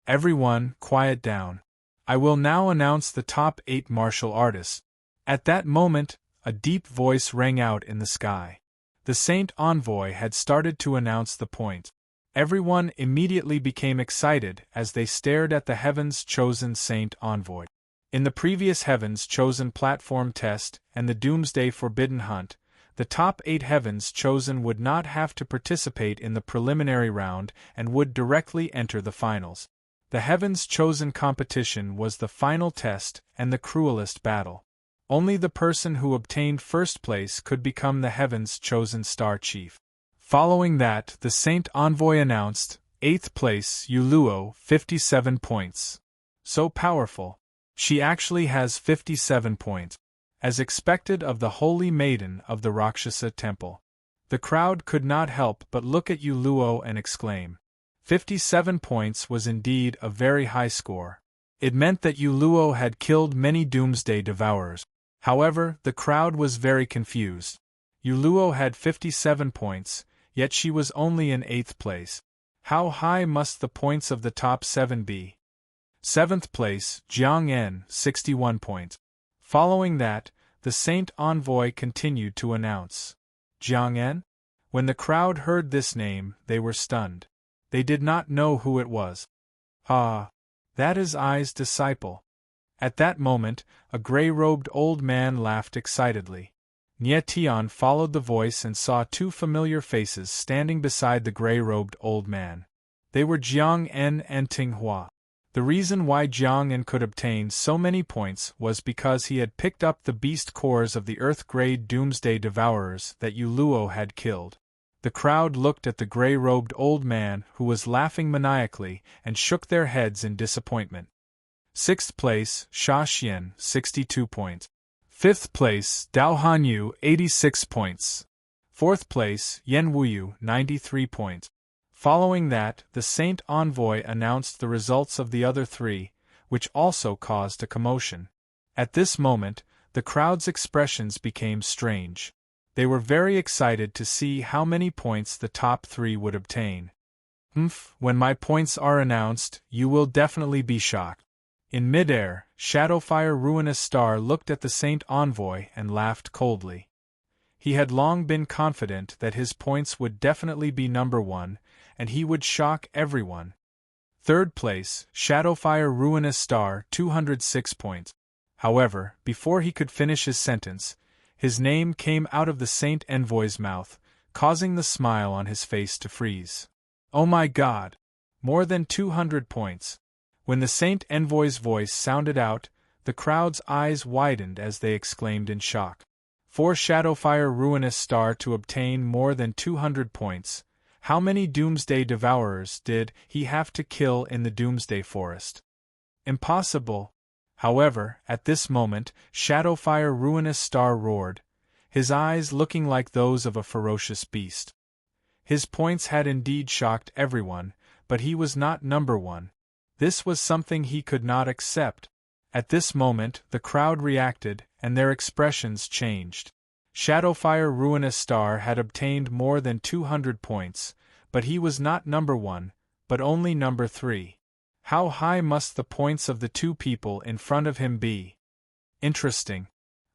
Everyone, quiet down. I will now announce the top 8 martial artists. At that moment, a deep voice rang out in the sky. The Saint Envoy had started to announce the point. Everyone immediately became excited as they stared at the Heaven's Chosen Saint Envoy. In the previous Heaven's Chosen platform test and the Doomsday Forbidden Hunt, the top 8 Heavens Chosen would not have to participate in the preliminary round and would directly enter the finals. The Heavens Chosen competition was the final test and the cruelest battle. Only the person who obtained first place could become the Heavens Chosen Star Chief. Following that, the Saint Envoy announced, 8th place Yuluo, 57 points. So powerful. She actually has 57 points. As expected of the Holy Maiden of the Rakshasa Temple. The crowd could not help but look at Yuluo and exclaim. 57 points was indeed a very high score. It meant that Yuluo had killed many Doomsday Devourers. However, the crowd was very confused. Yuluo had 57 points, yet she was only in 8th place. How high must the points of the top 7 be? 7th place, Jiang En, 61 points. Following that, the Saint Envoy continued to announce. Jiang En? When the crowd heard this name, they were stunned. They did not know who it was. Ah, that is Ai's disciple. At that moment, a gray-robed old man laughed excitedly. Nie Tian followed the voice and saw 2 familiar faces standing beside the gray-robed old man. They were Jiang En and Ting Hua. The reason why Jiang En could obtain so many points was because he had picked up the beast cores of the Earth-grade Doomsday Devourers that Yuluo had killed. The crowd looked at the gray-robed old man who was laughing maniacally and shook their heads in disappointment. 6th place, Sha Xian, 62 points. 5th place, Dao Hanyu, 86 points. 4th place, Yen Wuyu, 93 points. Following that, the Saint Envoy announced the results of the other 3, which also caused a commotion. At this moment, the crowd's expressions became strange. They were very excited to see how many points the top 3 would obtain. When my points are announced, you will definitely be shocked. In midair, Shadowfire Ruinous Star looked at the Saint Envoy and laughed coldly. He had long been confident that his points would definitely be number 1, and he would shock everyone. 3rd place, Shadowfire Ruinous Star, 206 points. However, before he could finish his sentence, his name came out of the Saint Envoy's mouth, causing the smile on his face to freeze. Oh my God! More than 200 points. When the Saint Envoy's voice sounded out, the crowd's eyes widened as they exclaimed in shock. For Shadowfire Ruinous Star to obtain more than 200 points, how many Doomsday Devourers did he have to kill in the Doomsday Forest? Impossible. However, at this moment, Shadowfire Ruinous Star roared, his eyes looking like those of a ferocious beast. His points had indeed shocked everyone, but he was not number 1. This was something he could not accept. At this moment, the crowd reacted, and their expressions changed. Shadowfire Ruinous Star had obtained more than 200 points, but he was not number 1, but only number 3. How high must the points of the 2 people in front of him be? Interesting.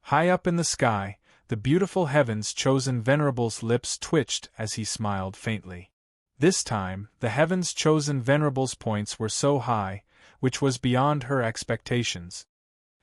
High up in the sky, the beautiful Heaven's Chosen Venerable's lips twitched as he smiled faintly. This time, the Heaven's Chosen Venerable's points were so high, which was beyond her expectations.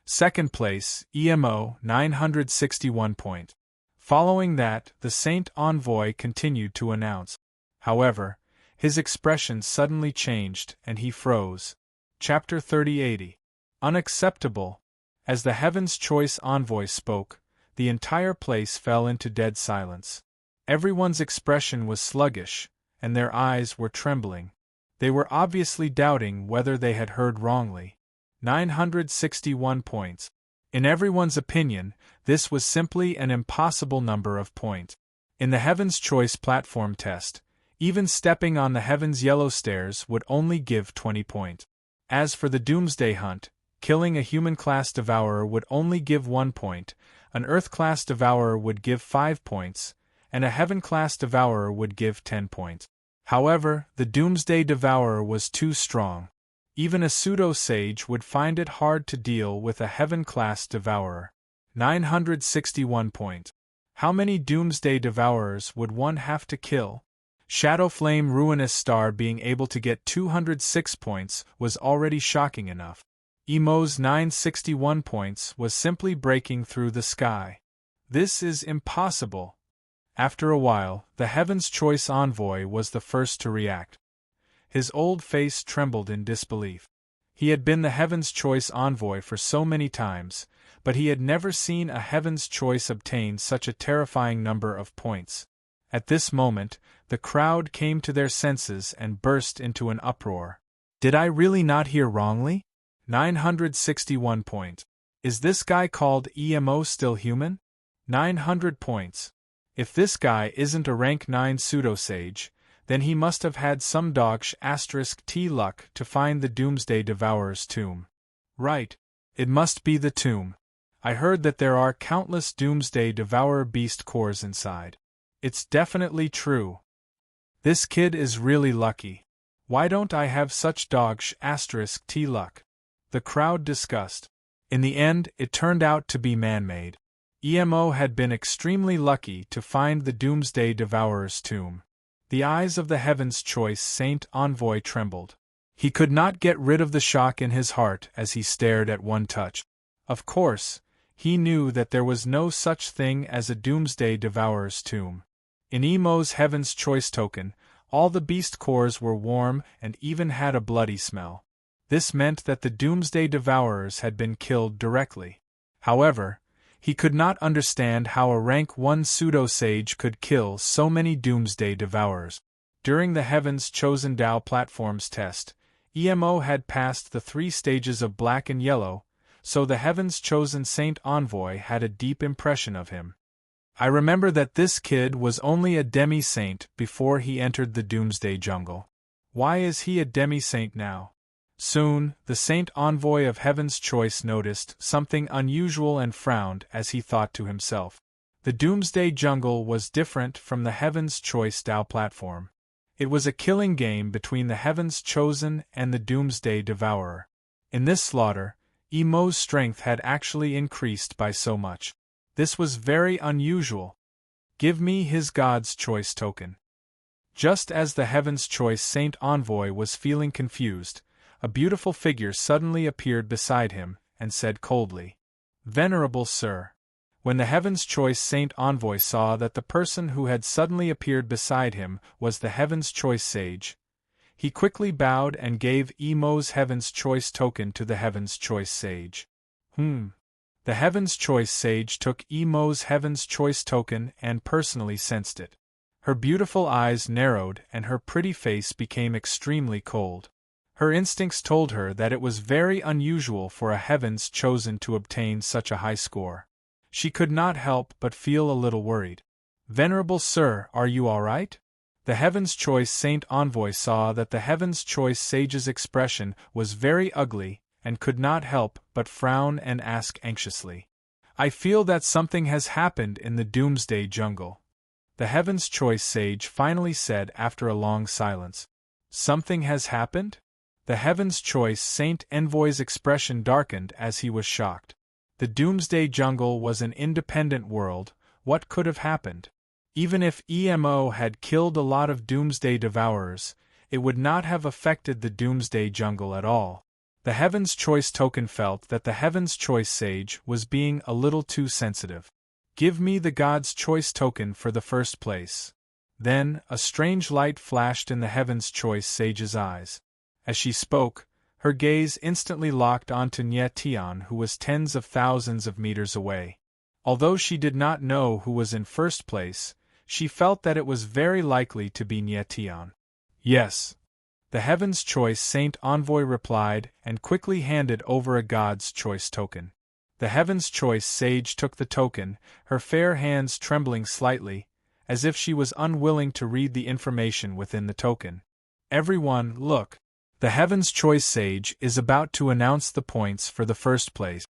2nd place, EMO, 961 points. Following that, the Saint Envoy continued to announce. However, his expression suddenly changed and he froze. Chapter 3080. Unacceptable. As the Heaven's Choice Envoy spoke, the entire place fell into dead silence. Everyone's expression was sluggish, and their eyes were trembling. They were obviously doubting whether they had heard wrongly. 961 points. In everyone's opinion, this was simply an impossible number of points. In the Heaven's Choice platform test, even stepping on the Heaven's Yellow Stairs would only give 20 points. As for the Doomsday Hunt, killing a human-class devourer would only give 1 point, an Earth-class devourer would give 5 points, and a Heaven-class devourer would give 10 points. However, the Doomsday Devourer was too strong. Even a pseudo-sage would find it hard to deal with a Heaven-class devourer. 961 points. How many Doomsday Devourers would one have to kill? Shadowflame Ruinous Star being able to get 206 points was already shocking enough. Emo's 961 points was simply breaking through the sky. This is impossible. After a while, the Heaven's Choice envoy was the first to react. His old face trembled in disbelief. He had been the Heaven's Choice envoy for so many times, but he had never seen a Heaven's Choice obtain such a terrifying number of points. At this moment, the crowd came to their senses and burst into an uproar. Did I really not hear wrongly? 961 points. Is this guy called EMO still human? 900 points. If this guy isn't a rank 9 pseudo-sage, then he must have had some dogsh *T luck to find the Doomsday Devourer's tomb. Right. It must be the tomb. I heard that there are countless Doomsday Devourer beast cores inside. It's definitely true. This kid is really lucky. Why don't I have such dogsh *T luck? The crowd discussed. In the end, it turned out to be man-made. EMO had been extremely lucky to find the Doomsday Devourer's tomb. The eyes of the Heaven's Choice Saint Envoy trembled. He could not get rid of the shock in his heart as he stared at One Touch. Of course, he knew that there was no such thing as a Doomsday Devourer's tomb. In EMO's Heaven's Choice token, all the beast cores were warm and even had a bloody smell. This meant that the Doomsday Devourers had been killed directly. However, he could not understand how a rank 1 pseudo-sage could kill so many Doomsday Devourers. During the Heaven's Chosen Dao platform's test, EMO had passed the 3 stages of black and yellow, so the Heaven's Chosen Saint Envoy had a deep impression of him. I remember that this kid was only a demi-saint before he entered the Doomsday Jungle. Why is he a demi-saint now? Soon, the Saint Envoy of Heaven's Choice noticed something unusual and frowned as he thought to himself. The Doomsday Jungle was different from the Heaven's Choice Dao platform. It was a killing game between the Heaven's Chosen and the Doomsday Devourer. In this slaughter, EMO's strength had actually increased by so much. This was very unusual. Give me his God's Choice token. Just as the Heaven's Choice Saint Envoy was feeling confused, a beautiful figure suddenly appeared beside him, and said coldly, "Venerable Sir." When the Heaven's Choice Saint Envoy saw that the person who had suddenly appeared beside him was the Heaven's Choice Sage, he quickly bowed and gave EMO's Heaven's Choice token to the Heaven's Choice Sage. The Heaven's Choice Sage took EMO's Heaven's Choice token and personally sensed it. Her beautiful eyes narrowed and her pretty face became extremely cold. Her instincts told her that it was very unusual for a Heaven's Chosen to obtain such a high score. She could not help but feel a little worried. "Venerable Sir, are you all right?" The Heaven's Choice Saint Envoy saw that the Heaven's Choice Sage's expression was very ugly and could not help but frown and ask anxiously, "I feel that something has happened in the Doomsday Jungle." The Heaven's Choice Sage finally said after a long silence, "Something has happened?" The Heaven's Choice Saint Envoy's expression darkened as he was shocked. The Doomsday Jungle was an independent world. What could have happened? Even if EMO had killed a lot of Doomsday Devourers, it would not have affected the Doomsday Jungle at all. The Heaven's Choice token felt that the Heaven's Choice Sage was being a little too sensitive. "Give me the God's Choice token for the first place." Then, a strange light flashed in the Heaven's Choice Sage's eyes. As she spoke, her gaze instantly locked onto Nye Tian, who was tens of thousands of meters away. Although she did not know who was in first place, she felt that it was very likely to be Nye Tian. "Yes." The Heaven's Choice Saint Envoy replied and quickly handed over a God's Choice token. The Heaven's Choice Sage took the token, her fair hands trembling slightly, as if she was unwilling to read the information within the token. "Everyone, look. The Heaven's Choice Sage is about to announce the points for the first place."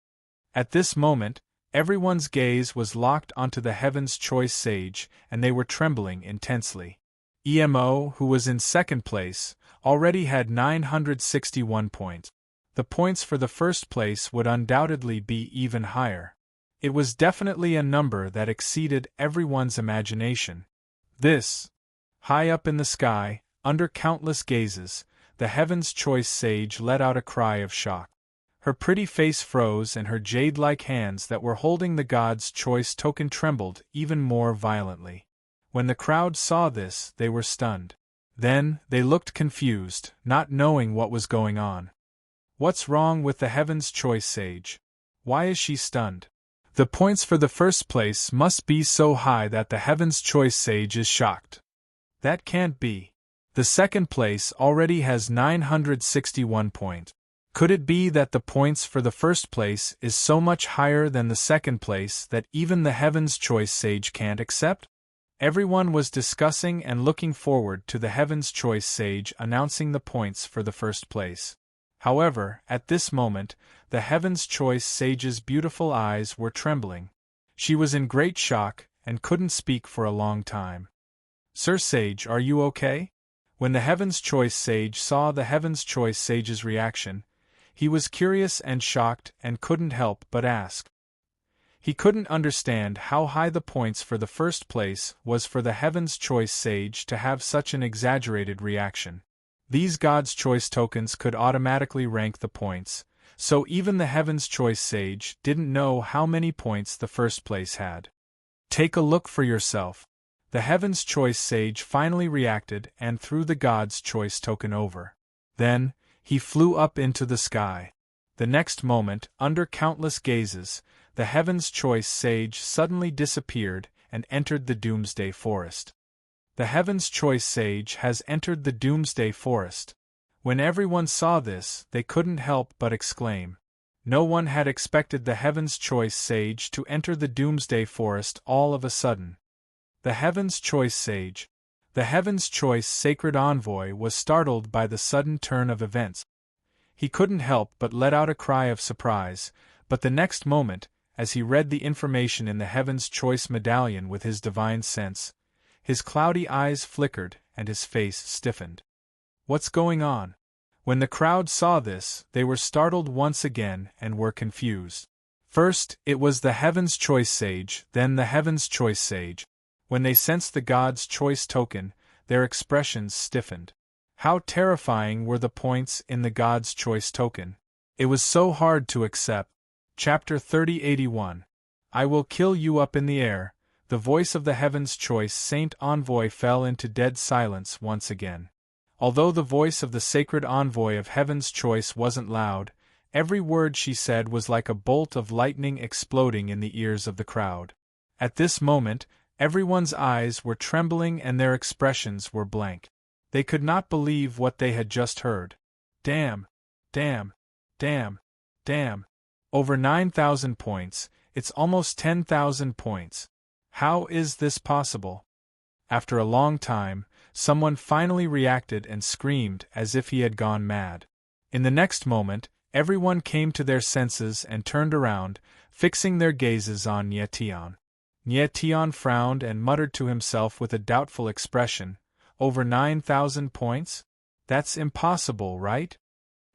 At this moment, everyone's gaze was locked onto the Heaven's Choice Sage, and they were trembling intensely. EMO, who was in second place, already had 961 points. The points for the first place would undoubtedly be even higher. It was definitely a number that exceeded everyone's imagination. This, high up in the sky, under countless gazes, the Heaven's Choice Sage let out a cry of shock. Her pretty face froze and her jade-like hands that were holding the God's Choice token trembled even more violently. When the crowd saw this, they were stunned. Then, they looked confused, not knowing what was going on. What's wrong with the Heaven's Choice Sage? Why is she stunned? The points for the first place must be so high that the Heaven's Choice Sage is shocked. That can't be. The second place already has 961 points. Could it be that the points for the first place is so much higher than the second place that even the Heaven's Choice Sage can't accept? Everyone was discussing and looking forward to the Heaven's Choice Sage announcing the points for the first place. However, at this moment, the Heaven's Choice Sage's beautiful eyes were trembling. She was in great shock and couldn't speak for a long time. "Sir Sage, are you okay?" When the Heaven's Choice Sage saw the Heaven's Choice Sage's reaction, he was curious and shocked and couldn't help but ask. He couldn't understand how high the points for the first place was for the Heaven's Choice Sage to have such an exaggerated reaction. These God's Choice tokens could automatically rank the points, so even the Heaven's Choice Sage didn't know how many points the first place had. "Take a look for yourself." The Heaven's Choice Sage finally reacted and threw the God's Choice token over. Then, he flew up into the sky. The next moment, under countless gazes, the Heaven's Choice Sage suddenly disappeared and entered the Doomsday Forest. The Heaven's Choice Sage has entered the Doomsday Forest. When everyone saw this, they couldn't help but exclaim. No one had expected the Heaven's Choice Sage to enter the Doomsday Forest all of a sudden. The Heaven's Choice Sage, the Heaven's Choice Sacred Envoy, was startled by the sudden turn of events. He couldn't help but let out a cry of surprise, but the next moment, as he read the information in the Heaven's Choice medallion with his divine sense, his cloudy eyes flickered and his face stiffened. What's going on? When the crowd saw this, they were startled once again and were confused. First, it was the Heaven's Choice Sage, then the Heaven's Choice Sage. When they sensed the God's Choice token, their expressions stiffened. How terrifying were the points in the God's Choice token. It was so hard to accept. Chapter 3081. I will kill you up in the air. The voice of the Heaven's Choice Saint Envoy fell into dead silence once again. Although the voice of the Sacred Envoy of Heaven's Choice wasn't loud, every word she said was like a bolt of lightning exploding in the ears of the crowd. At this moment, everyone's eyes were trembling and their expressions were blank. They could not believe what they had just heard. Damn! Damn! Damn! Damn! Over 9,000 points, it's almost 10,000 points. How is this possible? After a long time, someone finally reacted and screamed as if he had gone mad. In the next moment, everyone came to their senses and turned around, fixing their gazes on Nyetian. Nyetian frowned and muttered to himself with a doubtful expression, "Over 9,000 points? That's impossible, right?"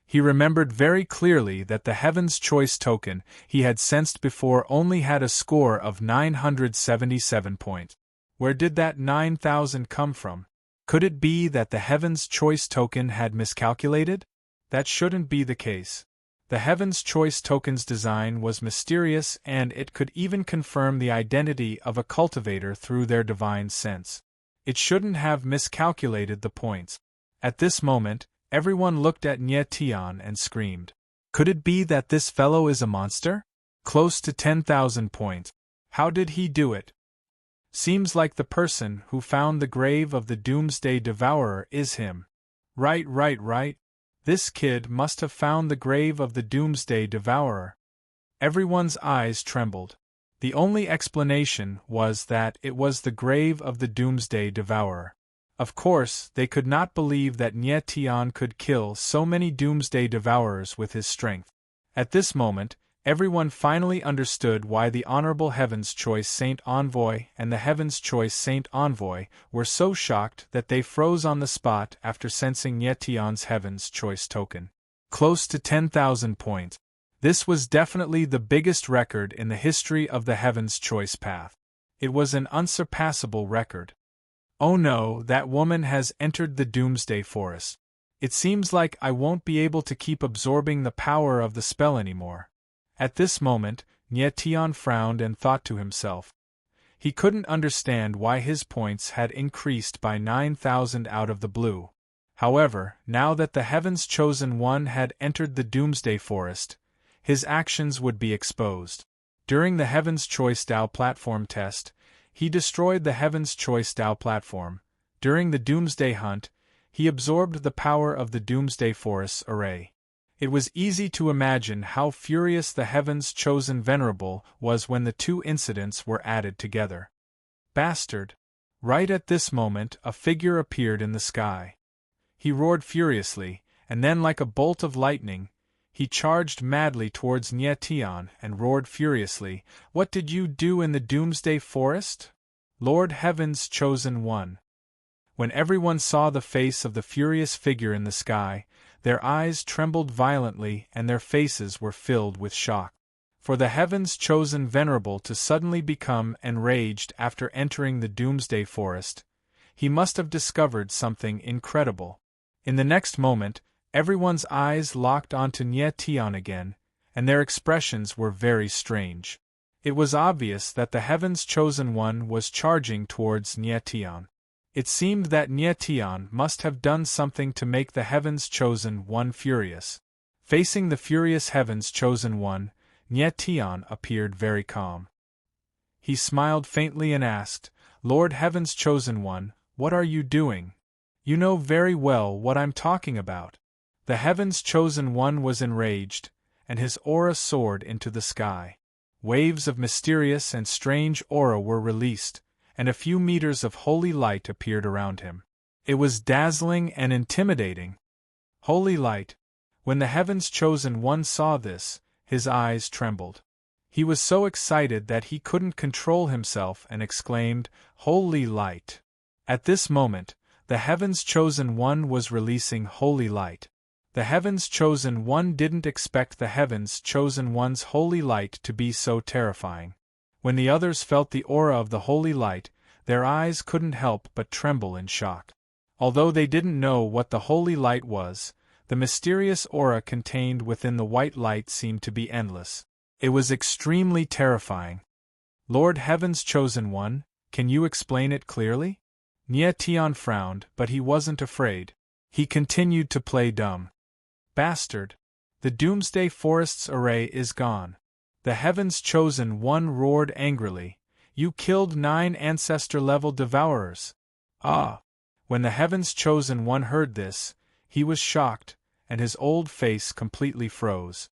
He remembered very clearly that the Heaven's Choice token he had sensed before only had a score of 977 points. Where did that 9,000 come from? Could it be that the Heaven's Choice token had miscalculated? That shouldn't be the case. The Heaven's Choice token's design was mysterious and it could even confirm the identity of a cultivator through their divine sense. It shouldn't have miscalculated the points. At this moment, everyone looked at Nyetian and screamed. Could it be that this fellow is a monster? Close to 10,000 points. How did he do it? Seems like the person who found the grave of the Doomsday Devourer is him. Right. This kid must have found the grave of the Doomsday Devourer. Everyone's eyes trembled. The only explanation was that it was the grave of the Doomsday Devourer. Of course, they could not believe that Nyetian could kill so many Doomsday Devourers with his strength. At this moment, everyone finally understood why the Honorable Heaven's Choice Saint Envoy and the Heaven's Choice Saint Envoy were so shocked that they froze on the spot after sensing Nyetian's Heaven's Choice token. Close to 10,000 points. This was definitely the biggest record in the history of the Heaven's Choice Path. It was an unsurpassable record. Oh no, that woman has entered the Doomsday Forest. It seems like I won't be able to keep absorbing the power of the spell anymore. At this moment, Nyetian frowned and thought to himself. He couldn't understand why his points had increased by 9,000 out of the blue. However, now that the Heaven's Chosen One had entered the Doomsday Forest, his actions would be exposed. During the Heaven's Choice Dao platform test, he destroyed the Heaven's Choice Dao platform. During the Doomsday Hunt, he absorbed the power of the Doomsday Forest's array. It was easy to imagine how furious the Heaven's Chosen Venerable was when the two incidents were added together. Bastard! Right at this moment, a figure appeared in the sky. He roared furiously, and then like a bolt of lightning, he charged madly towards Nyetian and roared furiously, "What did you do in the Doomsday Forest? Lord Heaven's Chosen One!" When everyone saw the face of the furious figure in the sky, their eyes trembled violently and their faces were filled with shock. For the Heaven's Chosen Venerable to suddenly become enraged after entering the Doomsday Forest, he must have discovered something incredible. In the next moment, everyone's eyes locked onto Nyetian again, and their expressions were very strange. It was obvious that the Heaven's Chosen One was charging towards Nyetian. It seemed that Nyetian must have done something to make the Heaven's Chosen One furious. Facing the furious Heaven's Chosen One, Nyetian appeared very calm. He smiled faintly and asked, "Lord Heaven's Chosen One, what are you doing? You know very well what I'm talking about." The Heaven's Chosen One was enraged, and his aura soared into the sky. Waves of mysterious and strange aura were released, and a few meters of holy light appeared around him. It was dazzling and intimidating. Holy light. When the Heaven's Chosen One saw this, his eyes trembled. He was so excited that he couldn't control himself and exclaimed, "Holy light!" At this moment, the Heaven's Chosen One was releasing holy light. The Heaven's Chosen One didn't expect the Heaven's Chosen One's holy light to be so terrifying. When the others felt the aura of the holy light, their eyes couldn't help but tremble in shock. Although they didn't know what the holy light was, the mysterious aura contained within the white light seemed to be endless. It was extremely terrifying. "Lord Heaven's Chosen One, can you explain it clearly?" Nyetian frowned, but he wasn't afraid. He continued to play dumb. "Bastard! The Doomsday Forest's array is gone." The Heaven's Chosen One roared angrily, "You killed 9 Ancestor-level Devourers!" Ah! When the Heaven's Chosen One heard this, he was shocked, and his old face completely froze.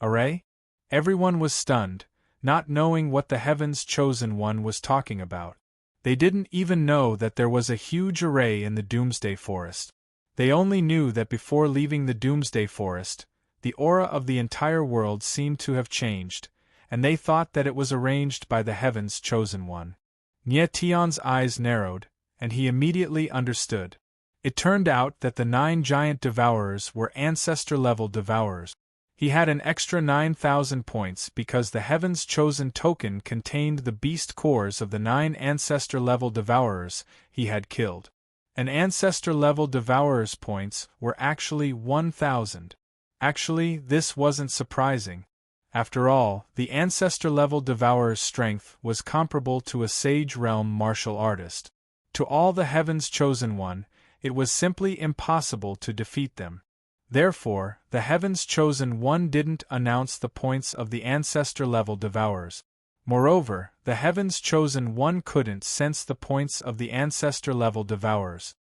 Array? Everyone was stunned, not knowing what the Heaven's Chosen One was talking about. They didn't even know that there was a huge array in the Doomsday Forest. They only knew that before leaving the Doomsday Forest, the aura of the entire world seemed to have changed, and they thought that it was arranged by the Heaven's Chosen One. Nyetian's eyes narrowed, and he immediately understood. It turned out that the 9 giant devourers were ancestor-level devourers. He had an extra 9,000 points because the Heaven's Chosen token contained the beast cores of the 9 ancestor-level devourers he had killed. An ancestor-level devourer's points were actually 1,000. Actually, this wasn't surprising. After all, the ancestor-level devourer's strength was comparable to a Sage Realm martial artist. To all the Heaven's Chosen One, it was simply impossible to defeat them. Therefore, the Heaven's Chosen One didn't announce the points of the ancestor-level devourers. Moreover, the Heaven's Chosen One couldn't sense the points of the ancestor-level devourers.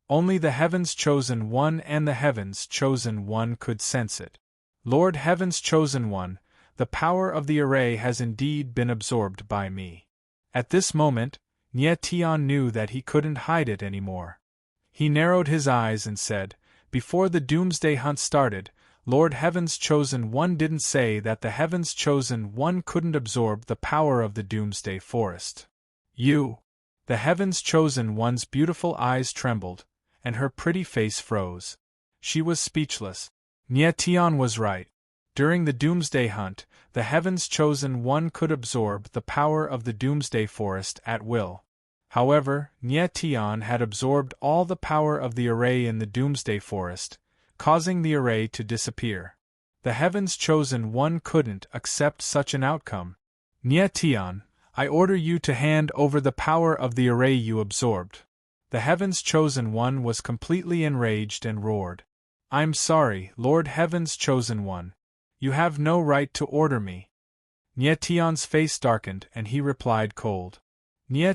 Only the Heaven's Chosen One and the Heaven's Chosen One could sense it. "Lord Heaven's Chosen One, the power of the array has indeed been absorbed by me." At this moment, Nyetian knew that he couldn't hide it anymore. He narrowed his eyes and said, "Before the Doomsday Hunt started, Lord Heaven's Chosen One didn't say that the Heaven's Chosen One couldn't absorb the power of the Doomsday Forest." "You!" The Heaven's Chosen One's beautiful eyes trembled, and her pretty face froze. She was speechless. Nyetian was right. During the Doomsday Hunt, the Heaven's Chosen One could absorb the power of the Doomsday Forest at will. However, Nye had absorbed all the power of the array in the Doomsday Forest, causing the array to disappear. The Heaven's Chosen One couldn't accept such an outcome. Nye, I order you to hand over the power of the array you absorbed. The Heaven's Chosen One was completely enraged and roared. I'm sorry, Lord Heaven's Chosen One. You have no right to order me. Nye face darkened and he replied cold. Nye,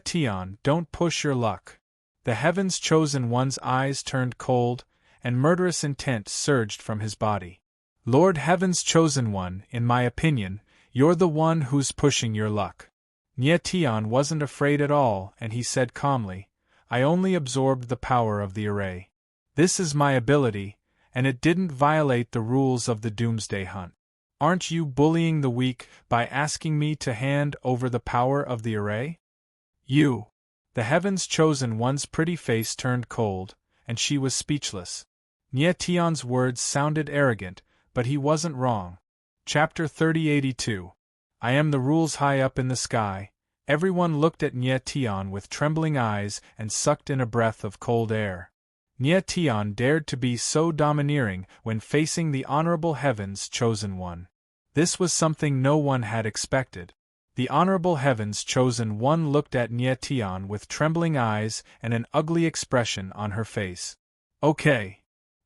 don't push your luck. The Heaven's Chosen One's eyes turned cold, and murderous intent surged from his body. Lord Heaven's Chosen One, in my opinion, you're the one who's pushing your luck. Nye wasn't afraid at all, and he said calmly, I only absorbed the power of the array. This is my ability, and it didn't violate the rules of the Doomsday Hunt. Aren't you bullying the weak by asking me to hand over the power of the array? You! The Heaven's Chosen One's pretty face turned cold, and she was speechless. Nye words sounded arrogant, but he wasn't wrong. Chapter 3082. I am the rules high up in the sky. Everyone looked at Nye with trembling eyes and sucked in a breath of cold air. Nye dared to be so domineering when facing the Honorable Heaven's Chosen One. This was something no one had expected. The Honorable Heaven's Chosen One looked at Nye with trembling eyes and an ugly expression on her face. Okay.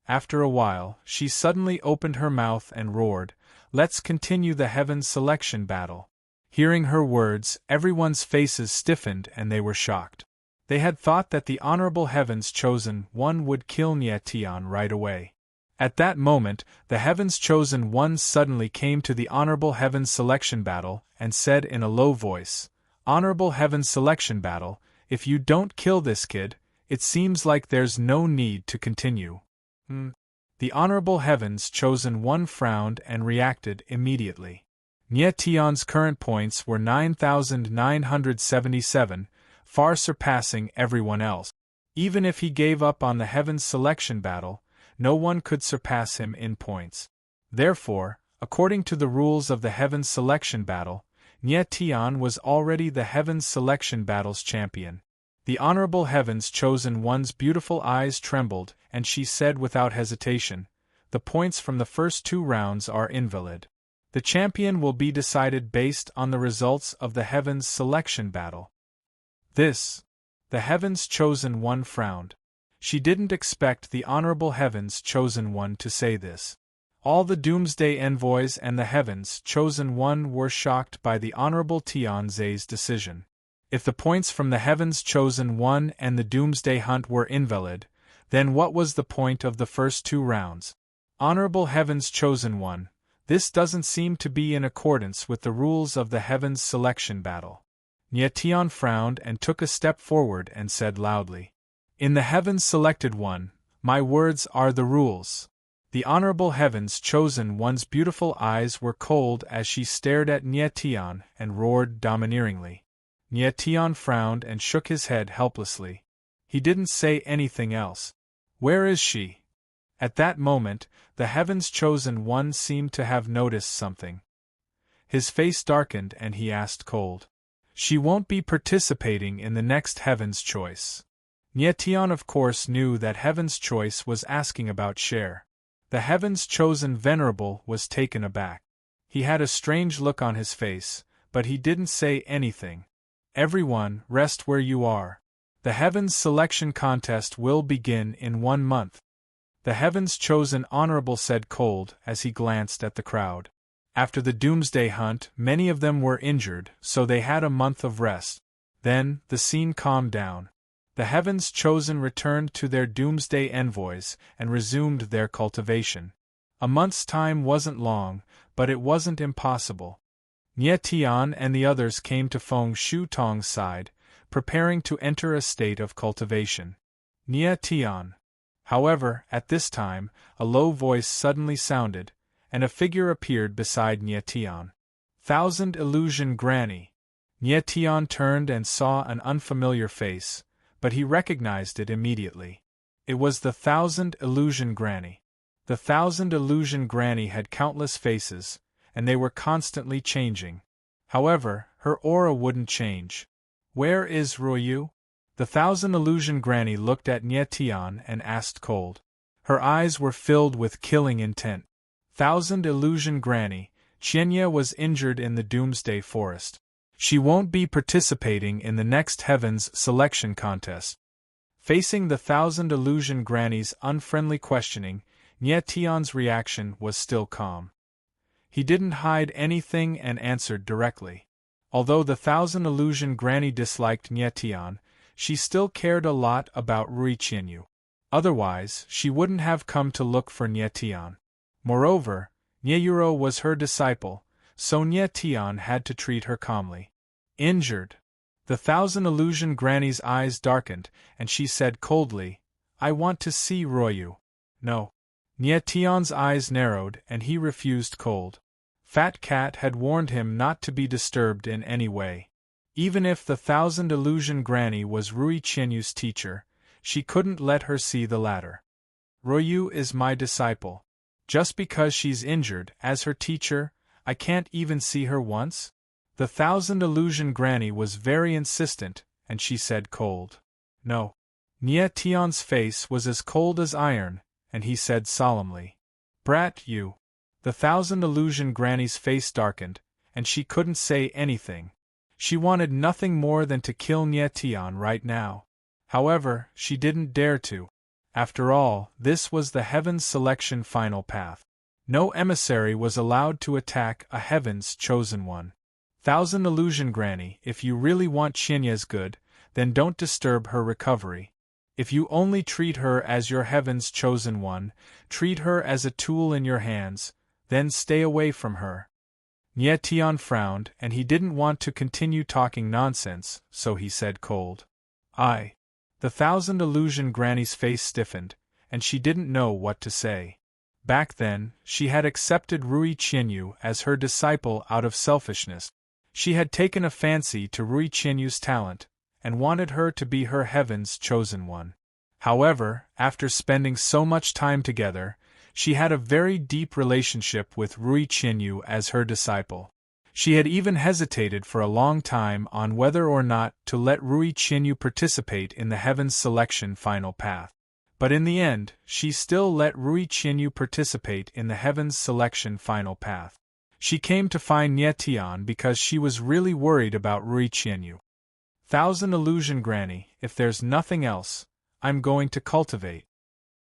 After a while, she suddenly opened her mouth and roared, Let's continue the Heaven's Selection Battle. Hearing her words, everyone's faces stiffened and they were shocked. They had thought that the Honorable Heaven's Chosen One would kill Nye right away. At that moment, the Heaven's Chosen One suddenly came to the Honorable Heaven's Selection Battle and said in a low voice, Honorable Heaven's Selection Battle, if you don't kill this kid, it seems like there's no need to continue. The Honorable Heaven's Chosen One frowned and reacted immediately. Nye current points were 9,977, far surpassing everyone else. Even if he gave up on the Heaven's Selection Battle, no one could surpass him in points. Therefore, according to the rules of the Heaven's Selection Battle, Nye was already the Heaven's Selection Battle's champion. The Honorable Heaven's Chosen One's beautiful eyes trembled, and she said without hesitation, The points from the first 2 rounds are invalid. The champion will be decided based on the results of the Heaven's Selection Battle. The Heaven's Chosen One frowned. She didn't expect the Honorable Heaven's Chosen One to say this. All the Doomsday Envoys and the Heaven's Chosen One were shocked by the Honorable Tianze's decision. If the points from the Heaven's Chosen One and the Doomsday Hunt were invalid, then what was the point of the first 2 rounds? Honorable Heaven's Chosen One, this doesn't seem to be in accordance with the rules of the Heaven's Selection Battle. Nye frowned and took a step forward and said loudly, In the Heaven's Selected One, my words are the rules. The Honorable Heaven's Chosen One's beautiful eyes were cold as she stared at Nye and roared domineeringly. Nye frowned and shook his head helplessly. He didn't say anything else. Where is she? At that moment, the Heaven's Chosen One seemed to have noticed something. His face darkened and he asked cold. She won't be participating in the next Heaven's Choice. Nye of course knew that Heaven's Choice was asking about Cher. The Heaven's Chosen Venerable was taken aback. He had a strange look on his face, but he didn't say anything. Everyone, rest where you are. The Heaven's Selection Contest will begin in 1 month. The Heaven's Chosen Honorable said cold as he glanced at the crowd. After the Doomsday Hunt, many of them were injured, so they had a month of rest. Then, the scene calmed down. The Heaven's Chosen returned to their Doomsday Envoys and resumed their cultivation. A month's time wasn't long, but it wasn't impossible. Nye and the others came to Feng Shu Tong's side, preparing to enter a state of cultivation. Nye. However, at this time, a low voice suddenly sounded, and a figure appeared beside Nye. Thousand Illusion Granny. Nye turned and saw an unfamiliar face, but he recognized it immediately. It was the Thousand Illusion Granny. The thousand illusion granny had countless faces, and they were constantly changing. However, her aura wouldn't change. Where is Ruoyu? The thousand illusion granny looked at Nye Tian and asked cold. Her eyes were filled with killing intent. Thousand illusion granny, Qianye was injured in the Doomsday Forest. She won't be participating in the next Heavens selection contest. Facing the thousand illusion granny's unfriendly questioning, Nye Tian's reaction was still calm. He didn't hide anything and answered directly. Although the thousand illusion granny disliked Nye Tian, she still cared a lot about Rui Qianyu. Otherwise, she wouldn't have come to look for Nye Tian. Moreover, Nye Yuro was her disciple, so Nye Tian had to treat her calmly. Injured. The thousand illusion granny's eyes darkened, and she said coldly, I want to see Ruoyu. No. Nye Tian's eyes narrowed, and he refused cold. Fat Cat had warned him not to be disturbed in any way. Even if the thousand illusion granny was Rui Qianyu's teacher, she couldn't let her see the latter. Ruoyu is my disciple. Just because she's injured, as her teacher, I can't even see her once? The thousand illusion granny was very insistent, and she said cold. No. Nye Tian's face was as cold as iron, and he said solemnly. Brat you. The thousand illusion granny's face darkened, and she couldn't say anything. She wanted nothing more than to kill Nye Tian right now. However, she didn't dare to. After all, this was the Heavens selection final path. No emissary was allowed to attack a Heavens chosen one. Thousand illusion granny, if you really want Qianye's good, then don't disturb her recovery. If you only treat her as your Heavens chosen one, treat her as a tool in your hands, then stay away from her. Nye Tian frowned, and he didn't want to continue talking nonsense, so he said cold. I. The thousand illusion granny's face stiffened, and she didn't know what to say. Back then, she had accepted Rui Qianyu as her disciple out of selfishness. She had taken a fancy to Rui Qianyu's talent, and wanted her to be her Heaven's chosen one. However, after spending so much time together, she had a very deep relationship with Rui Qianyu as her disciple. She had even hesitated for a long time on whether or not to let Rui Qianyu participate in the Heavens selection final path. But in the end, she still let Rui Qianyu participate in the Heavens selection final path. She came to find Nye Tian because she was really worried about Rui Qianyu. Thousand illusion granny, if there's nothing else, I'm going to cultivate.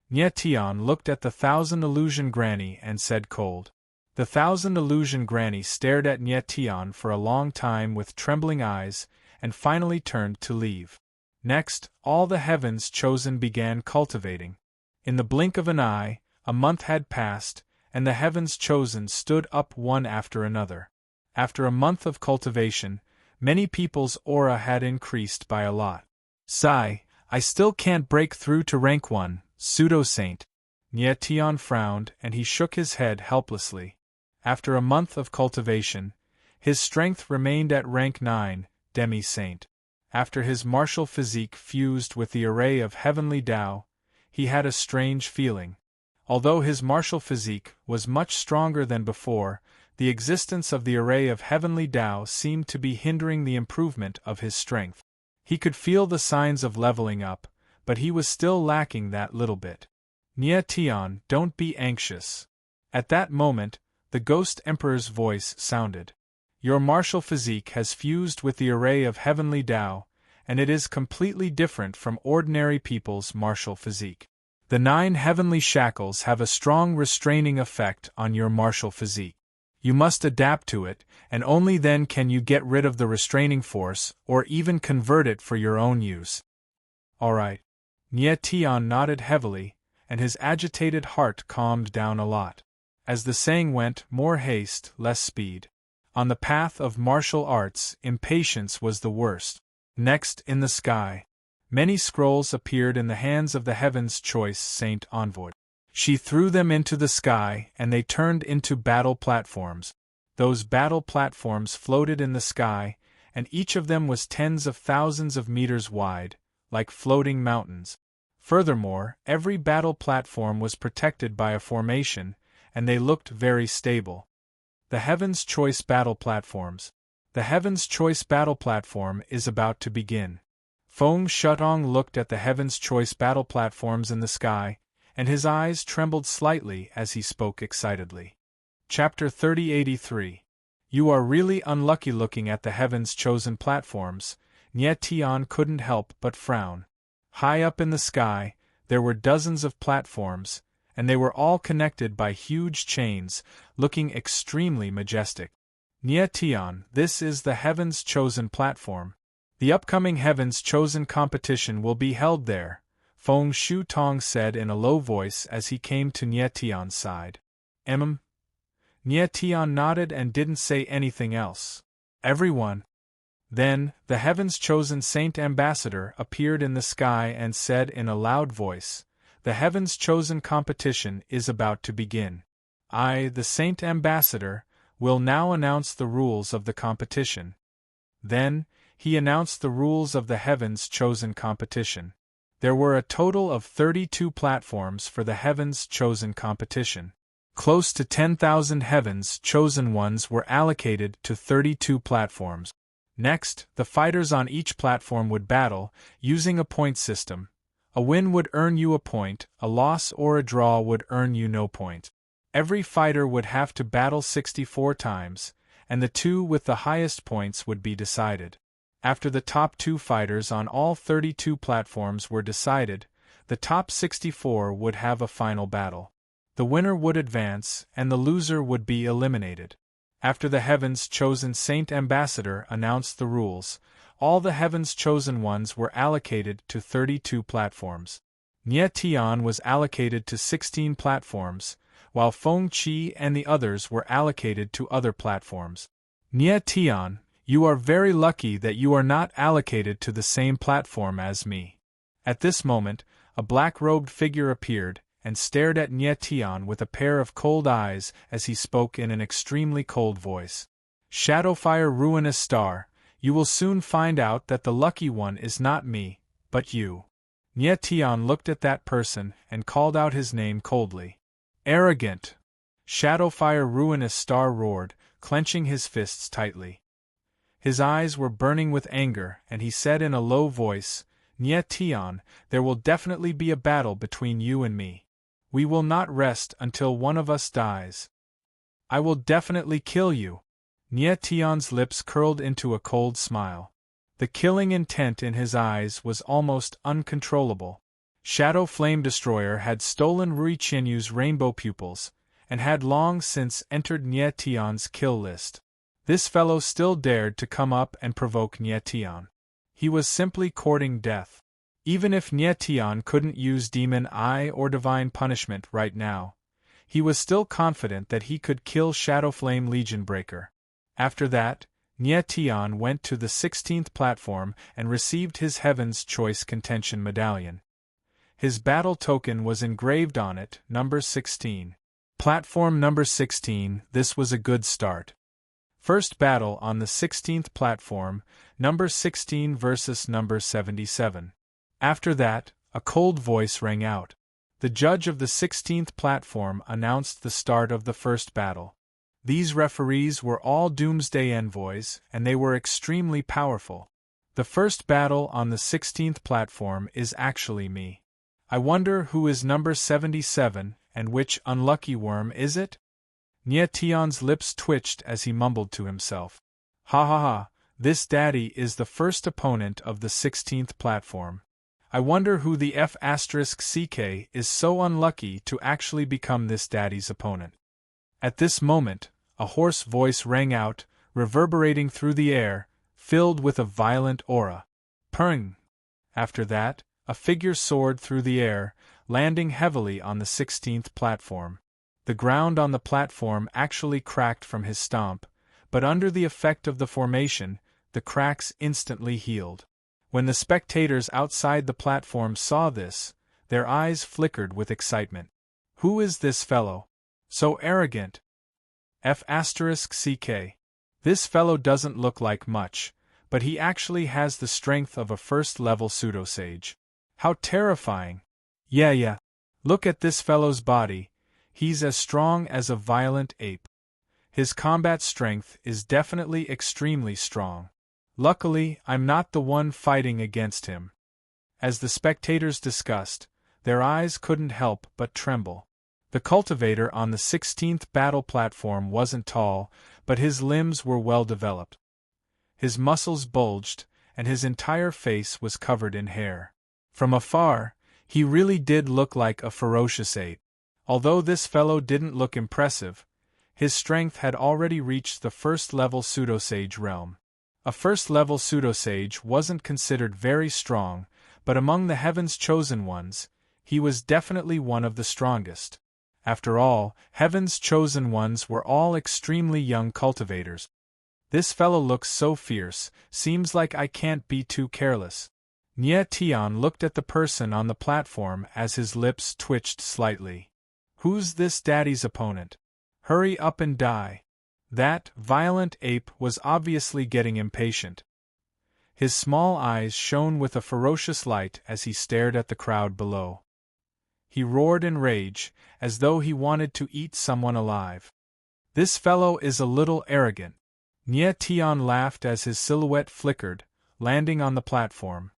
Nye Tian looked at the thousand illusion granny and said cold. The thousand illusion granny stared at Nye Tian for a long time with trembling eyes, and finally turned to leave. Next, all the Heavens chosen began cultivating. In the blink of an eye, a month had passed, and the Heavens chosen stood up one after another. After a month of cultivation, many people's aura had increased by a lot. Sigh, I still can't break through to rank 1, pseudo-saint. Nye Tian frowned, and he shook his head helplessly. After a month of cultivation, his strength remained at rank 9, demi-saint. After his martial physique fused with the array of heavenly Tao, he had a strange feeling. Although his martial physique was much stronger than before, the existence of the array of heavenly Tao seemed to be hindering the improvement of his strength. He could feel the signs of leveling up, but he was still lacking that little bit. Nye Tian, don't be anxious. At that moment, the Ghost Emperor's voice sounded. Your martial physique has fused with the array of heavenly Tao, and it is completely different from ordinary people's martial physique. The 9 heavenly shackles have a strong restraining effect on your martial physique. You must adapt to it, and only then can you get rid of the restraining force, or even convert it for your own use. Alright. Nye Tian nodded heavily, and his agitated heart calmed down a lot. As the saying went, more haste, less speed. On the path of martial arts, impatience was the worst. Next, in the sky, many scrolls appeared in the hands of the Heaven's choice Saint Envoy. She threw them into the sky, and they turned into battle platforms. Those battle platforms floated in the sky, and each of them was tens of thousands of meters wide, like floating mountains. Furthermore, every battle platform was protected by a formation, and they looked very stable. The Heaven's Choice Battle Platforms. The Heaven's Choice Battle Platform is about to begin. Feng Shutong looked at the Heaven's Choice Battle Platforms in the sky, and his eyes trembled slightly as he spoke excitedly. Chapter 3083. You are really unlucky. Looking at the Heaven's Chosen Platforms, Nie Tian couldn't help but frown. High up in the sky, there were dozens of platforms, and they were all connected by huge chains, looking extremely majestic. Nie Tian, this is the Heaven's Chosen Platform. The upcoming Heaven's Chosen competition will be held there, Feng Shutong said in a low voice as he came to Nie Tian's side. Nie Tian nodded and didn't say anything else. Everyone. Then, the Heaven's Chosen Saint Ambassador appeared in the sky and said in a loud voice, "The Heaven's Chosen competition is about to begin. I, the Saint Ambassador, will now announce the rules of the competition." Then, he announced the rules of the Heaven's Chosen competition. There were a total of 32 platforms for the Heaven's Chosen competition. Close to 10,000 Heaven's Chosen ones were allocated to 32 platforms. Next, the fighters on each platform would battle, using a point system. A win would earn you a point, a loss or a draw would earn you no point. Every fighter would have to battle 64 times, and the two with the highest points would be decided. After the top 2 fighters on all 32 platforms were decided, the top 64 would have a final battle. The winner would advance, and the loser would be eliminated. After the Heaven's Chosen Saint Ambassador announced the rules, all the Heaven's Chosen ones were allocated to 32 platforms. Nie Tian was allocated to 16 platforms, while Feng Qi and the others were allocated to other platforms. Nie Tian, you are very lucky that you are not allocated to the same platform as me. At this moment, a black-robed figure appeared, and stared at Nie Tian with a pair of cold eyes as he spoke in an extremely cold voice. "Shadowfire Ruinous Star, you will soon find out that the lucky one is not me, but you." Nie Tian looked at that person and called out his name coldly. "Arrogant!" Shadowfire Ruinous Star roared, clenching his fists tightly. His eyes were burning with anger, and he said in a low voice, "Nie Tian, there will definitely be a battle between you and me. We will not rest until one of us dies. I will definitely kill you." Nie Tian's lips curled into a cold smile. The killing intent in his eyes was almost uncontrollable. Shadow Flame Destroyer had stolen Rui Qianyu's rainbow pupils, and had long since entered Nie Tian's kill list. This fellow still dared to come up and provoke Nie Tian. He was simply courting death. Even if Nie Tian couldn't use Demon Eye or Divine Punishment right now, he was still confident that he could kill Shadowflame Legion Breaker. After that, Nie Tian went to the 16th platform and received his Heaven's Choice Contention Medallion. His battle token was engraved on it, number 16. Platform number 16, this was a good start. First battle on the 16th platform, number 16 versus number 77. After that, a cold voice rang out. The judge of the 16th platform announced the start of the first battle. These referees were all Doomsday Envoys, and they were extremely powerful. The first battle on the 16th platform is actually me. I wonder who is number 77, and which unlucky worm is it? Nie Tian's lips twitched as he mumbled to himself. Ha ha ha, this daddy is the first opponent of the 16th platform. I wonder who the F***CK is so unlucky to actually become this daddy's opponent. At this moment, a hoarse voice rang out, reverberating through the air, filled with a violent aura. Purring! After that, a figure soared through the air, landing heavily on the 16th platform. The ground on the platform actually cracked from his stomp, but under the effect of the formation, the cracks instantly healed. When the spectators outside the platform saw this, their eyes flickered with excitement. Who is this fellow? So arrogant. F***CK. This fellow doesn't look like much, but he actually has the strength of a first-level pseudo-sage. How terrifying! Yeah. Look at this fellow's body, he's as strong as a violent ape. His combat strength is definitely extremely strong. Luckily, I'm not the one fighting against him. As the spectators discussed, their eyes couldn't help but tremble. The cultivator on the 16th battle platform wasn't tall, but his limbs were well developed. His muscles bulged, and his entire face was covered in hair. From afar, he really did look like a ferocious ape. Although this fellow didn't look impressive, his strength had already reached the first-level pseudosage realm. A first-level pseudosage wasn't considered very strong, but among the Heaven's chosen ones, he was definitely one of the strongest. After all, Heaven's chosen ones were all extremely young cultivators. This fellow looks so fierce, seems like I can't be too careless. Nye Tian looked at the person on the platform as his lips twitched slightly. Who's this daddy's opponent? Hurry up and die. That violent ape was obviously getting impatient. His small eyes shone with a ferocious light as he stared at the crowd below. He roared in rage, as though he wanted to eat someone alive. This fellow is a little arrogant. Nye Tian laughed as his silhouette flickered, landing on the platform.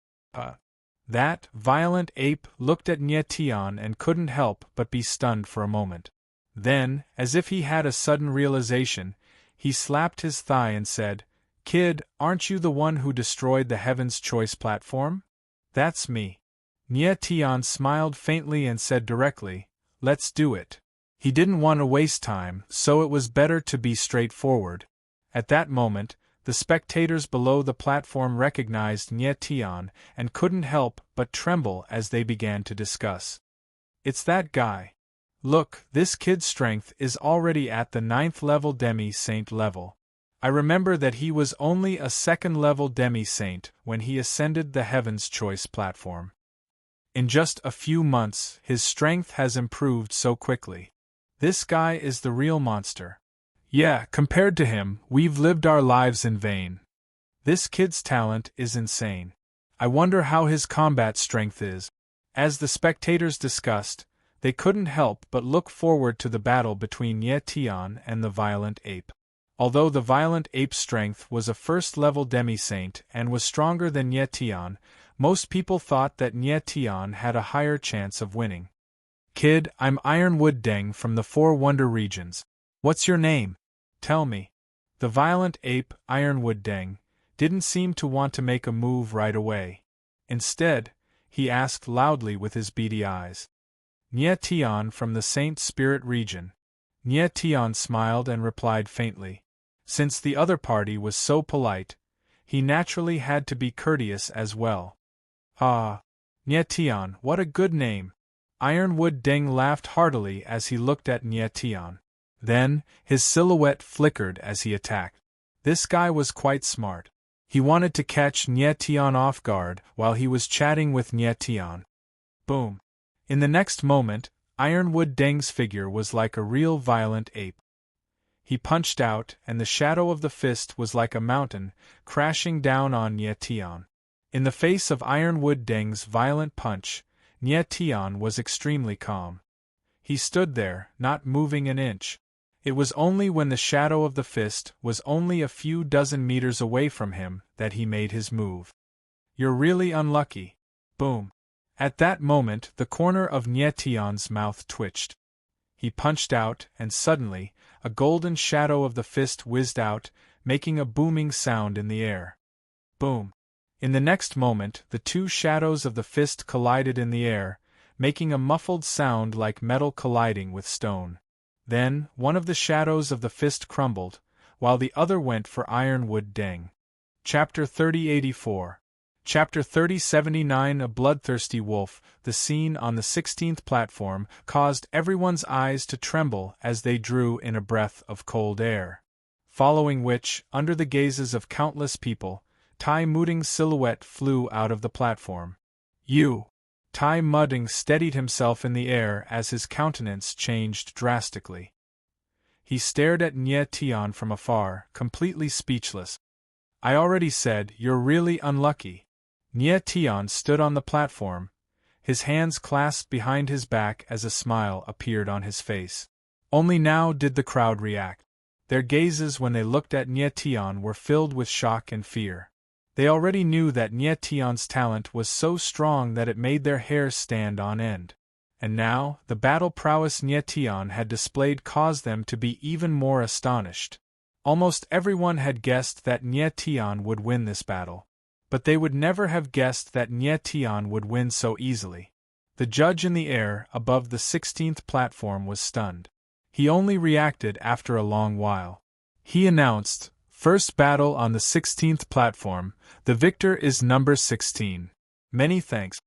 That violent ape looked at Nye Tian and couldn't help but be stunned for a moment. Then, as if he had a sudden realization, he slapped his thigh and said, "Kid, aren't you the one who destroyed the Heaven's Choice platform?" "That's me." Nye Tian smiled faintly and said directly, "Let's do it." He didn't want to waste time, so it was better to be straightforward. At that moment, the spectators below the platform recognized Nye Tian and couldn't help but tremble as they began to discuss. "It's that guy. Look, this kid's strength is already at the 9th level demi-saint level. I remember that he was only a 2nd level demi-saint when he ascended the Heaven's Choice platform. In just a few months, his strength has improved so quickly. This guy is the real monster. Yeah, compared to him, we've lived our lives in vain. This kid's talent is insane. I wonder how his combat strength is." As the spectators discussed, they couldn't help but look forward to the battle between Nye Tian and the violent ape. Although the violent ape's strength was a first-level demi-saint and was stronger than Nye Tian, most people thought that Nye Tian had a higher chance of winning. "Kid, I'm Ironwood Deng from the Four Wonder Regions. What's your name? Tell me." The violent ape, Ironwood Deng, didn't seem to want to make a move right away. Instead, he asked loudly with his beady eyes. "Nye Tian from the Saint Spirit region." Nye Tian smiled and replied faintly. Since the other party was so polite, he naturally had to be courteous as well. "Ah, Nye Tian, what a good name." Ironwood Deng laughed heartily as he looked at Nye Tian. Then, his silhouette flickered as he attacked. This guy was quite smart. He wanted to catch Nye Tian off guard while he was chatting with Nye Tian. Boom! In the next moment, Ironwood Deng's figure was like a real violent ape. He punched out, and the shadow of the fist was like a mountain, crashing down on Nye Tian. In the face of Ironwood Deng's violent punch, Nye Tian was extremely calm. He stood there, not moving an inch. It was only when the shadow of the fist was only a few dozen meters away from him that he made his move. "You're really unlucky." Boom! At that moment the corner of Nye Tian's mouth twitched. He punched out, and suddenly, a golden shadow of the fist whizzed out, making a booming sound in the air. Boom! In the next moment the two shadows of the fist collided in the air, making a muffled sound like metal colliding with stone. Then, one of the shadows of the fist crumbled, while the other went for Ironwood Deng. Chapter 3084. Chapter 3079. A bloodthirsty wolf. The scene on the 16th platform caused everyone's eyes to tremble as they drew in a breath of cold air. Following which, under the gazes of countless people, Tai Mudding's silhouette flew out of the platform. Tai Mudding steadied himself in the air as his countenance changed drastically. He stared at Nye Tian from afar, completely speechless. "I already said, you're really unlucky." Nye Tian stood on the platform, his hands clasped behind his back as a smile appeared on his face. Only now did the crowd react. Their gazes when they looked at Nyetian were filled with shock and fear. They already knew that Nyetian's talent was so strong that it made their hair stand on end. And now, the battle prowess Nyetian had displayed caused them to be even more astonished. Almost everyone had guessed that Nyetian would win this battle. But they would never have guessed that Nyetian would win so easily. The judge in the air above the 16th platform was stunned. He only reacted after a long while. He announced, "First battle on the 16th platform, the victor is number 16. Many thanks."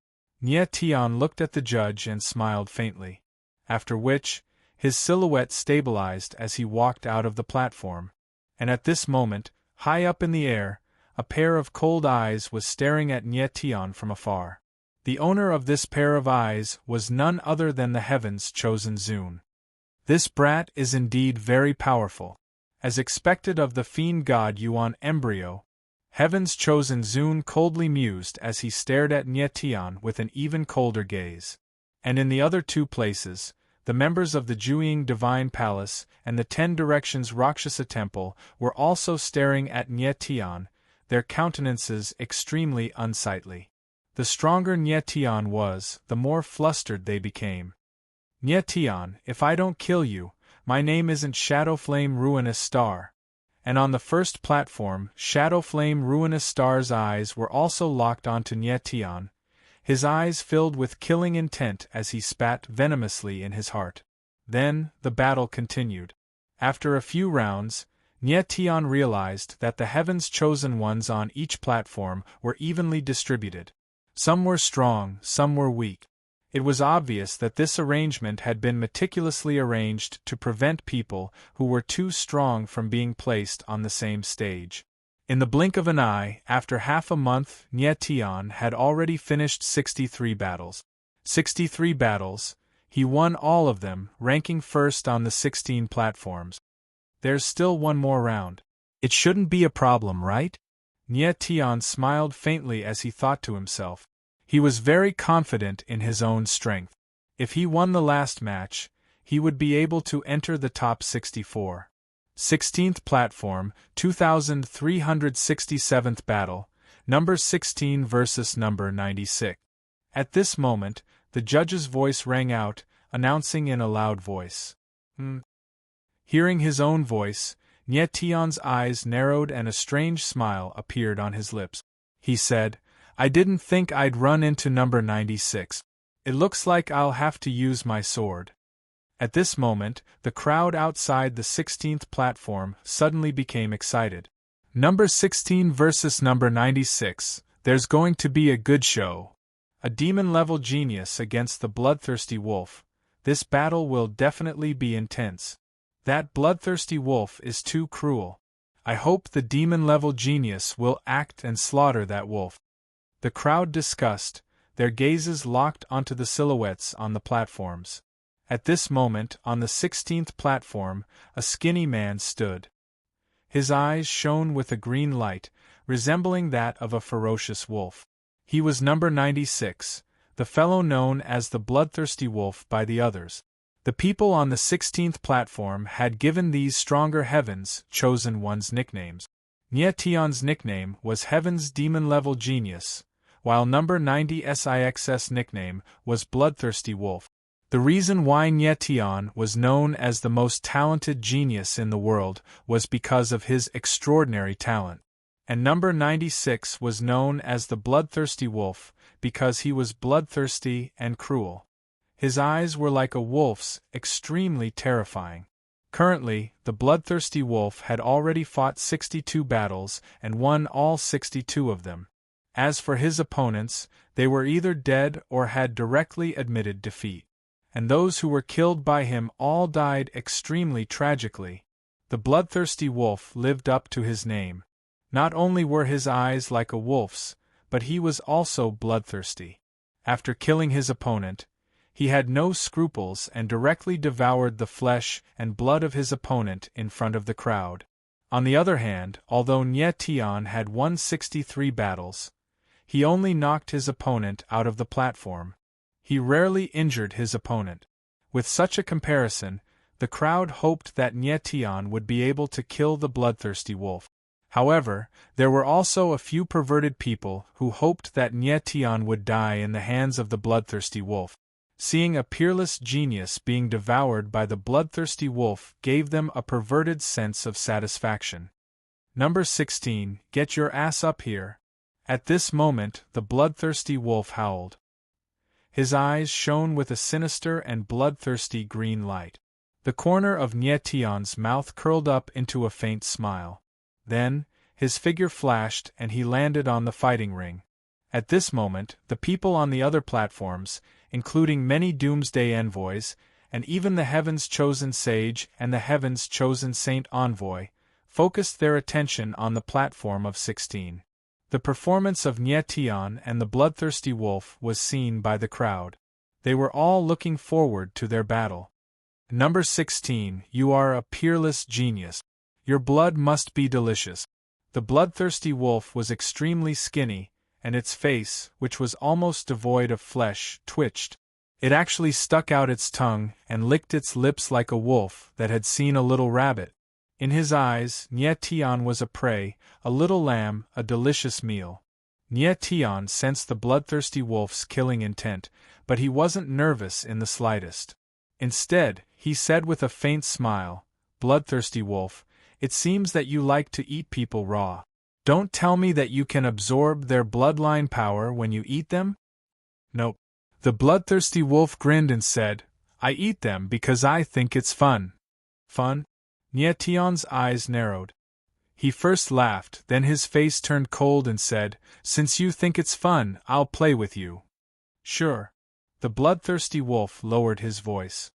Nyetian looked at the judge and smiled faintly. After which, his silhouette stabilized as he walked out of the platform. And at this moment, high up in the air, a pair of cold eyes was staring at Nyetian from afar. The owner of this pair of eyes was none other than the heaven's chosen Zune. This brat is indeed very powerful. As expected of the fiend god Yuan Embryo, heaven's chosen Zune coldly mused as he stared at Nyetian with an even colder gaze. And in the other two places, the members of the Juying Divine Palace and the 10 Directions Rakshasa Temple were also staring at Nyetian, their countenances extremely unsightly. The stronger Nyetian was, the more flustered they became. "Nyetian, if I don't kill you, my name isn't Shadowflame Ruinous Star." And on the first platform, Shadowflame Ruinous Star's eyes were also locked onto Nyetian, his eyes filled with killing intent as he spat venomously in his heart. Then, the battle continued. After a few rounds, Nyetian realized that the heaven's chosen ones on each platform were evenly distributed. Some were strong, some were weak. It was obvious that this arrangement had been meticulously arranged to prevent people who were too strong from being placed on the same stage. In the blink of an eye, after half a month, Nyetian had already finished 63 battles. 63 battles, he won all of them, ranking first on the 16 platforms. There's still one more round. It shouldn't be a problem, right? Nyetian smiled faintly as he thought to himself. He was very confident in his own strength. If he won the last match, he would be able to enter the top 64. 16th platform, 2367th battle, number 16 versus number 96. At this moment, the judge's voice rang out, announcing in a loud voice. Hearing his own voice, Nyetian's eyes narrowed and a strange smile appeared on his lips. He said, "I didn't think I'd run into number 96. It looks like I'll have to use my sword." At this moment, the crowd outside the 16th platform suddenly became excited. "Number 16 versus number 96, there's going to be a good show. A demon-level genius against the bloodthirsty wolf. This battle will definitely be intense. That bloodthirsty wolf is too cruel. I hope the demon-level genius will act and slaughter that wolf." The crowd discussed, their gazes locked onto the silhouettes on the platforms. At this moment, on the 16th platform, a skinny man stood. His eyes shone with a green light, resembling that of a ferocious wolf. He was number 96, the fellow known as the bloodthirsty wolf by the others. The people on the 16th platform had given these stronger heavens chosen ones nicknames. Nyetian's nickname was Heaven's Demon-Level Genius, while number 90's nickname was Bloodthirsty Wolf. The reason why Nyetian was known as the most talented genius in the world was because of his extraordinary talent. And number 96 was known as the Bloodthirsty Wolf because he was bloodthirsty and cruel. His eyes were like a wolf's, extremely terrifying. Currently, the bloodthirsty wolf had already fought 62 battles and won all 62 of them. As for his opponents, they were either dead or had directly admitted defeat. And those who were killed by him all died extremely tragically. The bloodthirsty wolf lived up to his name. Not only were his eyes like a wolf's, but he was also bloodthirsty. After killing his opponent, he had no scruples and directly devoured the flesh and blood of his opponent in front of the crowd. On the other hand, although Nyetian had won 63 battles, he only knocked his opponent out of the platform. he rarely injured his opponent. With such a comparison, the crowd hoped that Nyetian would be able to kill the bloodthirsty wolf. However, there were also a few perverted people who hoped that Nyetian would die in the hands of the bloodthirsty wolf. Seeing a peerless genius being devoured by the bloodthirsty wolf gave them a perverted sense of satisfaction. Number 16, get your ass up here. At this moment, the bloodthirsty wolf howled. His eyes shone with a sinister and bloodthirsty green light. The corner of Nyetian's mouth curled up into a faint smile. Then, his figure flashed and he landed on the fighting ring. At this moment, the people on the other platforms, including many doomsday envoys, and even the Heaven's chosen sage and the Heaven's chosen saint envoy, focused their attention on the platform of 16. The performance of Nyetian and the bloodthirsty wolf was seen by the crowd. They were all looking forward to their battle. Number 16, you are a peerless genius. Your blood must be delicious. The bloodthirsty wolf was extremely skinny, and its face, which was almost devoid of flesh, twitched. It actually stuck out its tongue and licked its lips like a wolf that had seen a little rabbit. In his eyes, Nyetian was a prey, a little lamb, a delicious meal. Nyetian sensed the bloodthirsty wolf's killing intent, but he wasn't nervous in the slightest. Instead, he said with a faint smile, "Bloodthirsty wolf, it seems that you like to eat people raw. Don't tell me that you can absorb their bloodline power when you eat them?" "Nope." The bloodthirsty wolf grinned and said, "I eat them because I think it's fun." "Fun?" Nyetian's eyes narrowed. He first laughed, then his face turned cold and said, "Since you think it's fun, I'll play with you." "Sure." The bloodthirsty wolf lowered his voice.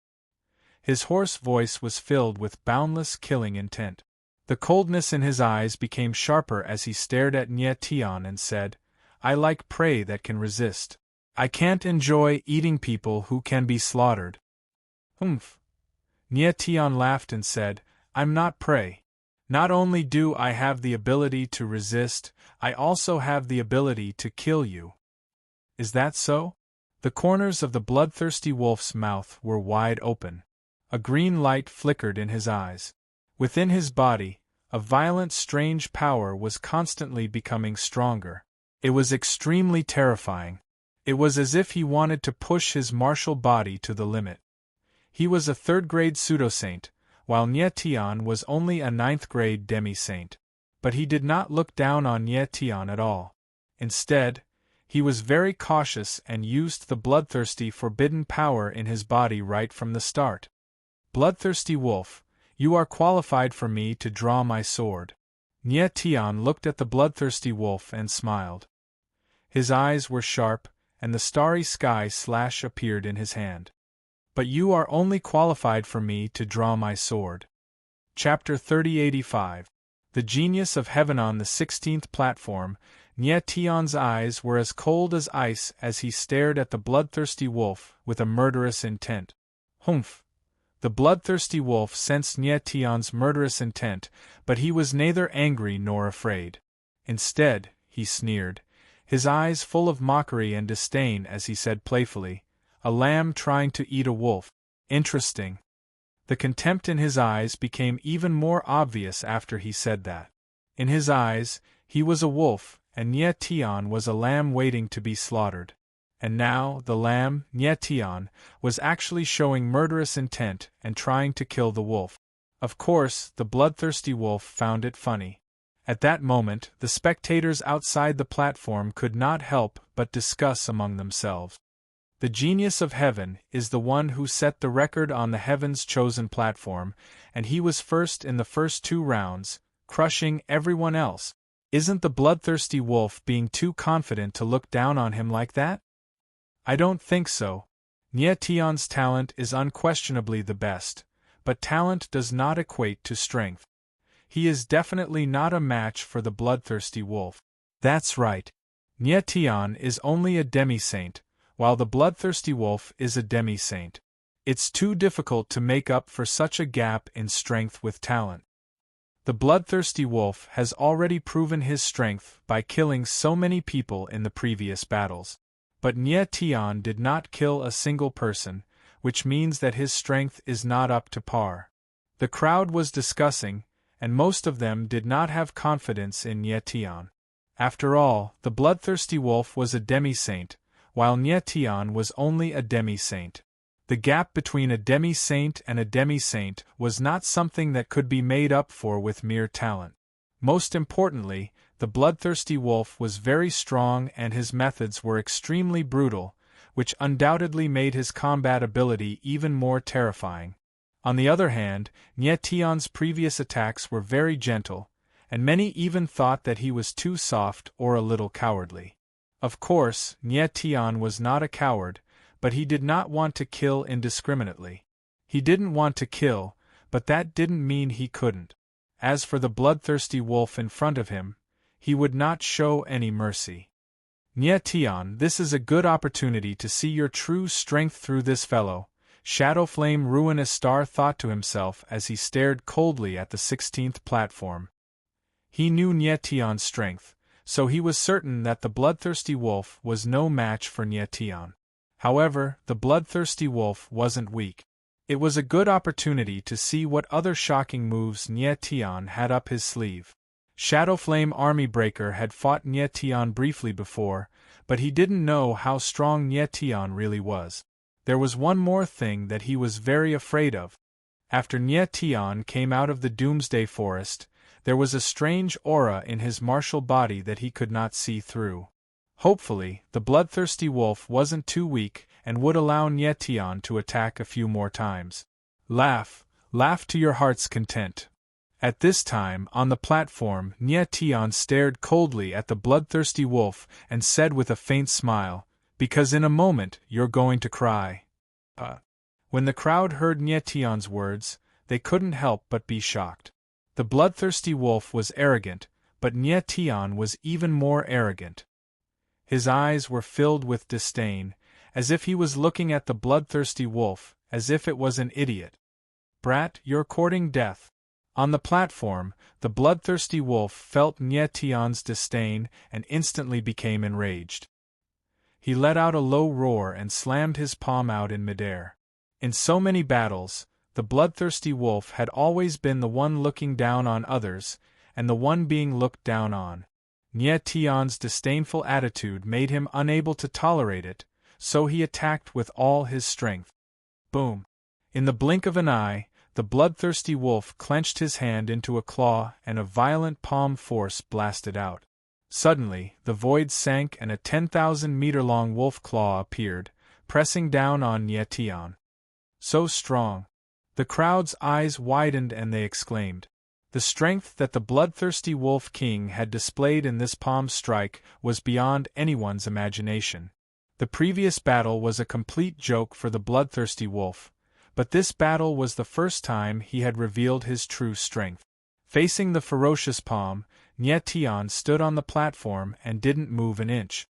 His hoarse voice was filled with boundless killing intent. The coldness in his eyes became sharper as he stared at Nyetian and said, "I like prey that can resist. I can't enjoy eating people who can be slaughtered." "Humph." Nyetian laughed and said, "I'm not prey. Not only do I have the ability to resist, I also have the ability to kill you." "Is that so?" The corners of the bloodthirsty wolf's mouth were wide open. A green light flickered in his eyes. Within his body, a violent, strange power was constantly becoming stronger. It was extremely terrifying. It was as if he wanted to push his martial body to the limit. He was a third-grade pseudo-saint, while Nyetian was only a ninth-grade demi-saint. But he did not look down on Nyetian at all. Instead, he was very cautious and used the bloodthirsty forbidden power in his body right from the start. "Bloodthirsty wolf, you are qualified for me to draw my sword." Nyetian looked at the bloodthirsty wolf and smiled. His eyes were sharp, and the starry sky slash appeared in his hand. "But you are only qualified for me to draw my sword." Chapter 3085. The Genius of Heaven. On the 16th platform, Nyetian's eyes were as cold as ice as he stared at the bloodthirsty wolf with a murderous intent. "Humph." The bloodthirsty wolf sensed Nyetian's murderous intent, but he was neither angry nor afraid. Instead, he sneered, his eyes full of mockery and disdain as he said playfully, "A lamb trying to eat a wolf. Interesting." The contempt in his eyes became even more obvious after he said that. In his eyes, he was a wolf, and Nyetian was a lamb waiting to be slaughtered. And now, the lamb, Nyetian, was actually showing murderous intent and trying to kill the wolf. Of course, the bloodthirsty wolf found it funny. At that moment, the spectators outside the platform could not help but discuss among themselves. The Genius of Heaven is the one who set the record on the Heaven's chosen platform, and he was first in the first 2 rounds, crushing everyone else. Isn't the bloodthirsty wolf being too confident to look down on him like that? I don't think so. Nyetian's talent is unquestionably the best, but talent does not equate to strength. He is definitely not a match for the bloodthirsty wolf. That's right. Nyetian is only a demi-saint, while the bloodthirsty wolf is a demi-saint. It's too difficult to make up for such a gap in strength with talent. The bloodthirsty wolf has already proven his strength by killing so many people in the previous battles. But Nye Tian did not kill a single person, which means that his strength is not up to par. The crowd was discussing, and most of them did not have confidence in Nye Tian. After all, the bloodthirsty wolf was a demi-saint, while Nye Tian was only a demi-saint. The gap between a demi-saint and a demi-saint was not something that could be made up for with mere talent. Most importantly, the bloodthirsty wolf was very strong and his methods were extremely brutal, which undoubtedly made his combat ability even more terrifying. On the other hand, Nye Tian's previous attacks were very gentle, and many even thought that he was too soft or a little cowardly. Of course, Nye Tian was not a coward, but he did not want to kill indiscriminately. He didn't want to kill, but that didn't mean he couldn't. As for the bloodthirsty wolf in front of him, he would not show any mercy. Nye Tian, this is a good opportunity to see your true strength through this fellow, Shadowflame Ruinous Star thought to himself as he stared coldly at the 16th platform. He knew Nye Tian's strength, so he was certain that the bloodthirsty wolf was no match for Nye Tian. However, the bloodthirsty wolf wasn't weak. It was a good opportunity to see what other shocking moves Nye Tian had up his sleeve. Shadowflame Army Breaker had fought Nye Tian briefly before, but he didn't know how strong Nye Tian really was. There was one more thing that he was very afraid of. After Nye Tian came out of the Doomsday Forest, there was a strange aura in his martial body that he could not see through. Hopefully, the bloodthirsty wolf wasn't too weak and would allow Nye Tian to attack a few more times. Laugh to your heart's content. At this time, on the platform, Nye Tian stared coldly at the bloodthirsty wolf and said with a faint smile, "Because in a moment you're going to cry." When the crowd heard Nye Tian's words, they couldn't help but be shocked. The bloodthirsty wolf was arrogant, but Nye Tian was even more arrogant. His eyes were filled with disdain, as if he was looking at the bloodthirsty wolf, as if it was an idiot. "Brat, you're courting death." On the platform, the bloodthirsty wolf felt Nye Tian's disdain and instantly became enraged. He let out a low roar and slammed his palm out in midair. In so many battles, the bloodthirsty wolf had always been the one looking down on others, and the one being looked down on. Nye Tian's disdainful attitude made him unable to tolerate it, so he attacked with all his strength. Boom! In the blink of an eye, the bloodthirsty wolf clenched his hand into a claw and a violent palm force blasted out. Suddenly, the void sank and a 10,000-meter-long wolf claw appeared, pressing down on Nye Tian. So strong! The crowd's eyes widened and they exclaimed. The strength that the bloodthirsty Wolf King had displayed in this palm strike was beyond anyone's imagination. The previous battle was a complete joke for the bloodthirsty wolf, but this battle was the first time he had revealed his true strength. Facing the ferocious palm, Nye Tian stood on the platform and didn't move an inch.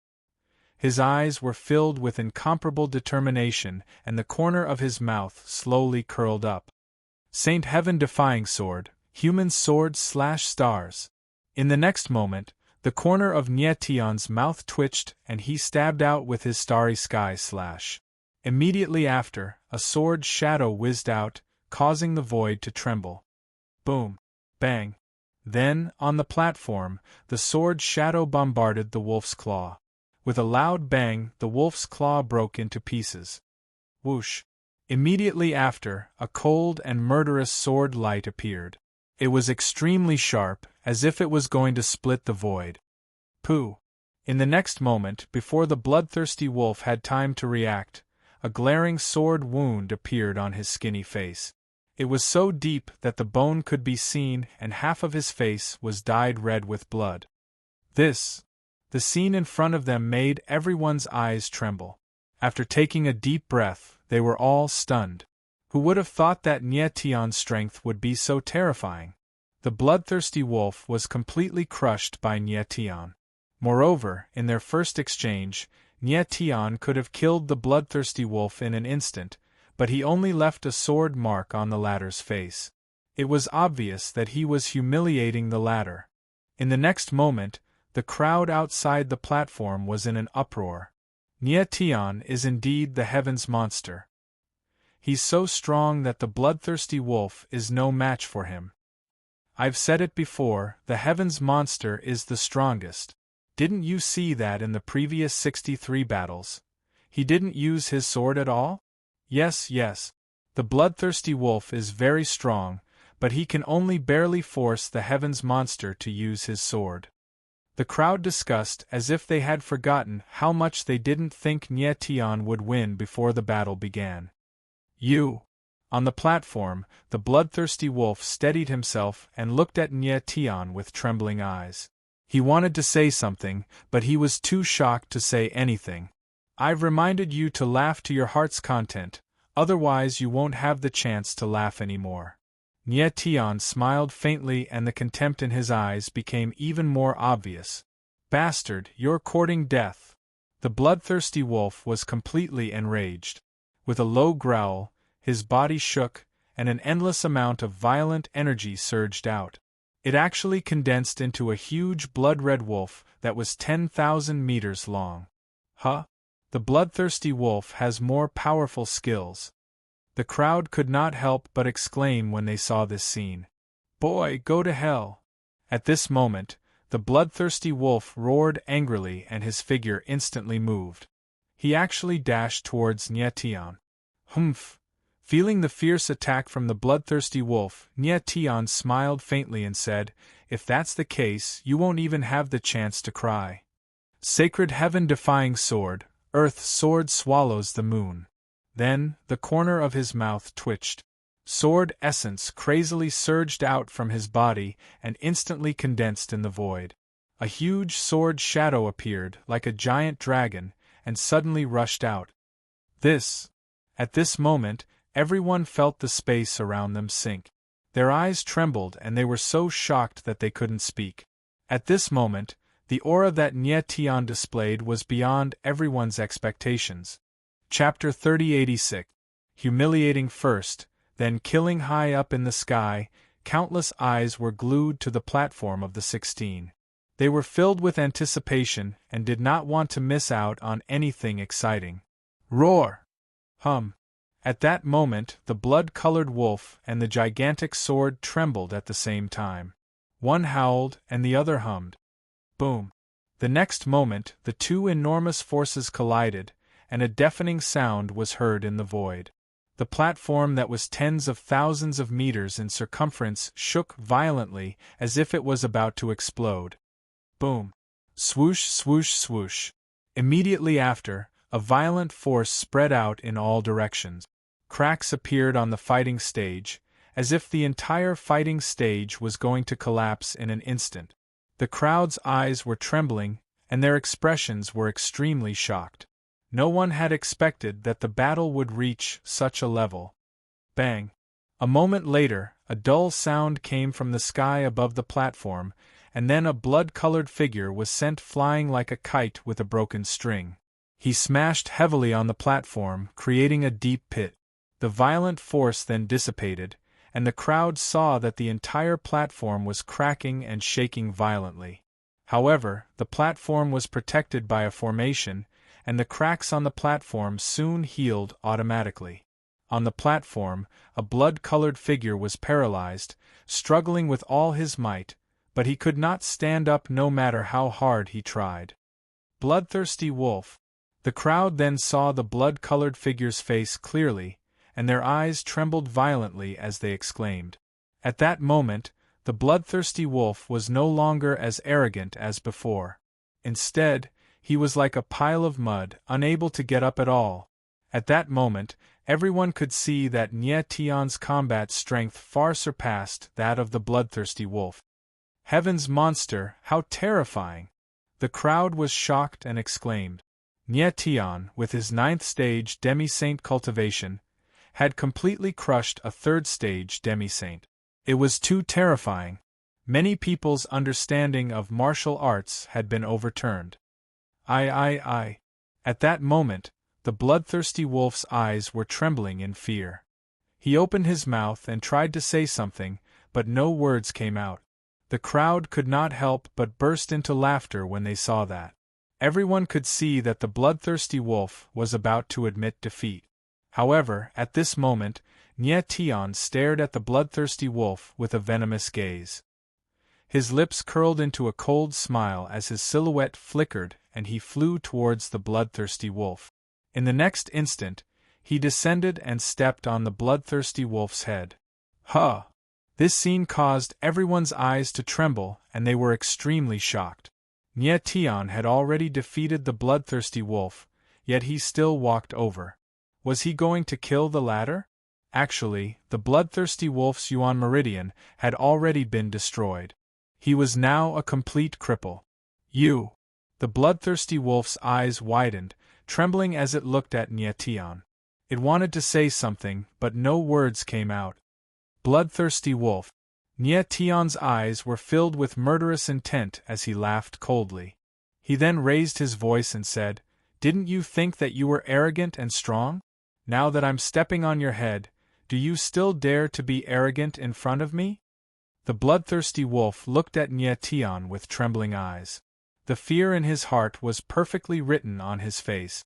His eyes were filled with incomparable determination and the corner of his mouth slowly curled up. Saint Heaven-defying sword, human sword slash stars. In the next moment, the corner of Nye Tian's mouth twitched and he stabbed out with his starry sky slash. Immediately after, a sword shadow whizzed out, causing the void to tremble. Boom! Bang! Then, on the platform, the sword shadow bombarded the wolf's claw. With a loud bang, the wolf's claw broke into pieces. Whoosh! Immediately after, a cold and murderous sword light appeared. It was extremely sharp, as if it was going to split the void. Pooh! In the next moment, before the bloodthirsty wolf had time to react, a glaring sword wound appeared on his skinny face. It was so deep that the bone could be seen and half of his face was dyed red with blood. The scene in front of them made everyone's eyes tremble. After taking a deep breath, they were all stunned. Who would have thought that Nye Tian's strength would be so terrifying? The bloodthirsty wolf was completely crushed by Nye Tian. Moreover, in their first exchange, Nye Tian could have killed the bloodthirsty wolf in an instant, but he only left a sword mark on the latter's face. It was obvious that he was humiliating the latter. In the next moment, the crowd outside the platform was in an uproar. Nye Tian is indeed the heaven's monster. He's so strong that the bloodthirsty wolf is no match for him. I've said it before, the heaven's monster is the strongest. Didn't you see that in the previous 63 battles? He didn't use his sword at all? Yes, yes. The bloodthirsty wolf is very strong, but he can only barely force the heaven's monster to use his sword. The crowd discussed as if they had forgotten how much they didn't think Nye Tian would win before the battle began. You! On the platform, the bloodthirsty wolf steadied himself and looked at Nye Tian with trembling eyes. He wanted to say something, but he was too shocked to say anything. I've reminded you to laugh to your heart's content, otherwise you won't have the chance to laugh anymore. Nye Tian smiled faintly and the contempt in his eyes became even more obvious. Bastard, you're courting death. The bloodthirsty wolf was completely enraged. With a low growl, his body shook, and an endless amount of violent energy surged out. It actually condensed into a huge blood-red wolf that was 10,000 meters long. Huh? The bloodthirsty wolf has more powerful skills. The crowd could not help but exclaim when they saw this scene. Boy, go to hell! At this moment, the bloodthirsty wolf roared angrily and his figure instantly moved. He actually dashed towards Nye Tian. Humph! Feeling the fierce attack from the bloodthirsty wolf, Nye Tian smiled faintly and said, If that's the case, you won't even have the chance to cry. Sacred heaven-defying sword, Earth's sword swallows the moon. Then, the corner of his mouth twitched. Sword essence crazily surged out from his body and instantly condensed in the void. A huge sword shadow appeared, like a giant dragon, and suddenly rushed out. At this moment, everyone felt the space around them sink. Their eyes trembled and they were so shocked that they couldn't speak. At this moment, the aura that Nye Tian displayed was beyond everyone's expectations. Chapter 3086. Humiliating first, then killing. High up in the sky, countless eyes were glued to the platform of the 16. They were filled with anticipation and did not want to miss out on anything exciting. Roar! Hum! At that moment, the blood-colored wolf and the gigantic sword trembled at the same time. One howled and the other hummed. Boom! The next moment, the two enormous forces collided, and a deafening sound was heard in the void. The platform that was tens of thousands of meters in circumference shook violently as if it was about to explode. Boom! Swoosh, swoosh, swoosh. Immediately after, a violent force spread out in all directions. Cracks appeared on the fighting stage, as if the entire fighting stage was going to collapse in an instant. The crowd's eyes were trembling, and their expressions were extremely shocked. No one had expected that the battle would reach such a level. Bang! A moment later, a dull sound came from the sky above the platform, and then a blood-colored figure was sent flying like a kite with a broken string. He smashed heavily on the platform, creating a deep pit. The violent force then dissipated, and the crowd saw that the entire platform was cracking and shaking violently. However, the platform was protected by a formation, and the cracks on the platform soon healed automatically. On the platform, a blood-colored figure was paralyzed, struggling with all his might, but he could not stand up no matter how hard he tried. Bloodthirsty wolf! The crowd then saw the blood-colored figure's face clearly, and their eyes trembled violently as they exclaimed. At that moment, the bloodthirsty wolf was no longer as arrogant as before. Instead, he was like a pile of mud, unable to get up at all. At that moment, everyone could see that Nye Tian's combat strength far surpassed that of the bloodthirsty wolf. Heaven's monster, how terrifying! The crowd was shocked and exclaimed. Nye Tian, with his 9th stage demi-saint cultivation, had completely crushed a 3rd stage demi-saint. It was too terrifying. Many people's understanding of martial arts had been overturned. I. At that moment, the bloodthirsty wolf's eyes were trembling in fear. He opened his mouth and tried to say something, but no words came out. The crowd could not help but burst into laughter when they saw that. Everyone could see that the bloodthirsty wolf was about to admit defeat. However, at this moment, Nye Tian stared at the bloodthirsty wolf with a venomous gaze. His lips curled into a cold smile as his silhouette flickered and he flew towards the bloodthirsty wolf. In the next instant, he descended and stepped on the bloodthirsty wolf's head. Huh! This scene caused everyone's eyes to tremble and they were extremely shocked. Nye Tian had already defeated the bloodthirsty wolf, yet he still walked over. Was he going to kill the latter? Actually, the bloodthirsty wolf's yuan meridian had already been destroyed. He was now a complete cripple. You! The bloodthirsty wolf's eyes widened, trembling as it looked at Nye Tian. It wanted to say something, but no words came out. Bloodthirsty wolf. Nye Tian's eyes were filled with murderous intent as he laughed coldly. He then raised his voice and said, "Didn't you think that you were arrogant and strong? Now that I'm stepping on your head, do you still dare to be arrogant in front of me?" The bloodthirsty wolf looked at Nye Tian with trembling eyes. The fear in his heart was perfectly written on his face.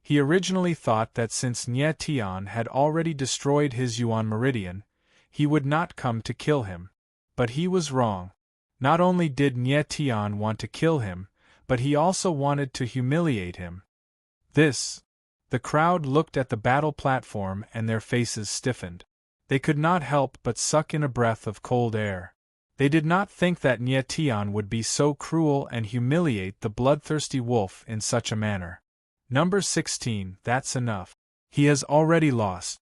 He originally thought that since Nye Tian had already destroyed his yuan meridian, he would not come to kill him. But he was wrong. Not only did Nye Tian want to kill him, but he also wanted to humiliate him. The crowd looked at the battle platform and their faces stiffened. They could not help but suck in a breath of cold air. They did not think that Nye Tian would be so cruel and humiliate the bloodthirsty wolf in such a manner. Number 16, that's enough. He has already lost.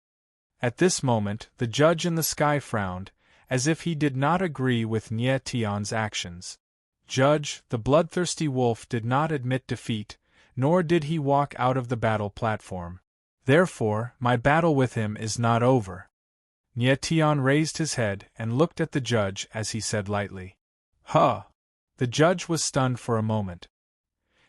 At this moment, the judge in the sky frowned, as if he did not agree with Nye Tian's actions. Judge, the bloodthirsty wolf did not admit defeat, nor did he walk out of the battle platform. Therefore, my battle with him is not over. Nye Tian raised his head and looked at the judge as he said lightly, "Huh!" The judge was stunned for a moment.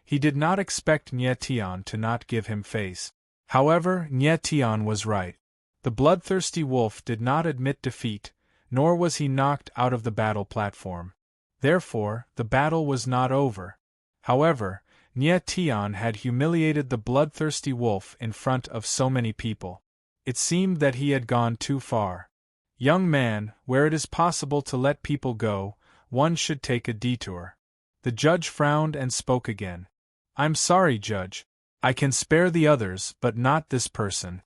He did not expect Nye Tian to not give him face. However, Nye Tian was right. The bloodthirsty wolf did not admit defeat, nor was he knocked out of the battle platform. Therefore, the battle was not over. However, Nye Tian had humiliated the bloodthirsty wolf in front of so many people. It seemed that he had gone too far. Young man, where it is possible to let people go, one should take a detour. The judge frowned and spoke again. "I'm sorry, Judge. I can spare the others, but not this person."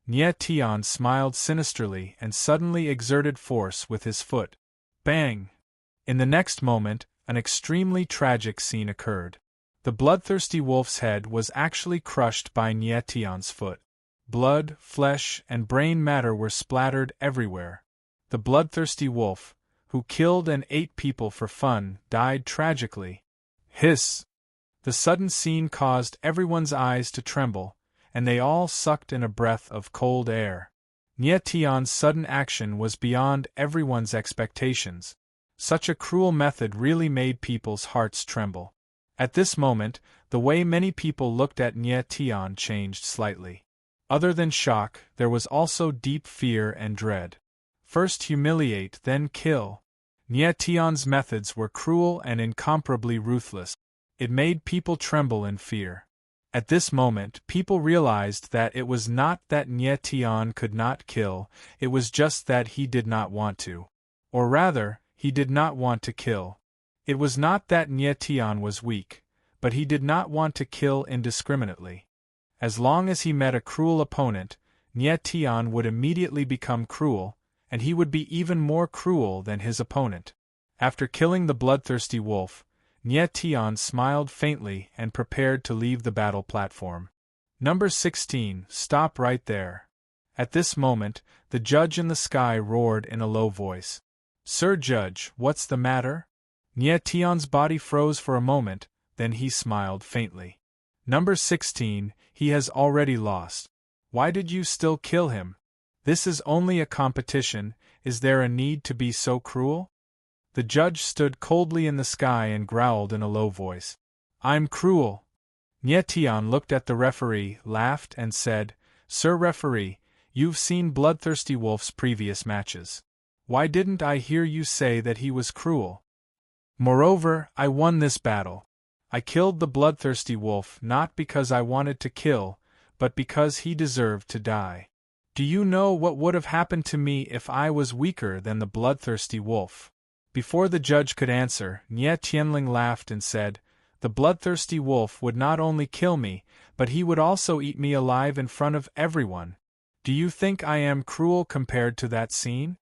Nye Tian smiled sinisterly and suddenly exerted force with his foot. Bang! In the next moment, an extremely tragic scene occurred. The bloodthirsty wolf's head was actually crushed by Nye Tian's foot. Blood, flesh, and brain matter were splattered everywhere. The bloodthirsty wolf, who killed and ate people for fun, died tragically. Hiss! The sudden scene caused everyone's eyes to tremble, and they all sucked in a breath of cold air. Nye Tian's sudden action was beyond everyone's expectations. Such a cruel method really made people's hearts tremble. At this moment, the way many people looked at Nye Tian changed slightly. Other than shock, there was also deep fear and dread. First humiliate, then kill. Nye Tian's methods were cruel and incomparably ruthless. It made people tremble in fear. At this moment, people realized that it was not that Nye Tian could not kill, it was just that he did not want to. Or rather, he did not want to kill. It was not that Nye Tian was weak, but he did not want to kill indiscriminately. As long as he met a cruel opponent, Nye Tian would immediately become cruel, and he would be even more cruel than his opponent. After killing the bloodthirsty wolf, Nye Tian smiled faintly and prepared to leave the battle platform. Number 16, stop right there. At this moment, the judge in the sky roared in a low voice. Sir Judge, what's the matter? Nye Tian's body froze for a moment, then he smiled faintly. Number 16, he has already lost. Why did you still kill him? This is only a competition, is there a need to be so cruel? The judge stood coldly in the sky and growled in a low voice. I'm cruel. Nye Tian looked at the referee, laughed, and said, Sir Referee, you've seen Bloodthirsty Wolf's previous matches. Why didn't I hear you say that he was cruel? Moreover, I won this battle. I killed the bloodthirsty wolf not because I wanted to kill, but because he deserved to die. Do you know what would have happened to me if I was weaker than the bloodthirsty wolf? Before the judge could answer, Nie Tianling laughed and said, The bloodthirsty wolf would not only kill me, but he would also eat me alive in front of everyone. Do you think I am cruel compared to that scene?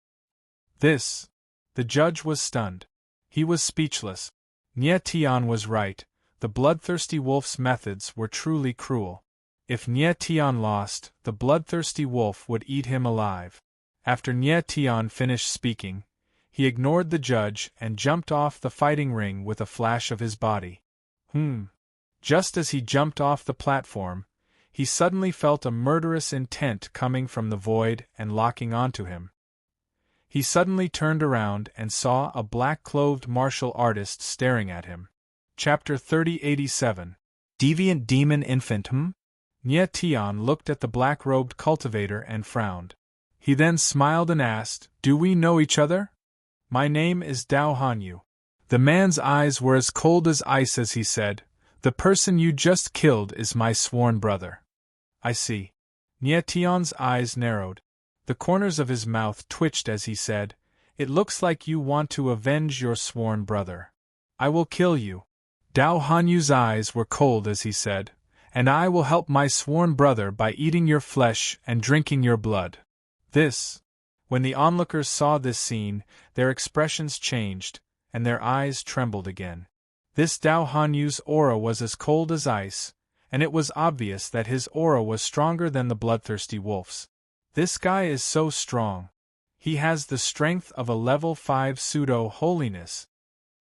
The judge was stunned. He was speechless. Nie Tian was right, the bloodthirsty wolf's methods were truly cruel. If Nie Tian lost, the bloodthirsty wolf would eat him alive. After Nie Tian finished speaking, he ignored the judge and jumped off the fighting ring with a flash of his body. Just as he jumped off the platform, he suddenly felt a murderous intent coming from the void and locking onto him. He suddenly turned around and saw a black-clothed martial artist staring at him. Chapter 3087. Deviant Demon Infant. Nie Tian looked at the black-robed cultivator and frowned. He then smiled and asked, Do we know each other? My name is Dao Hanyu. The man's eyes were as cold as ice as he said, The person you just killed is my sworn brother. I see. Nie Tian's eyes narrowed. The corners of his mouth twitched as he said, It looks like you want to avenge your sworn brother. I will kill you. Dao Hanyu's eyes were cold as he said, And I will help my sworn brother by eating your flesh and drinking your blood. When the onlookers saw this scene, their expressions changed, and their eyes trembled again. This Dao Hanyu's aura was as cold as ice, and it was obvious that his aura was stronger than the bloodthirsty wolf's. This guy is so strong. He has the strength of a level 5 pseudo-holiness.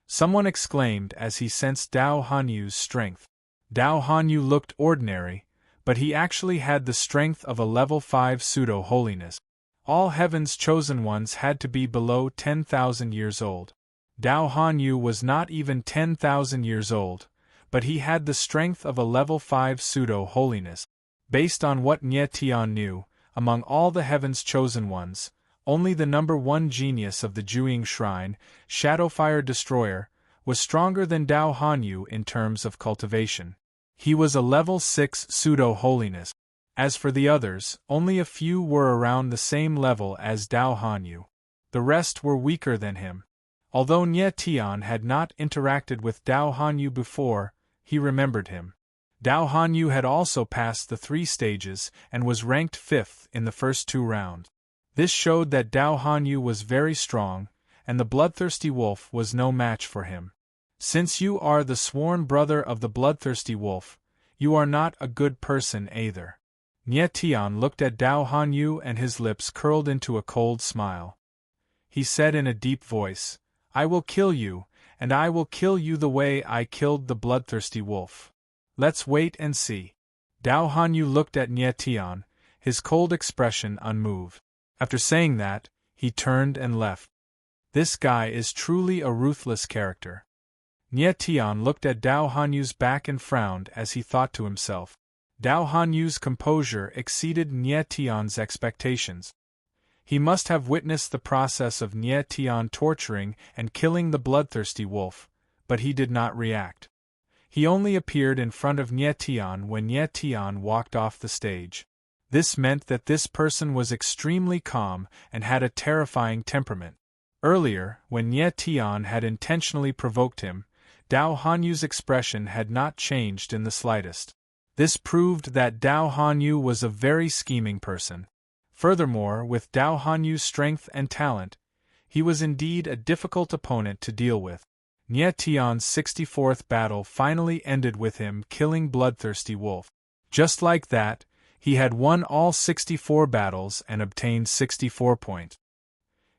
Someone exclaimed as he sensed Dao Hanyu's strength. Dao Hanyu looked ordinary, but he actually had the strength of a level 5 pseudo-holiness. All heaven's chosen ones had to be below 10,000 years old. Dao Hanyu was not even 10,000 years old, but he had the strength of a level 5 pseudo-holiness. Based on what Nie Tian knew, among all the heaven's chosen ones, only the number 1 genius of the Juying Shrine, Shadowfire Destroyer, was stronger than Dao Hanyu in terms of cultivation. He was a level 6 pseudo-holiness. As for the others, only a few were around the same level as Dao Hanyu. The rest were weaker than him. Although Nie Tian had not interacted with Dao Hanyu before, he remembered him. Dao Hanyu had also passed the 3 stages and was ranked 5th in the first 2 rounds. This showed that Dao Hanyu was very strong, and the bloodthirsty wolf was no match for him. Since you are the sworn brother of the bloodthirsty wolf, you are not a good person either. Nie Tian looked at Dao Hanyu and his lips curled into a cold smile. He said in a deep voice, I will kill you, and I will kill you the way I killed the bloodthirsty wolf. Let's wait and see. Dao Hanyu looked at Nie Tian, his cold expression unmoved. After saying that, he turned and left. This guy is truly a ruthless character. Nie Tian looked at Dao Hanyu's back and frowned as he thought to himself. Dao Hanyu's composure exceeded Nie Tian's expectations. He must have witnessed the process of Nie Tian torturing and killing the bloodthirsty wolf, but he did not react. He only appeared in front of Nie Tian when Nie Tian walked off the stage. This meant that this person was extremely calm and had a terrifying temperament. Earlier, when Nie Tian had intentionally provoked him, Dao Hanyu's expression had not changed in the slightest. This proved that Dao Hanyu was a very scheming person. Furthermore, with Dao Hanyu's strength and talent, he was indeed a difficult opponent to deal with. Nie Tian's 64th battle finally ended with him killing bloodthirsty wolf. Just like that, he had won all 64 battles and obtained 64 points.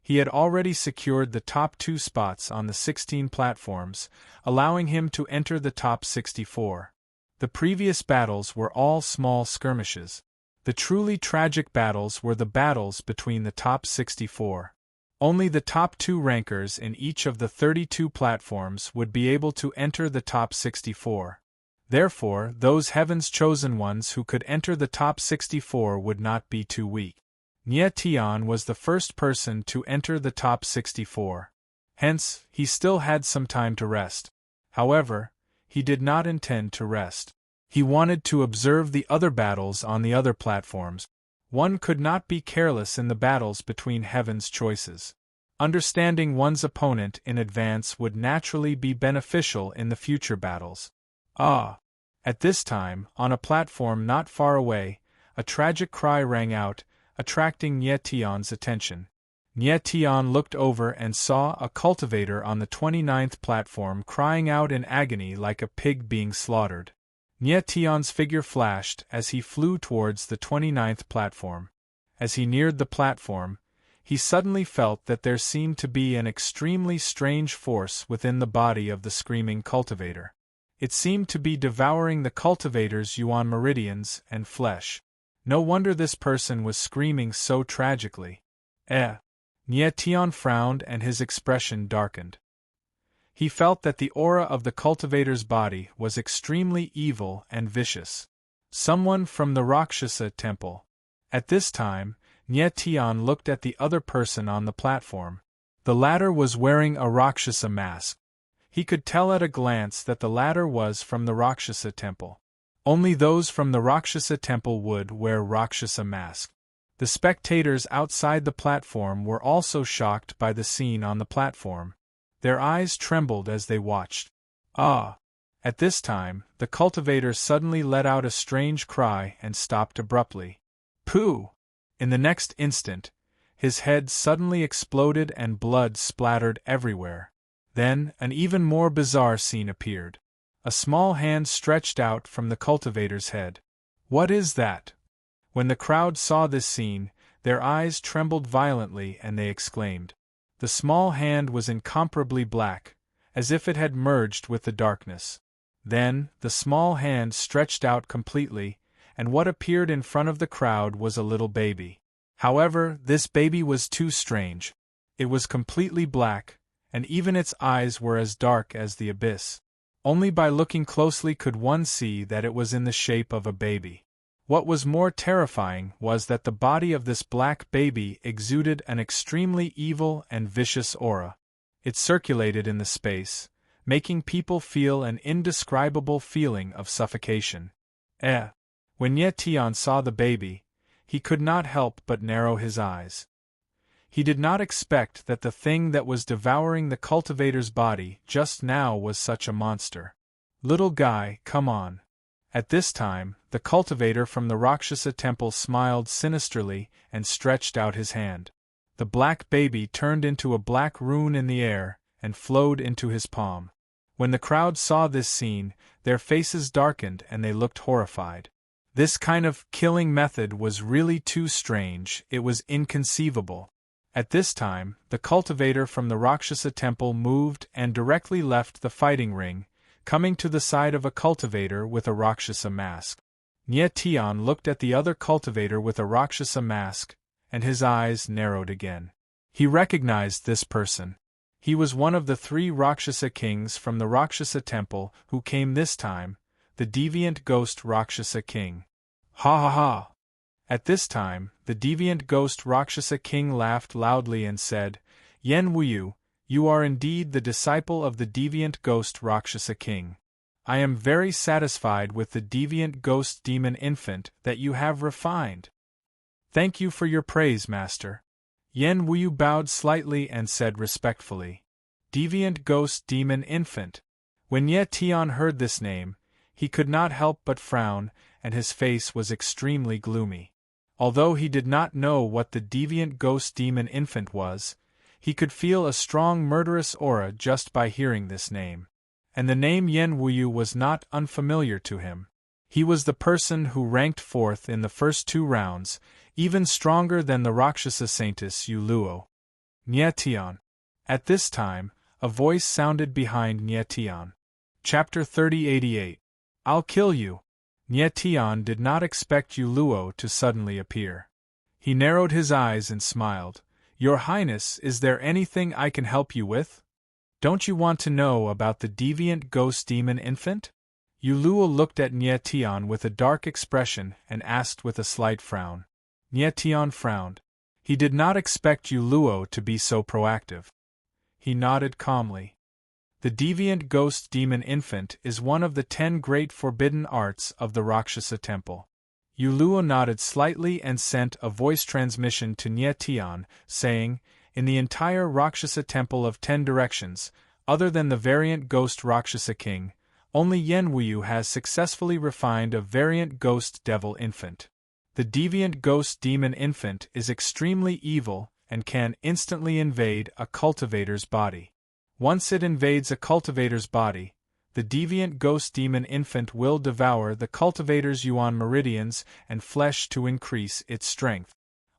He had already secured the top 2 spots on the 16 platforms, allowing him to enter the top 64. The previous battles were all small skirmishes. The truly tragic battles were the battles between the top 64. Only the top 2 rankers in each of the 32 platforms would be able to enter the top 64. Therefore, those heaven's chosen ones who could enter the top 64 would not be too weak. Nie Tian was the first person to enter the top 64. Hence, he still had some time to rest. However, he did not intend to rest. He wanted to observe the other battles on the other platforms. One could not be careless in the battles between heaven's choices. Understanding one's opponent in advance would naturally be beneficial in the future battles. Ah! At this time, on a platform not far away, a tragic cry rang out, attracting Nie Tian's attention. Nie Tian looked over and saw a cultivator on the 29th platform crying out in agony like a pig being slaughtered. Nie Tian's figure flashed as he flew towards the 29th platform. As he neared the platform, he suddenly felt that there seemed to be an extremely strange force within the body of the screaming cultivator. It seemed to be devouring the cultivator's yuan meridians and flesh. No wonder this person was screaming so tragically. Nie Tian frowned and his expression darkened. He felt that the aura of the cultivator's body was extremely evil and vicious. Someone from the Rakshasa temple. At this time, Nie Tian looked at the other person on the platform. The latter was wearing a Rakshasa mask. He could tell at a glance that the latter was from the Rakshasa temple. Only those from the Rakshasa temple would wear Rakshasa masks. The spectators outside the platform were also shocked by the scene on the platform. Their eyes trembled as they watched. Ah! At this time, the cultivator suddenly let out a strange cry and stopped abruptly. Pooh! In the next instant, his head suddenly exploded and blood splattered everywhere. Then, an even more bizarre scene appeared. A small hand stretched out from the cultivator's head. What is that? When the crowd saw this scene, their eyes trembled violently and they exclaimed. The small hand was incomparably black, as if it had merged with the darkness. Then, the small hand stretched out completely, and what appeared in front of the crowd was a little baby. However, this baby was too strange. It was completely black, and even its eyes were as dark as the abyss. Only by looking closely could one see that it was in the shape of a baby. What was more terrifying was that the body of this black baby exuded an extremely evil and vicious aura. It circulated in the space, making people feel an indescribable feeling of suffocation. When Nie Tian saw the baby, he could not help but narrow his eyes. He did not expect that the thing that was devouring the cultivator's body just now was such a monster. Little guy, come on. At this time, the cultivator from the Rakshasa temple smiled sinisterly and stretched out his hand. The black baby turned into a black rune in the air and flowed into his palm. When the crowd saw this scene, their faces darkened and they looked horrified. This kind of killing method was really too strange, it was inconceivable. At this time, the cultivator from the Rakshasa temple moved and directly left the fighting ring, coming to the side of a cultivator with a Rakshasa mask. Nie Tian looked at the other cultivator with a Rakshasa mask, and his eyes narrowed again. He recognized this person. He was one of the 3 Rakshasa kings from the Rakshasa temple who came this time, the deviant ghost Rakshasa king. Ha ha ha! At this time, the deviant ghost Rakshasa king laughed loudly and said, Yen Wuyu, you are indeed the disciple of the deviant ghost Rakshasa king. I am very satisfied with the deviant ghost demon infant that you have refined. Thank you for your praise, master. Yen Wuyu bowed slightly and said respectfully, Deviant ghost demon infant. When Nie Tian heard this name, he could not help but frown, and his face was extremely gloomy. Although he did not know what the deviant ghost demon infant was, he could feel a strong murderous aura just by hearing this name. And the name Yen Wuyu was not unfamiliar to him. He was the person who ranked 4th in the first 2 rounds, even stronger than the Rakshasa saintess Yu Luo. Nie Tian. At this time, a voice sounded behind Nie Tian. Chapter 3088. I'll kill you. Nie Tian did not expect Yu Luo to suddenly appear. He narrowed his eyes and smiled. Your Highness, is there anything I can help you with? Don't you want to know about the deviant ghost demon infant? Yu Luo looked at Nie Tian with a dark expression and asked with a slight frown. Nie Tian frowned. He did not expect Yu Luo to be so proactive. He nodded calmly. The deviant ghost demon infant is one of the 10 great forbidden arts of the Rakshasa temple. Yuluo nodded slightly and sent a voice transmission to Nyetian, saying, in the entire Rakshasa temple of 10 directions, other than the variant ghost Rakshasa king, only Yenwuyu has successfully refined a variant ghost devil infant. The deviant ghost demon infant is extremely evil and can instantly invade a cultivator's body. Once it invades a cultivator's body, the deviant ghost demon infant will devour the cultivator's yuan meridians and flesh to increase its strength.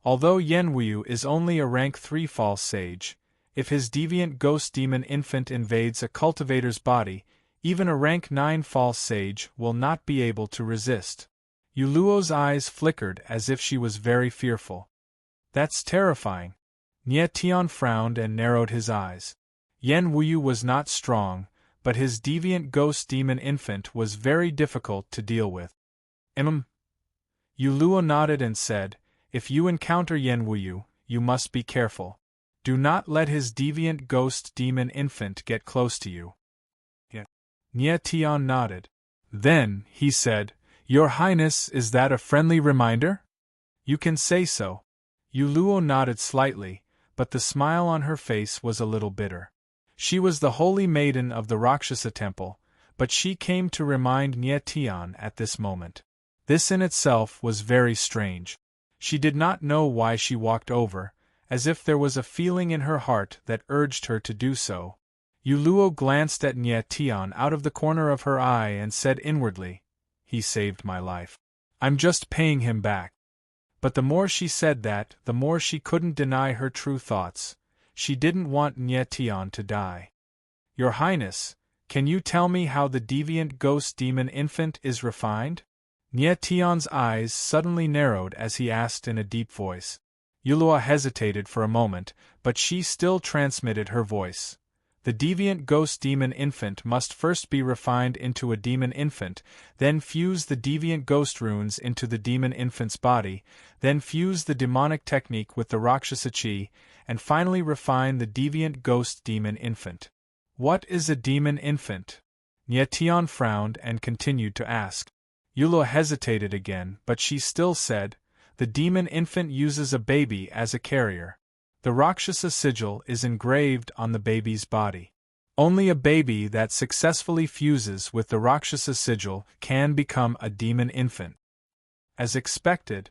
Although Yenwuyu is only a rank 3 false sage, if his deviant ghost demon infant invades a cultivator's body, even a rank 9 false sage will not be able to resist. Yuluo's eyes flickered as if she was very fearful. That's terrifying. Nyetian frowned and narrowed his eyes. Yenwuyu was not strong, but his deviant ghost demon infant was very difficult to deal with. Yuluo nodded and said, if you encounter Yenwuyu, you must be careful. Do not let his deviant ghost demon infant get close to you. Nyetian nodded. Then, he said, Your Highness, is that a friendly reminder? You can say so. Yuluo nodded slightly, but the smile on her face was a little bitter. She was the holy maiden of the Rakshasa temple, but she came to remind Nyetian at this moment. This in itself was very strange. She did not know why she walked over, as if there was a feeling in her heart that urged her to do so. Yuluo glanced at Nyetian out of the corner of her eye and said inwardly, he saved my life. I'm just paying him back. But the more she said that, the more she couldn't deny her true thoughts. She didn't want Nyetian to die. Your Highness, can you tell me how the deviant ghost demon infant is refined? Nyetian's eyes suddenly narrowed as he asked in a deep voice. Yuluo hesitated for a moment, but she still transmitted her voice. The deviant ghost demon infant must first be refined into a demon infant, then fuse the deviant ghost runes into the demon infant's body, then fuse the demonic technique with the Rakshasa chi, and finally refine the deviant ghost demon infant. What is a demon infant? Nyetian frowned and continued to ask. Yuluo hesitated again, but she still said, the demon infant uses a baby as a carrier. The Rakshasa sigil is engraved on the baby's body. Only a baby that successfully fuses with the Rakshasa sigil can become a demon infant. As expected,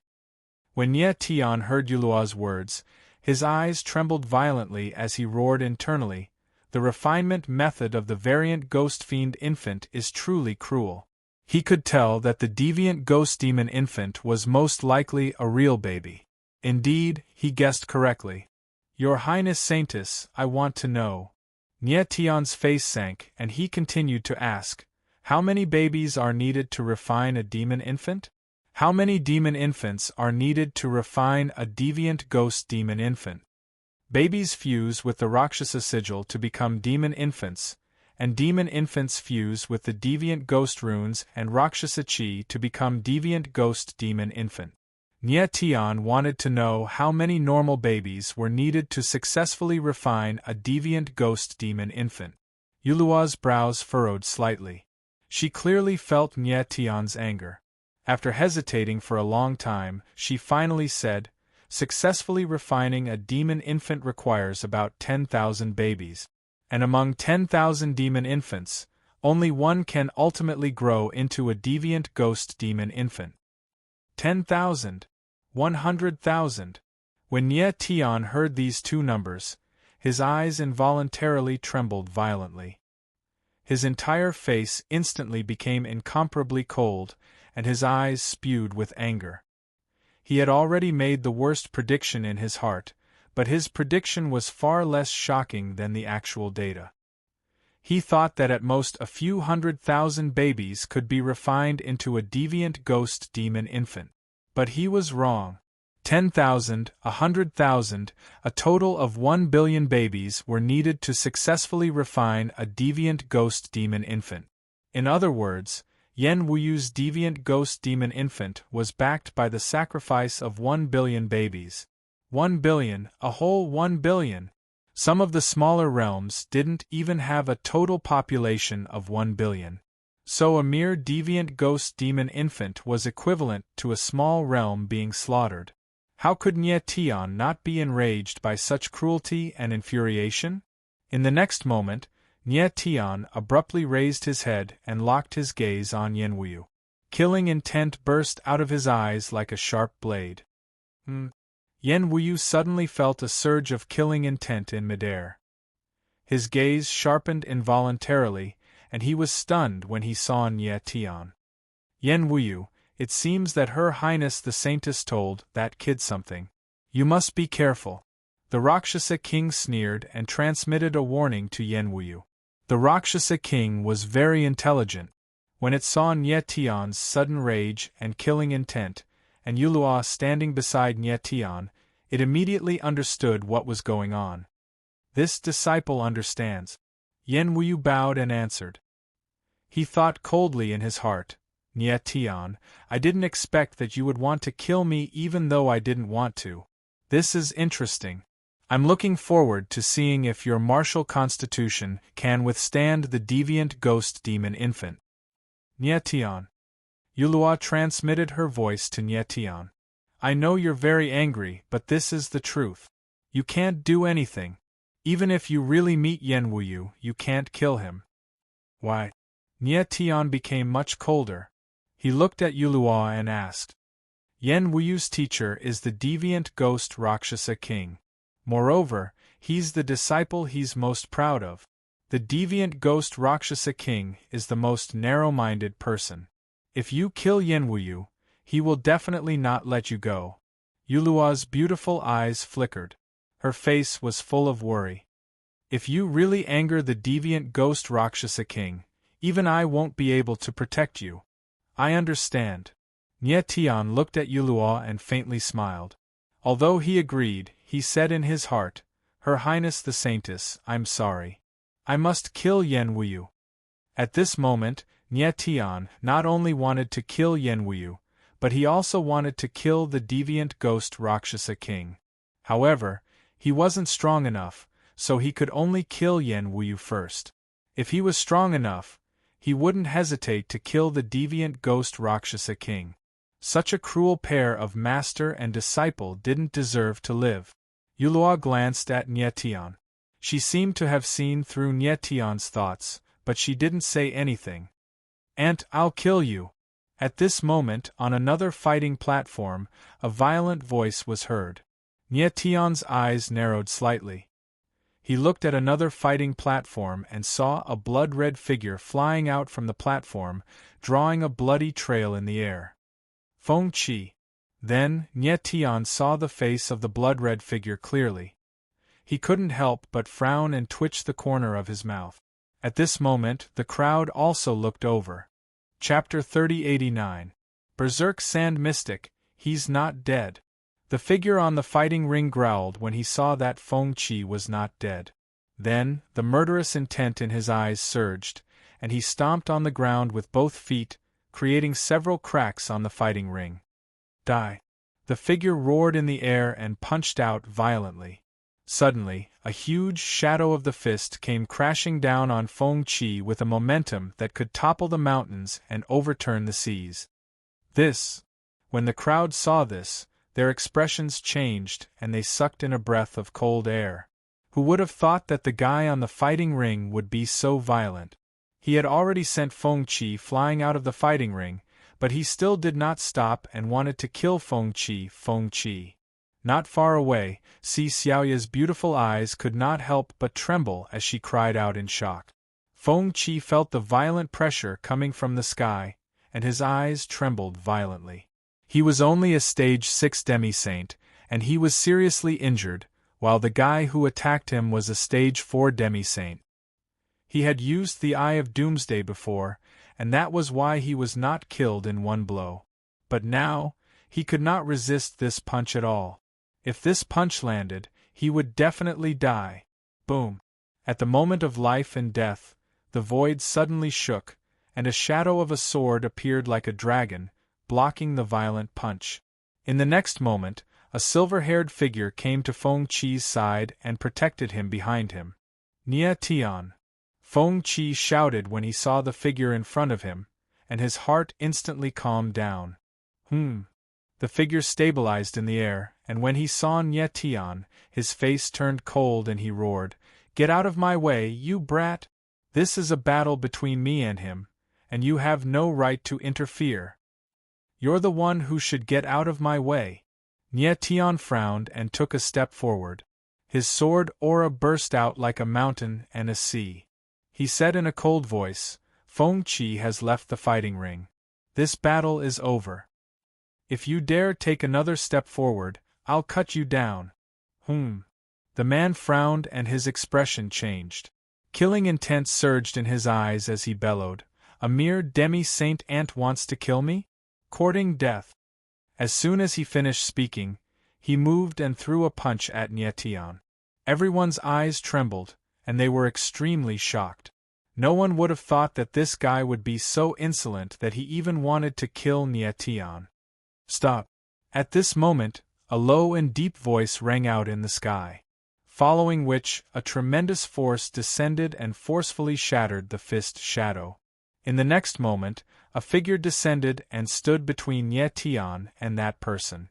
when Nyetian heard Yuluo's words, his eyes trembled violently as he roared internally, the refinement method of the variant ghost fiend infant is truly cruel. He could tell that the deviant ghost demon infant was most likely a real baby. Indeed, he guessed correctly. Your Highness Saintess, I want to know. Nyetian's face sank and he continued to ask, how many babies are needed to refine a demon infant? How many demon infants are needed to refine a deviant ghost demon infant? Babies fuse with the Rakshasa sigil to become demon infants, and demon infants fuse with the deviant ghost runes and Rakshasa chi to become deviant ghost demon infant. Nyetian wanted to know how many normal babies were needed to successfully refine a deviant ghost demon infant. Yuluo's brows furrowed slightly. She clearly felt Nyetian's anger. After hesitating for a long time, she finally said, successfully refining a demon infant requires about 10,000 babies. And among 10,000 demon infants, only one can ultimately grow into a deviant ghost demon infant. 10,000. 100,000. When Nyetian heard these two numbers, his eyes involuntarily trembled violently. His entire face instantly became incomparably cold, and his eyes spewed with anger. He had already made the worst prediction in his heart, but his prediction was far less shocking than the actual data. He thought that at most a few 100,000 babies could be refined into a deviant ghost demon infant. But he was wrong. 10,000, 100,000, a total of 1 billion babies were needed to successfully refine a deviant ghost demon infant. In other words, Yenwuyu's deviant ghost demon infant was backed by the sacrifice of 1 billion babies. 1 billion, a whole 1 billion. Some of the smaller realms didn't even have a total population of 1 billion. So a mere deviant ghost demon infant was equivalent to a small realm being slaughtered. How could Nyetian not be enraged by such cruelty and infuriation? In the next moment, Nyetian abruptly raised his head and locked his gaze on Yenwuyu. Killing intent burst out of his eyes like a sharp blade. Yenwuyu suddenly felt a surge of killing intent in midair. His gaze sharpened involuntarily, and he was stunned when he saw Nyetian. Yenwuyu, it seems that Her Highness the Saintess told that kid something. You must be careful. The Rakshasa king sneered and transmitted a warning to Yenwuyu. The Rakshasa king was very intelligent. When it saw Nyetian's sudden rage and killing intent, and Yulua standing beside Nyetian, it immediately understood what was going on. This disciple understands. Yenwuyu bowed and answered. He thought coldly in his heart, Nyetian, I didn't expect that you would want to kill me even though I didn't want to. This is interesting. I'm looking forward to seeing if your martial constitution can withstand the deviant ghost demon infant. Nyetian. Yulua transmitted her voice to Nyetian. I know you're very angry, but this is the truth. You can't do anything. Even if you really meet Yenwuyu, you can't kill him. Why? Nyetian became much colder. He looked at Yulua and asked. Yenwuyu's teacher is the deviant ghost Rakshasa king. Moreover, he's the disciple he's most proud of. The deviant ghost Rakshasa king is the most narrow-minded person. If you kill Yenwuyu, he will definitely not let you go. Yulua's beautiful eyes flickered. Her face was full of worry. If you really anger the deviant ghost Rakshasa king, even I won't be able to protect you. I understand. Nyetian looked at Yulua and faintly smiled. Although he agreed, he said in his heart, Her Highness the Saintess, I'm sorry. I must kill Yenwuyu. At this moment, Nyetian not only wanted to kill Yenwuyu, but he also wanted to kill the deviant ghost Rakshasa king. However, he wasn't strong enough, so he could only kill Yenwuyu first. If he was strong enough, he wouldn't hesitate to kill the deviant ghost Rakshasa king. Such a cruel pair of master and disciple didn't deserve to live. Yulua glanced at Nyetian. She seemed to have seen through Nyetian's thoughts, but she didn't say anything. Aunt, I'll kill you. At this moment, on another fighting platform, a violent voice was heard. Nyetian's eyes narrowed slightly. He looked at another fighting platform and saw a blood-red figure flying out from the platform, drawing a bloody trail in the air. Feng Qi. Then, Nyetian saw the face of the blood-red figure clearly. He couldn't help but frown and twitch the corner of his mouth. At this moment, the crowd also looked over. Chapter 3089. Berserk Sand Mystic, He's Not Dead. The figure on the fighting ring growled when he saw that Feng Qi was not dead. Then, the murderous intent in his eyes surged, and he stomped on the ground with both feet, creating several cracks on the fighting ring. Die! The figure roared in the air and punched out violently. Suddenly, a huge shadow of the fist came crashing down on Feng Qi with a momentum that could topple the mountains and overturn the seas. When the crowd saw this, their expressions changed and they sucked in a breath of cold air. Who would have thought that the guy on the fighting ring would be so violent? He had already sent Feng Qi flying out of the fighting ring, but he still did not stop and wanted to kill Feng Qi. Not far away, Si Xiaoya's beautiful eyes could not help but tremble as she cried out in shock. Feng Qi felt the violent pressure coming from the sky, and his eyes trembled violently. He was only a stage 6 demi-saint, and he was seriously injured, while the guy who attacked him was a stage 4 demi-saint. He had used the Eye of Doomsday before, and that was why he was not killed in one blow. But now, he could not resist this punch at all. If this punch landed, he would definitely die. Boom! At the moment of life and death, the void suddenly shook, and a shadow of a sword appeared like a dragon, blocking the violent punch. In the next moment, a silver-haired figure came to Feng Qi's side and protected him behind him. "Nia Tian!" Feng Qi shouted when he saw the figure in front of him, and his heart instantly calmed down. The figure stabilized in the air, and when he saw Nia Tian, his face turned cold and he roared, "Get out of my way, you brat! This is a battle between me and him, and you have no right to interfere. You're the one who should get out of my way." Nia Tian frowned and took a step forward. His sword aura burst out like a mountain and a sea. He said in a cold voice, "Feng Qi has left the fighting ring. This battle is over. If you dare take another step forward, I'll cut you down." The man frowned and his expression changed. Killing intent surged in his eyes as he bellowed, "A mere demi-saint ant wants to kill me? Courting death." As soon as he finished speaking, he moved and threw a punch at Nia Tian. Everyone's eyes trembled, and they were extremely shocked. No one would have thought that this guy would be so insolent that he even wanted to kill Nia Tian. "Stop!" At this moment, a low and deep voice rang out in the sky, following which a tremendous force descended and forcefully shattered the fist shadow. In the next moment, a figure descended and stood between Nia Tian and that person.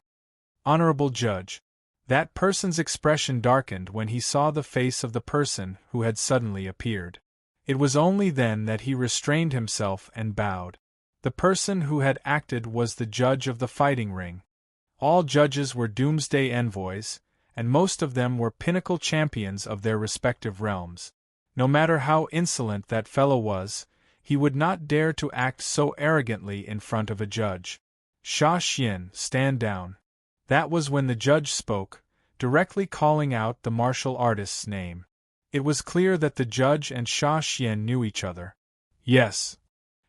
"Honorable Judge." That person's expression darkened when he saw the face of the person who had suddenly appeared. It was only then that he restrained himself and bowed. The person who had acted was the judge of the fighting ring. All judges were doomsday envoys, and most of them were pinnacle champions of their respective realms. No matter how insolent that fellow was, he would not dare to act so arrogantly in front of a judge. "Sha Xian, stand down." That was when the judge spoke, directly calling out the martial artist's name. It was clear that the judge and Sha Xian knew each other. Yes.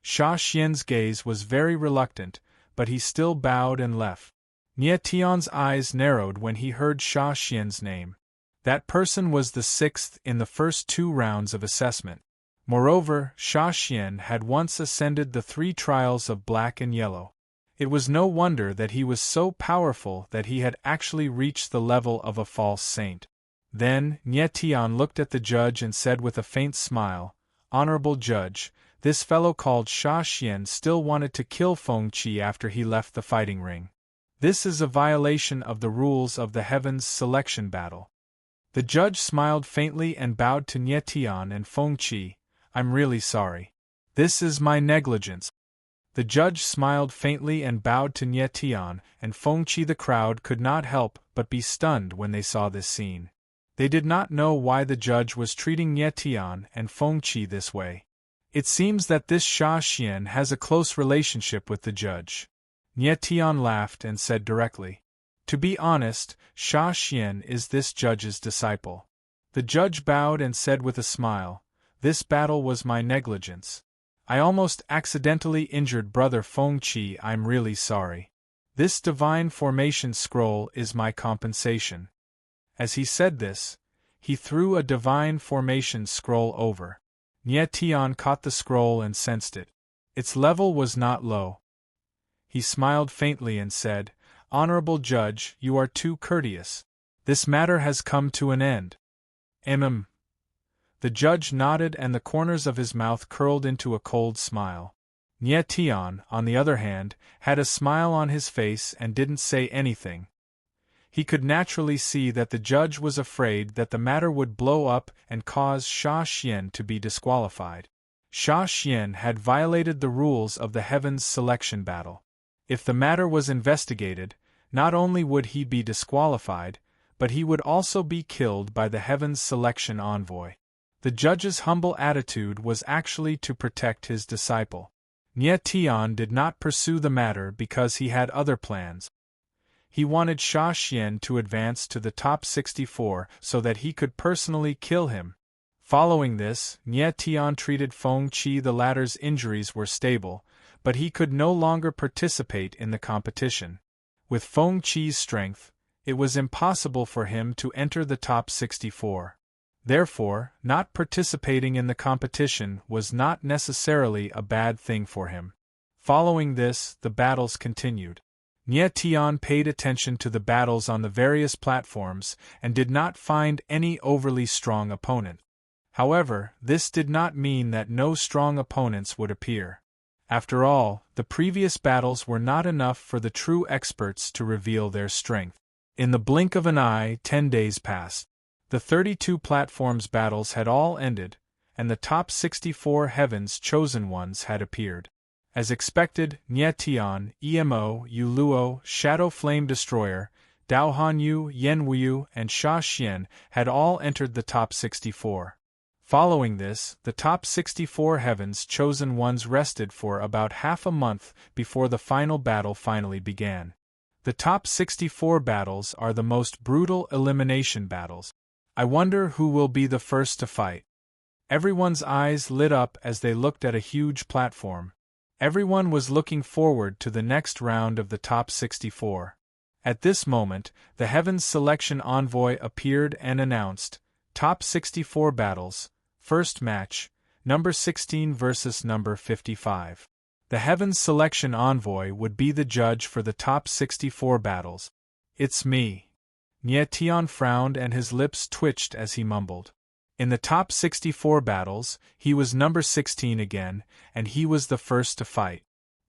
Sha Xian's gaze was very reluctant, but he still bowed and left. Nia Tian's eyes narrowed when he heard Sha Xian's name. That person was the sixth in the first 2 rounds of assessment. Moreover, Sha Xian had once ascended the 3 trials of black and yellow. It was no wonder that he was so powerful that he had actually reached the level of a false saint. Then, Nia Tian looked at the judge and said with a faint smile, "Honorable Judge, this fellow called Sha Xian still wanted to kill Feng Qi after he left the fighting ring. This is a violation of the rules of the Heavens Selection Battle." The judge smiled faintly and bowed to Nia Tian and Feng Qi. "I'm really sorry. This is my negligence." The judge smiled faintly and bowed to Nia Tian and Feng Qi. The crowd could not help but be stunned when they saw this scene. They did not know why the judge was treating Nia Tian and Feng Qi this way. It seems that this Sha Xian has a close relationship with the judge. Nia Tian laughed and said directly, "To be honest, Sha Xian is this judge's disciple." The judge bowed and said with a smile, "This battle was my negligence. I almost accidentally injured Brother Feng Qi. I'm really sorry. This divine formation scroll is my compensation." As he said this, he threw a divine formation scroll over. Nia Tian caught the scroll and sensed it. Its level was not low. He smiled faintly and said, "Honorable Judge, you are too courteous. This matter has come to an end." The judge nodded and the corners of his mouth curled into a cold smile. Nia Tian, on the other hand, had a smile on his face and didn't say anything. He could naturally see that the judge was afraid that the matter would blow up and cause Sha Xian to be disqualified. Sha Xian had violated the rules of the Heavens Selection Battle. If the matter was investigated, not only would he be disqualified, but he would also be killed by the Heavens Selection Envoy. The judge's humble attitude was actually to protect his disciple. Nia Tian did not pursue the matter because he had other plans. He wanted Sha Xian to advance to the top 64 so that he could personally kill him. Following this, Nia Tian treated Feng Qi. The latter's injuries were stable, but he could no longer participate in the competition. With Feng Qi's strength, it was impossible for him to enter the top 64. Therefore, not participating in the competition was not necessarily a bad thing for him. Following this, the battles continued. Nie Tian paid attention to the battles on the various platforms and did not find any overly strong opponent. However, this did not mean that no strong opponents would appear. After all, the previous battles were not enough for the true experts to reveal their strength. In the blink of an eye, 10 days passed. The 32 platforms battles had all ended, and the top 64 heavens chosen ones had appeared. As expected, Nie Tian, Emo, Yu Luo, Shadow Flame Destroyer, Dao Hanyu, Yen Wuyu, and Sha Xian had all entered the top 64. Following this, the top 64 heavens chosen ones rested for about half a month before the final battle finally began. The top 64 battles are the most brutal elimination battles. I wonder who will be the first to fight. Everyone's eyes lit up as they looked at a huge platform. Everyone was looking forward to the next round of the top 64. At this moment, the Heavens Selection Envoy appeared and announced, Top 64 battles, first match, number 16 versus number 55. The Heavens Selection Envoy would be the judge for the top 64 battles. It's me. Nie Tian frowned and his lips twitched as he mumbled. In the top 64 battles, he was number 16 again, and he was the first to fight.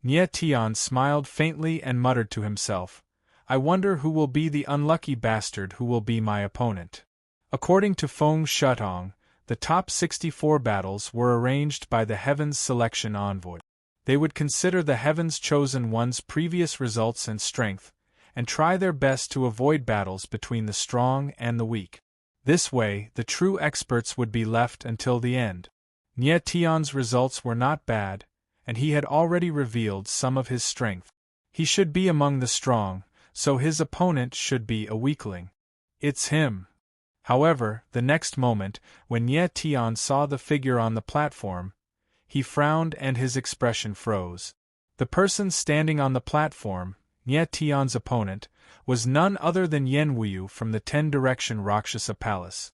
Nie Tian smiled faintly and muttered to himself, I wonder who will be the unlucky bastard who will be my opponent. According to Feng Shutong, the top 64 battles were arranged by the Heavens Selection Envoy. They would consider the Heavens Chosen One's previous results and strength, and try their best to avoid battles between the strong and the weak. This way, the true experts would be left until the end. Nie Tian's results were not bad, and he had already revealed some of his strength. He should be among the strong, so his opponent should be a weakling. It's him. However, the next moment, when Nie Tian saw the figure on the platform, he frowned and his expression froze. The person standing on the platform, Nie Tian's opponent, was none other than Yen Wuyu from the 10-direction Rakshasa Palace.